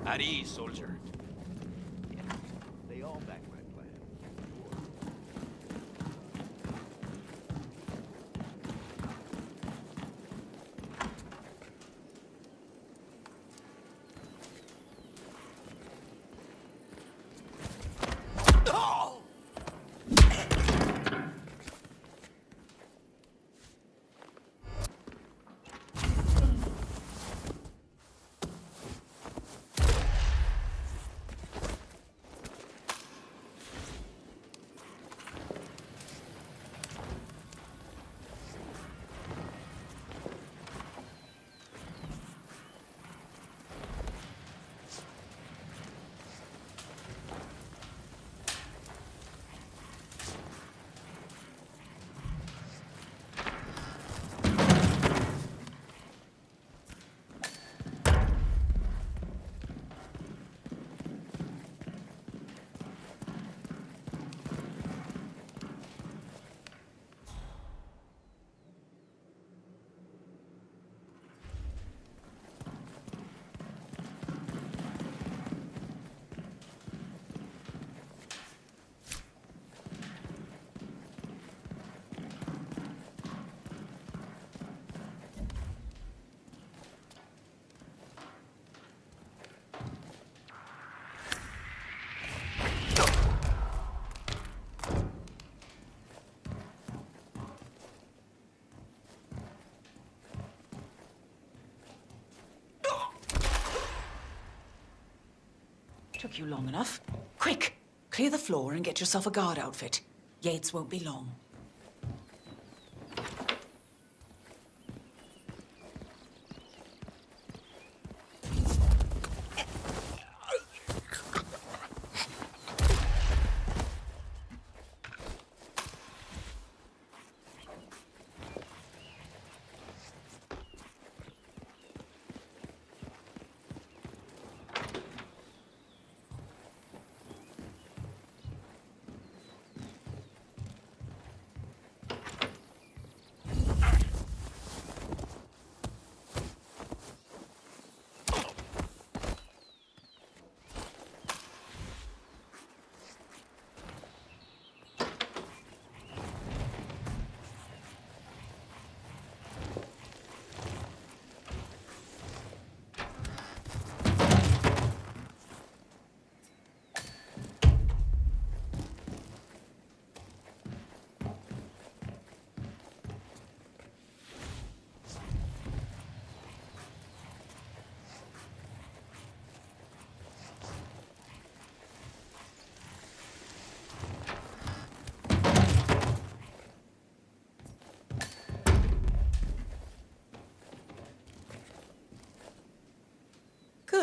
At ease, soldier. Yeah, they all back my plan. Took you long enough. Quick! Clear the floor and get yourself a guard outfit. Yates won't be long.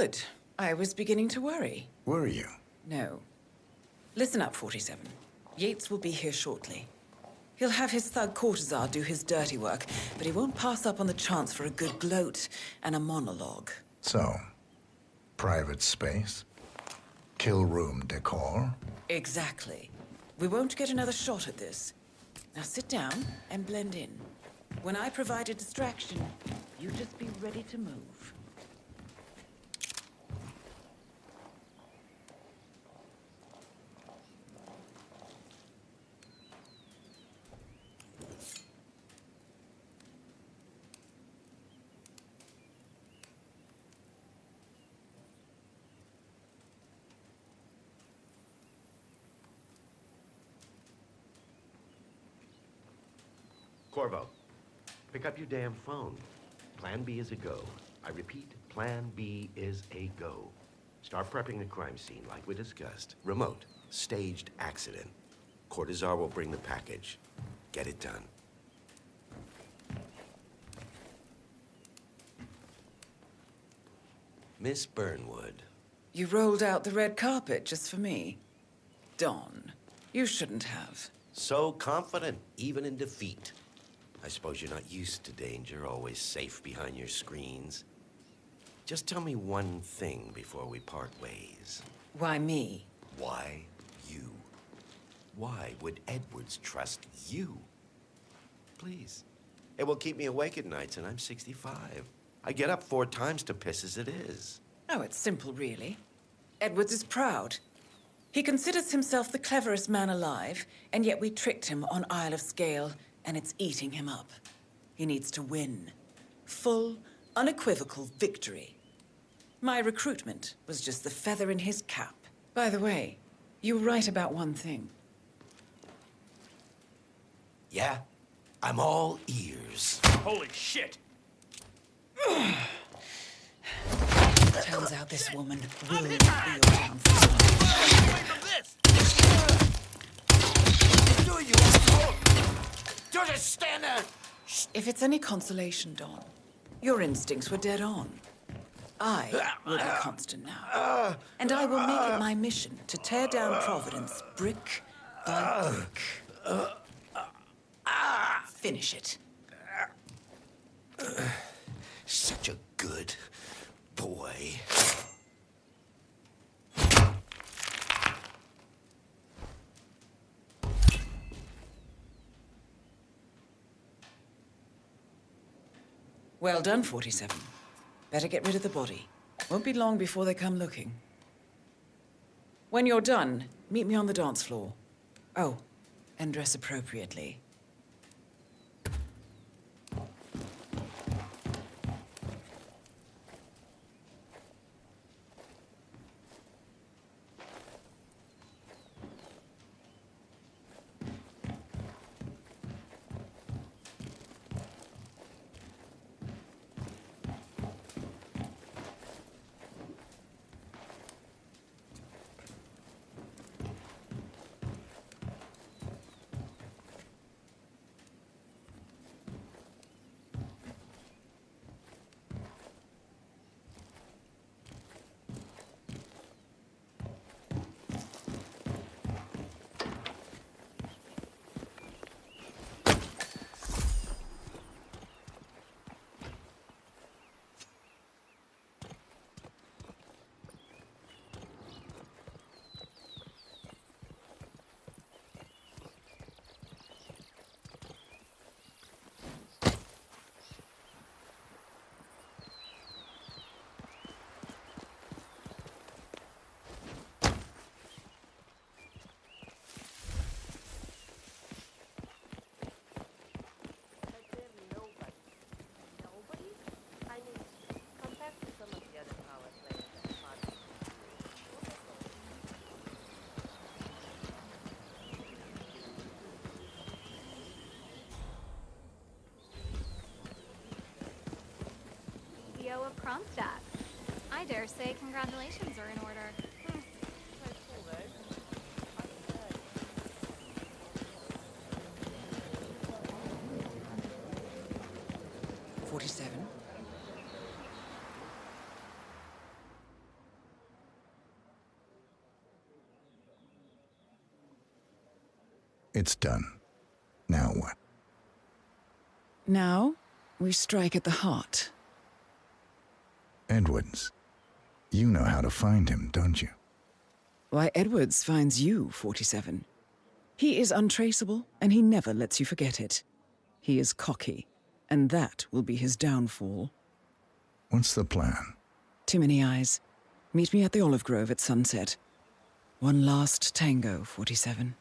Good. I was beginning to worry. Were you? No. Listen up, 47. Yates will be here shortly. He'll have his thug Cortazar do his dirty work, but he won't pass up on the chance for a good gloat and a monologue. So, private space? Kill room decor? Exactly. We won't get another shot at this. Now sit down and blend in. When I provide a distraction, you just be ready to move. Corvo, pick up your damn phone. Plan B is a go. I repeat, Plan B is a go. Start prepping the crime scene like we discussed. Remote, staged accident. Cortazar will bring the package. Get it done. Miss Burnwood. You rolled out the red carpet just for me. Don, you shouldn't have. So confident, even in defeat. I suppose you're not used to danger, always safe behind your screens. Just tell me one thing before we part ways. Why me? Why you? Why would Edwards trust you? Please. It will keep me awake at nights, and I'm 65. I get up 4 times to piss as it is. Oh, it's simple, really. Edwards is proud. He considers himself the cleverest man alive, and yet we tricked him on Isle of Scale, and it's eating him up. He needs to win. Full, unequivocal victory. My recruitment was just the feather in his cap. By the way, you were right about one thing. Yeah? I'm all ears. Holy shit! Turns out this woman will be your downfall. Do you asshole? Just stand there! If it's any consolation, Don, your instincts were dead on. I will be constant now. And I will make it my mission to tear down Providence brick by brick. Finish it. Such a good boy. Well done, 47. Better get rid of the body. Won't be long before they come looking. When you're done, meet me on the dance floor. Oh, and dress appropriately. Of Kronstadt. I dare say congratulations are in order. It's done. Now what? Now, we strike at the heart. Edwards. You know how to find him, don't you? Why, Edwards finds you, 47. He is untraceable, and he never lets you forget it. He is cocky, and that will be his downfall. What's the plan? Too many eyes. Meet me at the olive grove at sunset. One last tango, 47.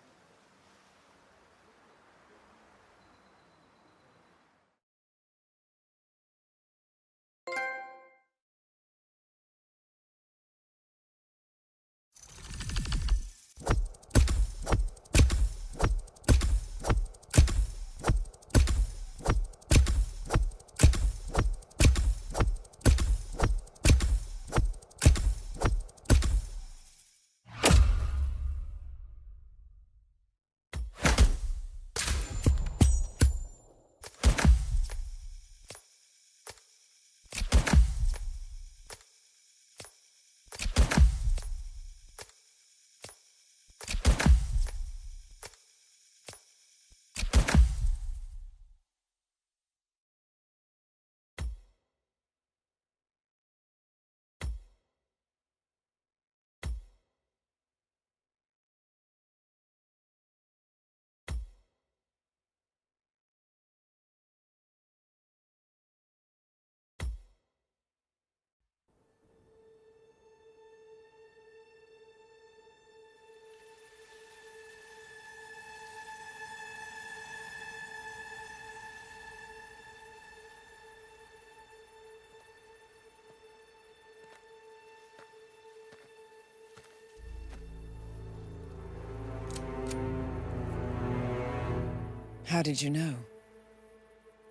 How did you know?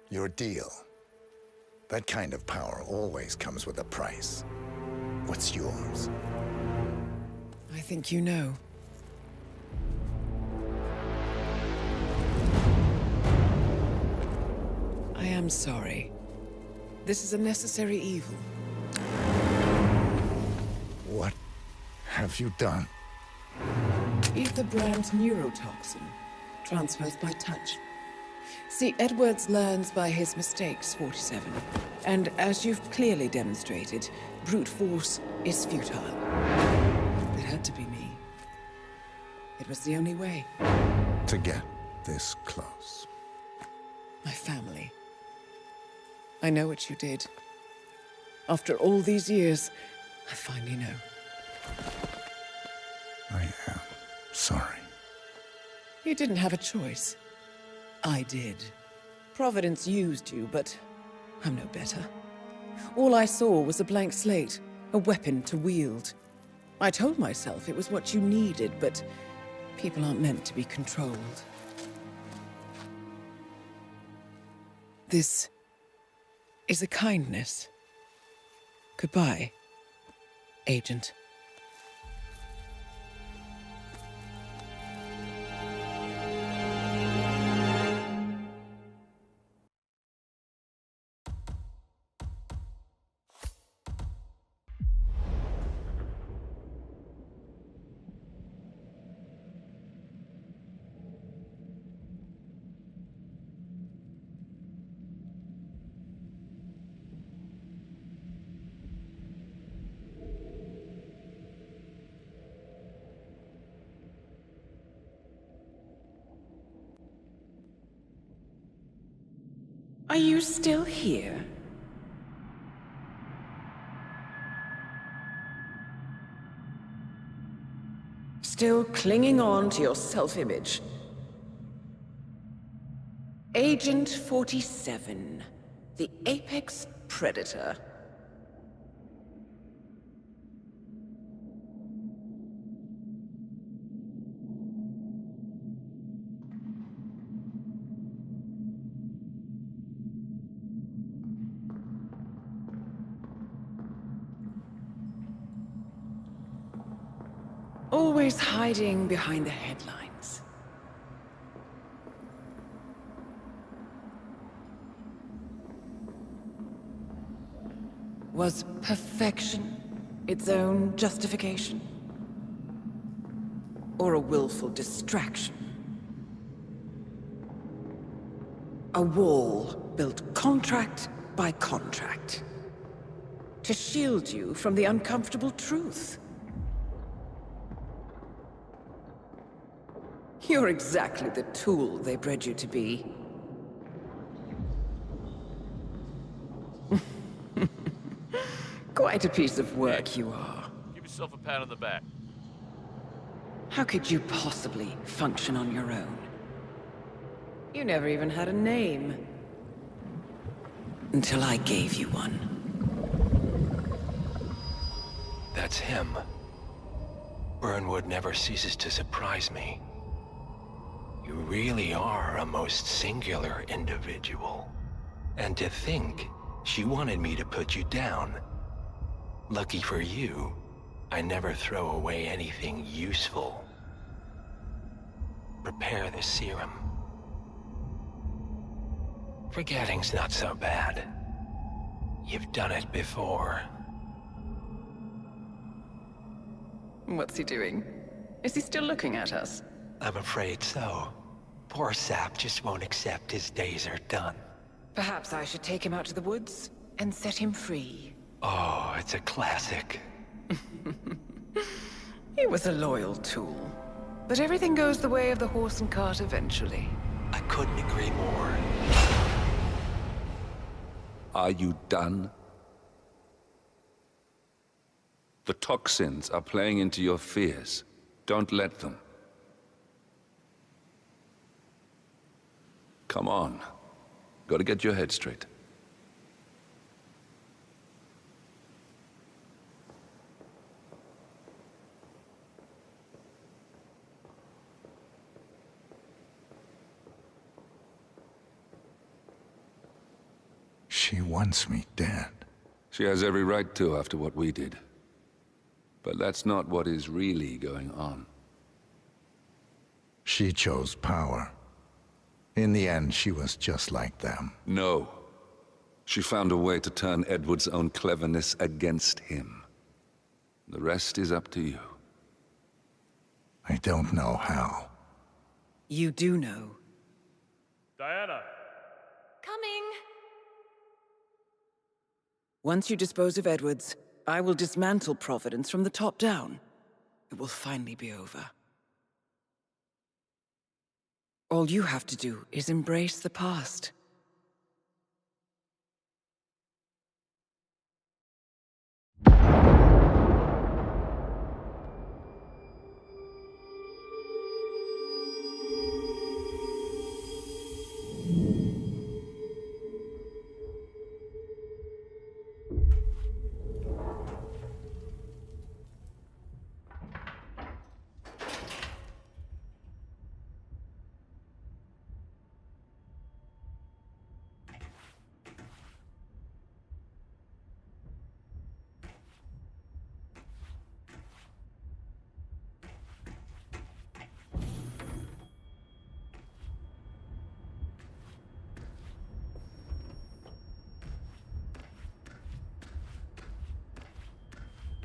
Your deal. That kind of power always comes with a price. What's yours? I think you know. I am sorry. This is a necessary evil. What have you done? Ether brand neurotoxin. Transfers by touch. See, Edwards learns by his mistakes, 47. And as you've clearly demonstrated, brute force is futile. It had to be me. It was the only way. To get this close. My family. I know what you did. After all these years, I finally know. I am sorry. You didn't have a choice. I did. Providence used you, but I'm no better. All I saw was a blank slate, a weapon to wield. I told myself it was what you needed, but people aren't meant to be controlled. This is a kindness. Goodbye, Agent. Are you still here? Still clinging on to your self-image? Agent 47, the apex predator. Always hiding behind the headlines. Was perfection its own justification? Or a willful distraction? A wall built contract by contract. To shield you from the uncomfortable truth. You're exactly the tool they bred you to be. Quite a piece of work you are. Give yourself a pat on the back. How could you possibly function on your own? You never even had a name. Until I gave you one. That's him. Burnwood never ceases to surprise me. You really are a most singular individual. And to think she wanted me to put you down. Lucky for you, I never throw away anything useful. Prepare the serum. Forgetting's not so bad. You've done it before. What's he doing? Is he still looking at us? I'm afraid so. Poor sap just won't accept his days are done. Perhaps I should take him out to the woods and set him free. Oh, it's a classic. He was a loyal tool. But everything goes the way of the horse and cart eventually. I couldn't agree more. Are you done? The toxins are playing into your fears. Don't let them. Come on. Gotta get your head straight. She wants me dead. She has every right to after what we did. But that's not what is really going on. She chose power. In the end, she was just like them. No. She found a way to turn Edward's own cleverness against him. The rest is up to you. I don't know how. You do know. Diana! Coming! Once you dispose of Edwards, I will dismantle Providence from the top down. It will finally be over. All you have to do is embrace the past.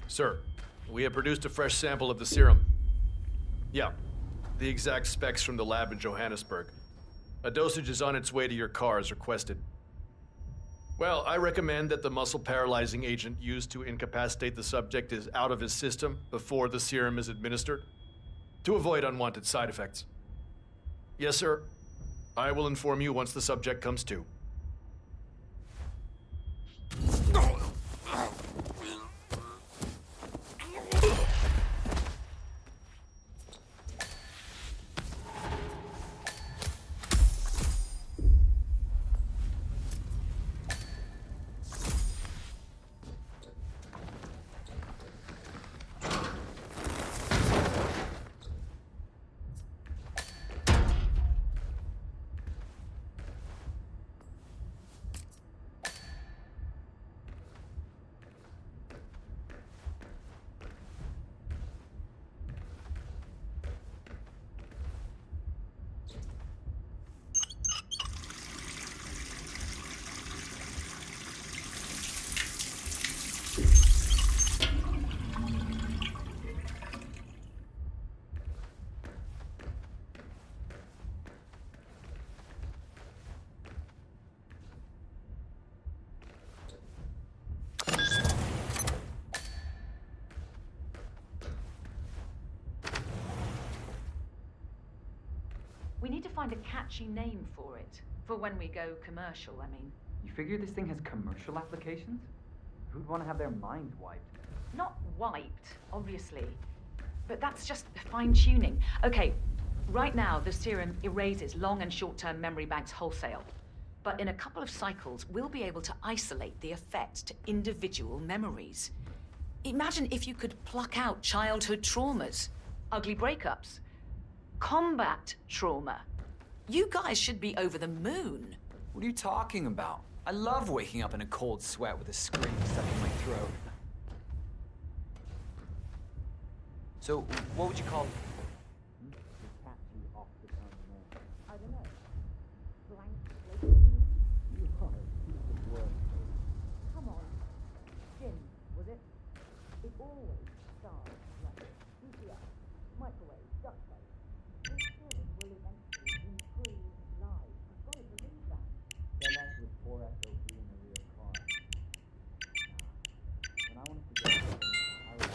Sir, we have produced a fresh sample of the serum. Yeah, the exact specs from the lab in Johannesburg. A dosage is on its way to your car as requested. Well, I recommend that the muscle-paralyzing agent used to incapacitate the subject is out of his system before the serum is administered, to avoid unwanted side effects. Yes, sir. I will inform you once the subject comes to. to find a catchy name for it. For when we go commercial, I mean. You figure this thing has commercial applications? Who'd want to have their minds wiped? Not wiped, obviously. But that's just fine-tuning. Okay, right now the serum erases long and short-term memory banks wholesale. But in a couple of cycles, we'll be able to isolate the effects to individual memories. Imagine if you could pluck out childhood traumas, ugly breakups, combat trauma. You guys should be over the moon. What are you talking about? I love waking up in a cold sweat with a scream stuck in my throat. So, what would you call I don't know. Come on. Jim, was it? It always starts like PCR, microwave, duct tape. This serum will eventually improve lives. You've got to believe that. They're like with 4 SOB in a real car. When I wanted to get something, I would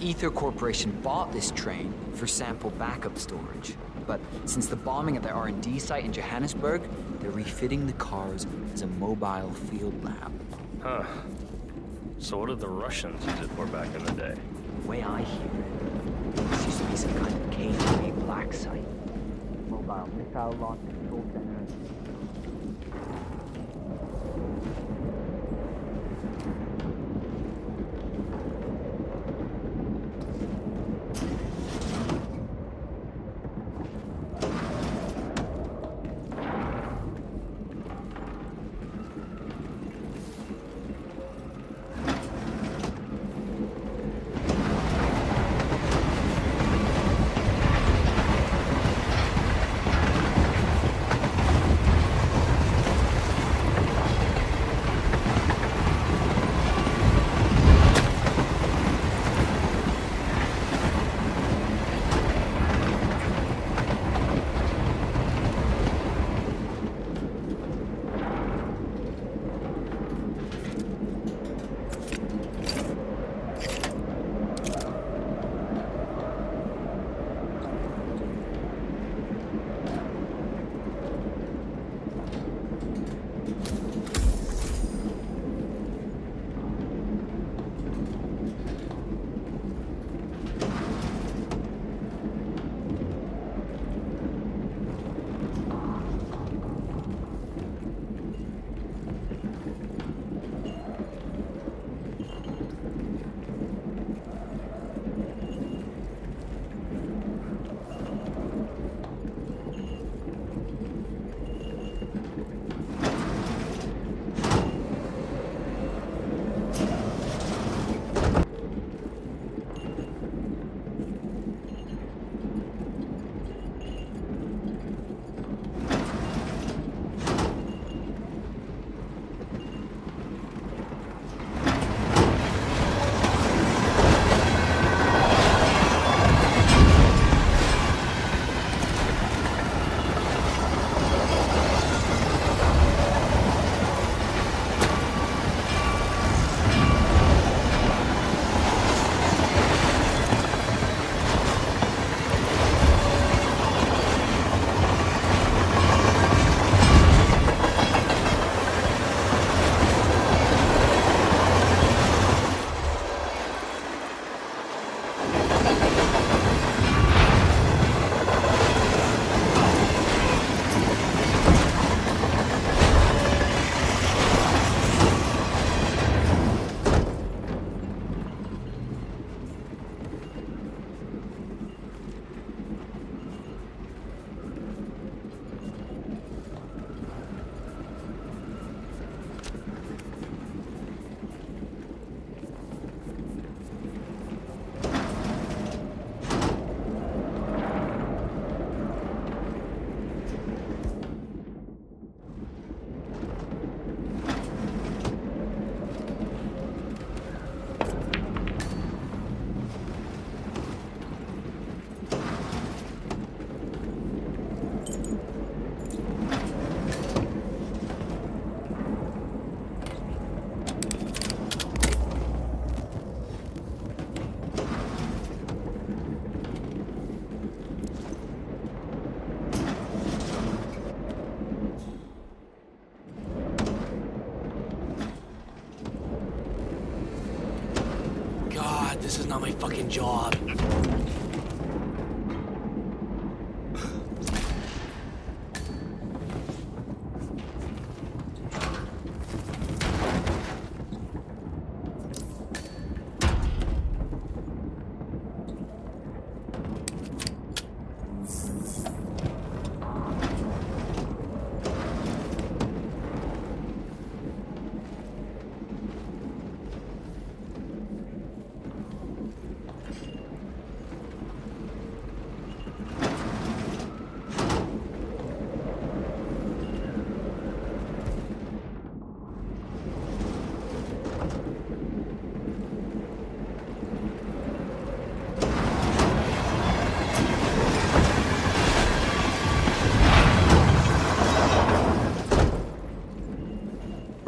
Ether Corporation bought this train for sample backup storage. But since the bombing at their R&D site in Johannesburg, they're refitting the cars as a mobile field lab. Huh. So what did the Russians use it for back in the day? The way I hear it, this used to be some kind of KGB black site. Mobile missile launch control center. This is not my fucking job.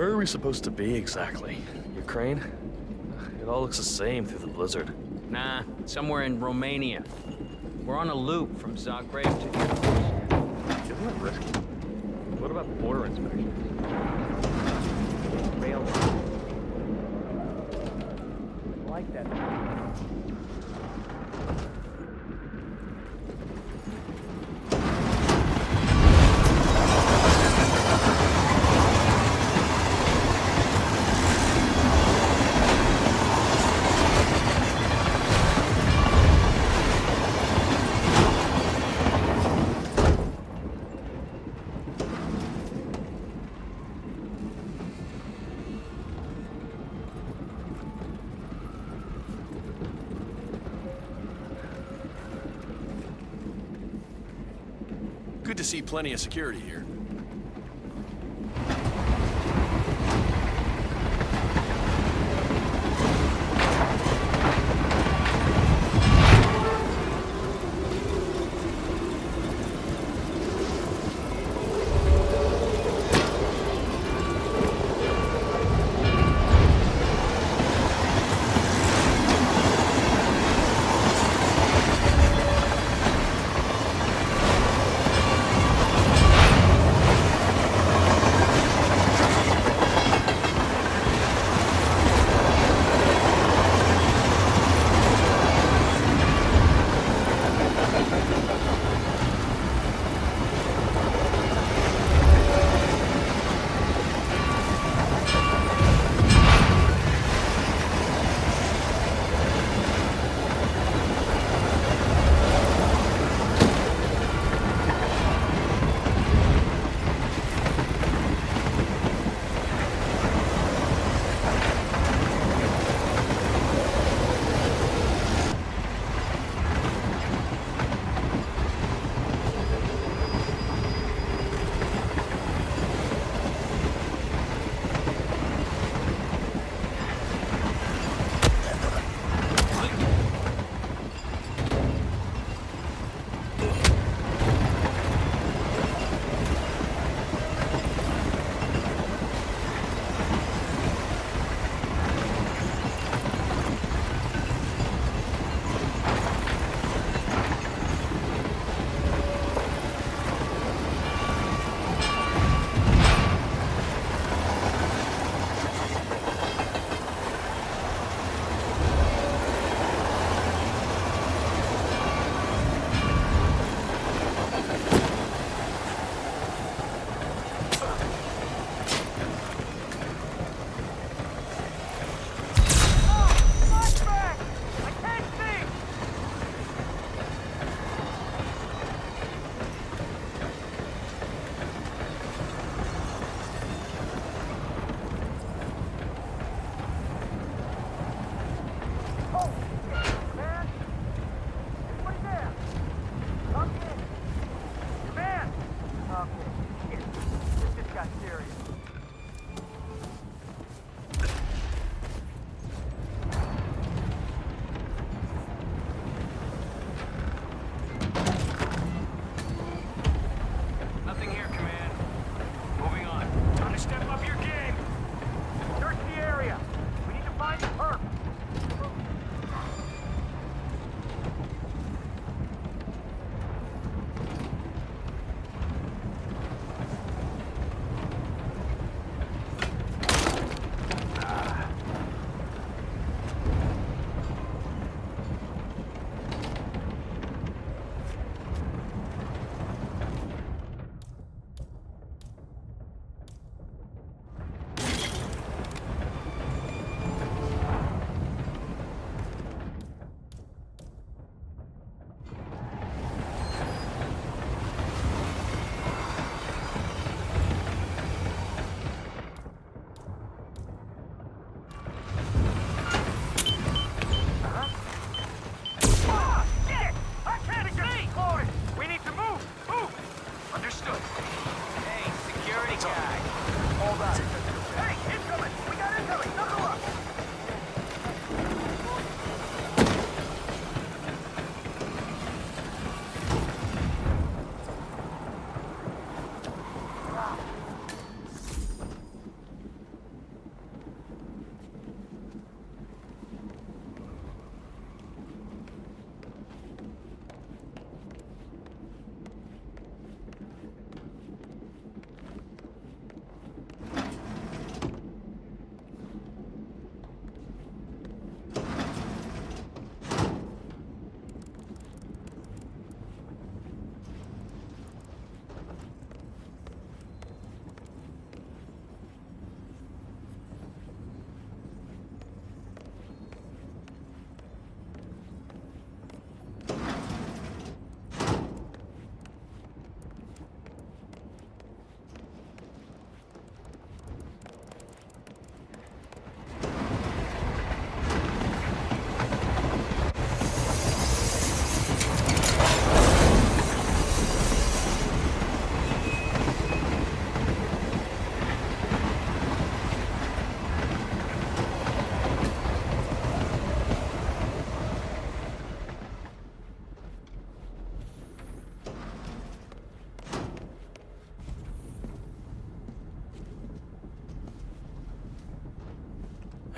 Where are we supposed to be exactly? Ukraine? It all looks the same through the blizzard. Nah, somewhere in Romania. We're on a loop from Zagreb to Irkutsk. Isn't it risky? What about border inspections? Rail. I like that. Good to see plenty of security here.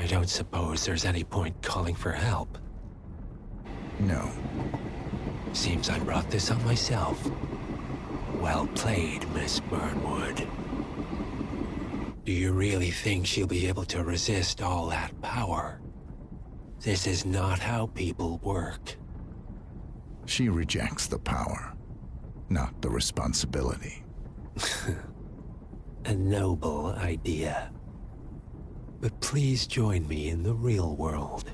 I don't suppose there's any point calling for help. No. Seems I brought this on myself. Well played, Miss Burnwood. Do you really think she'll be able to resist all that power? This is not how people work. She rejects the power, not the responsibility. A noble idea. But please join me in the real world.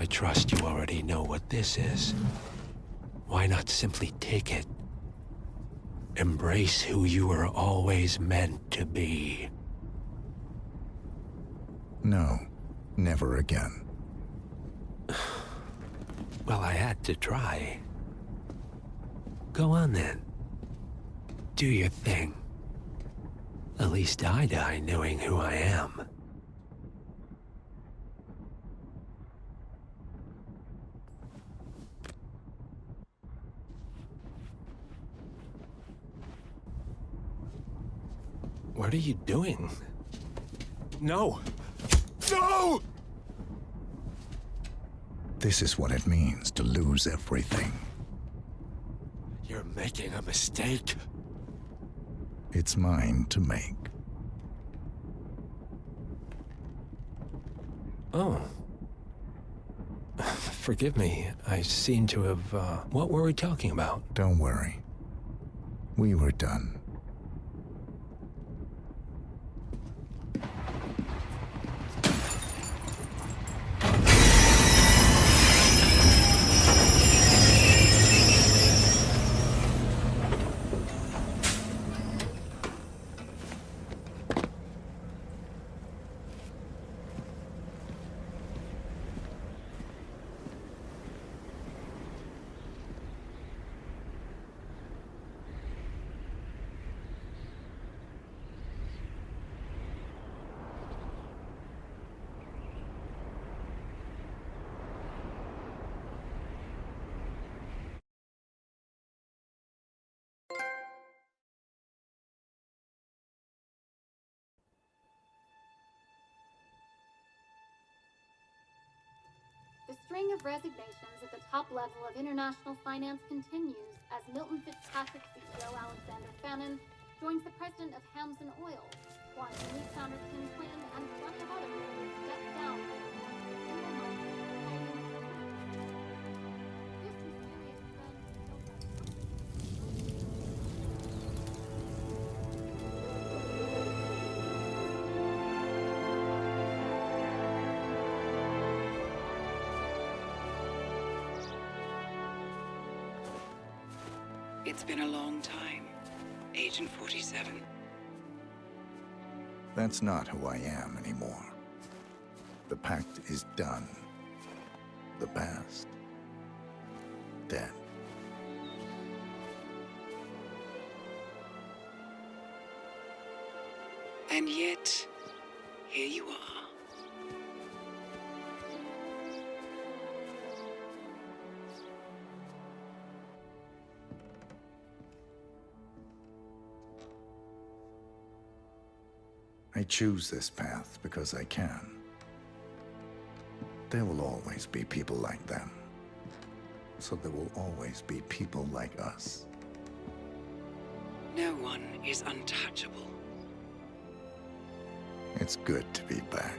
I trust you already know what this is. Why not simply take it? Embrace who you were always meant to be. No, never again. Well, I had to try. Go on then. Do your thing. At least I die knowing who I am. What are you doing? No! No! This is what it means to lose everything. You're making a mistake. It's mine to make. Oh. Forgive me. I seem to have, what were we talking about? Don't worry. We were done. The string of resignations at the top level of international finance continues as Milton Fitzpatrick CEO Alexander Fannin joins the president of Hamson Oil, Quantum Leap founder Tim Quinn, and plenty of others step down. It's been a long time, Agent 47. That's not who I am anymore. The pact is done. The past, dead. And yet, here you are. I choose this path because I can. There will always be people like them. So there will always be people like us. No one is untouchable. It's good to be back.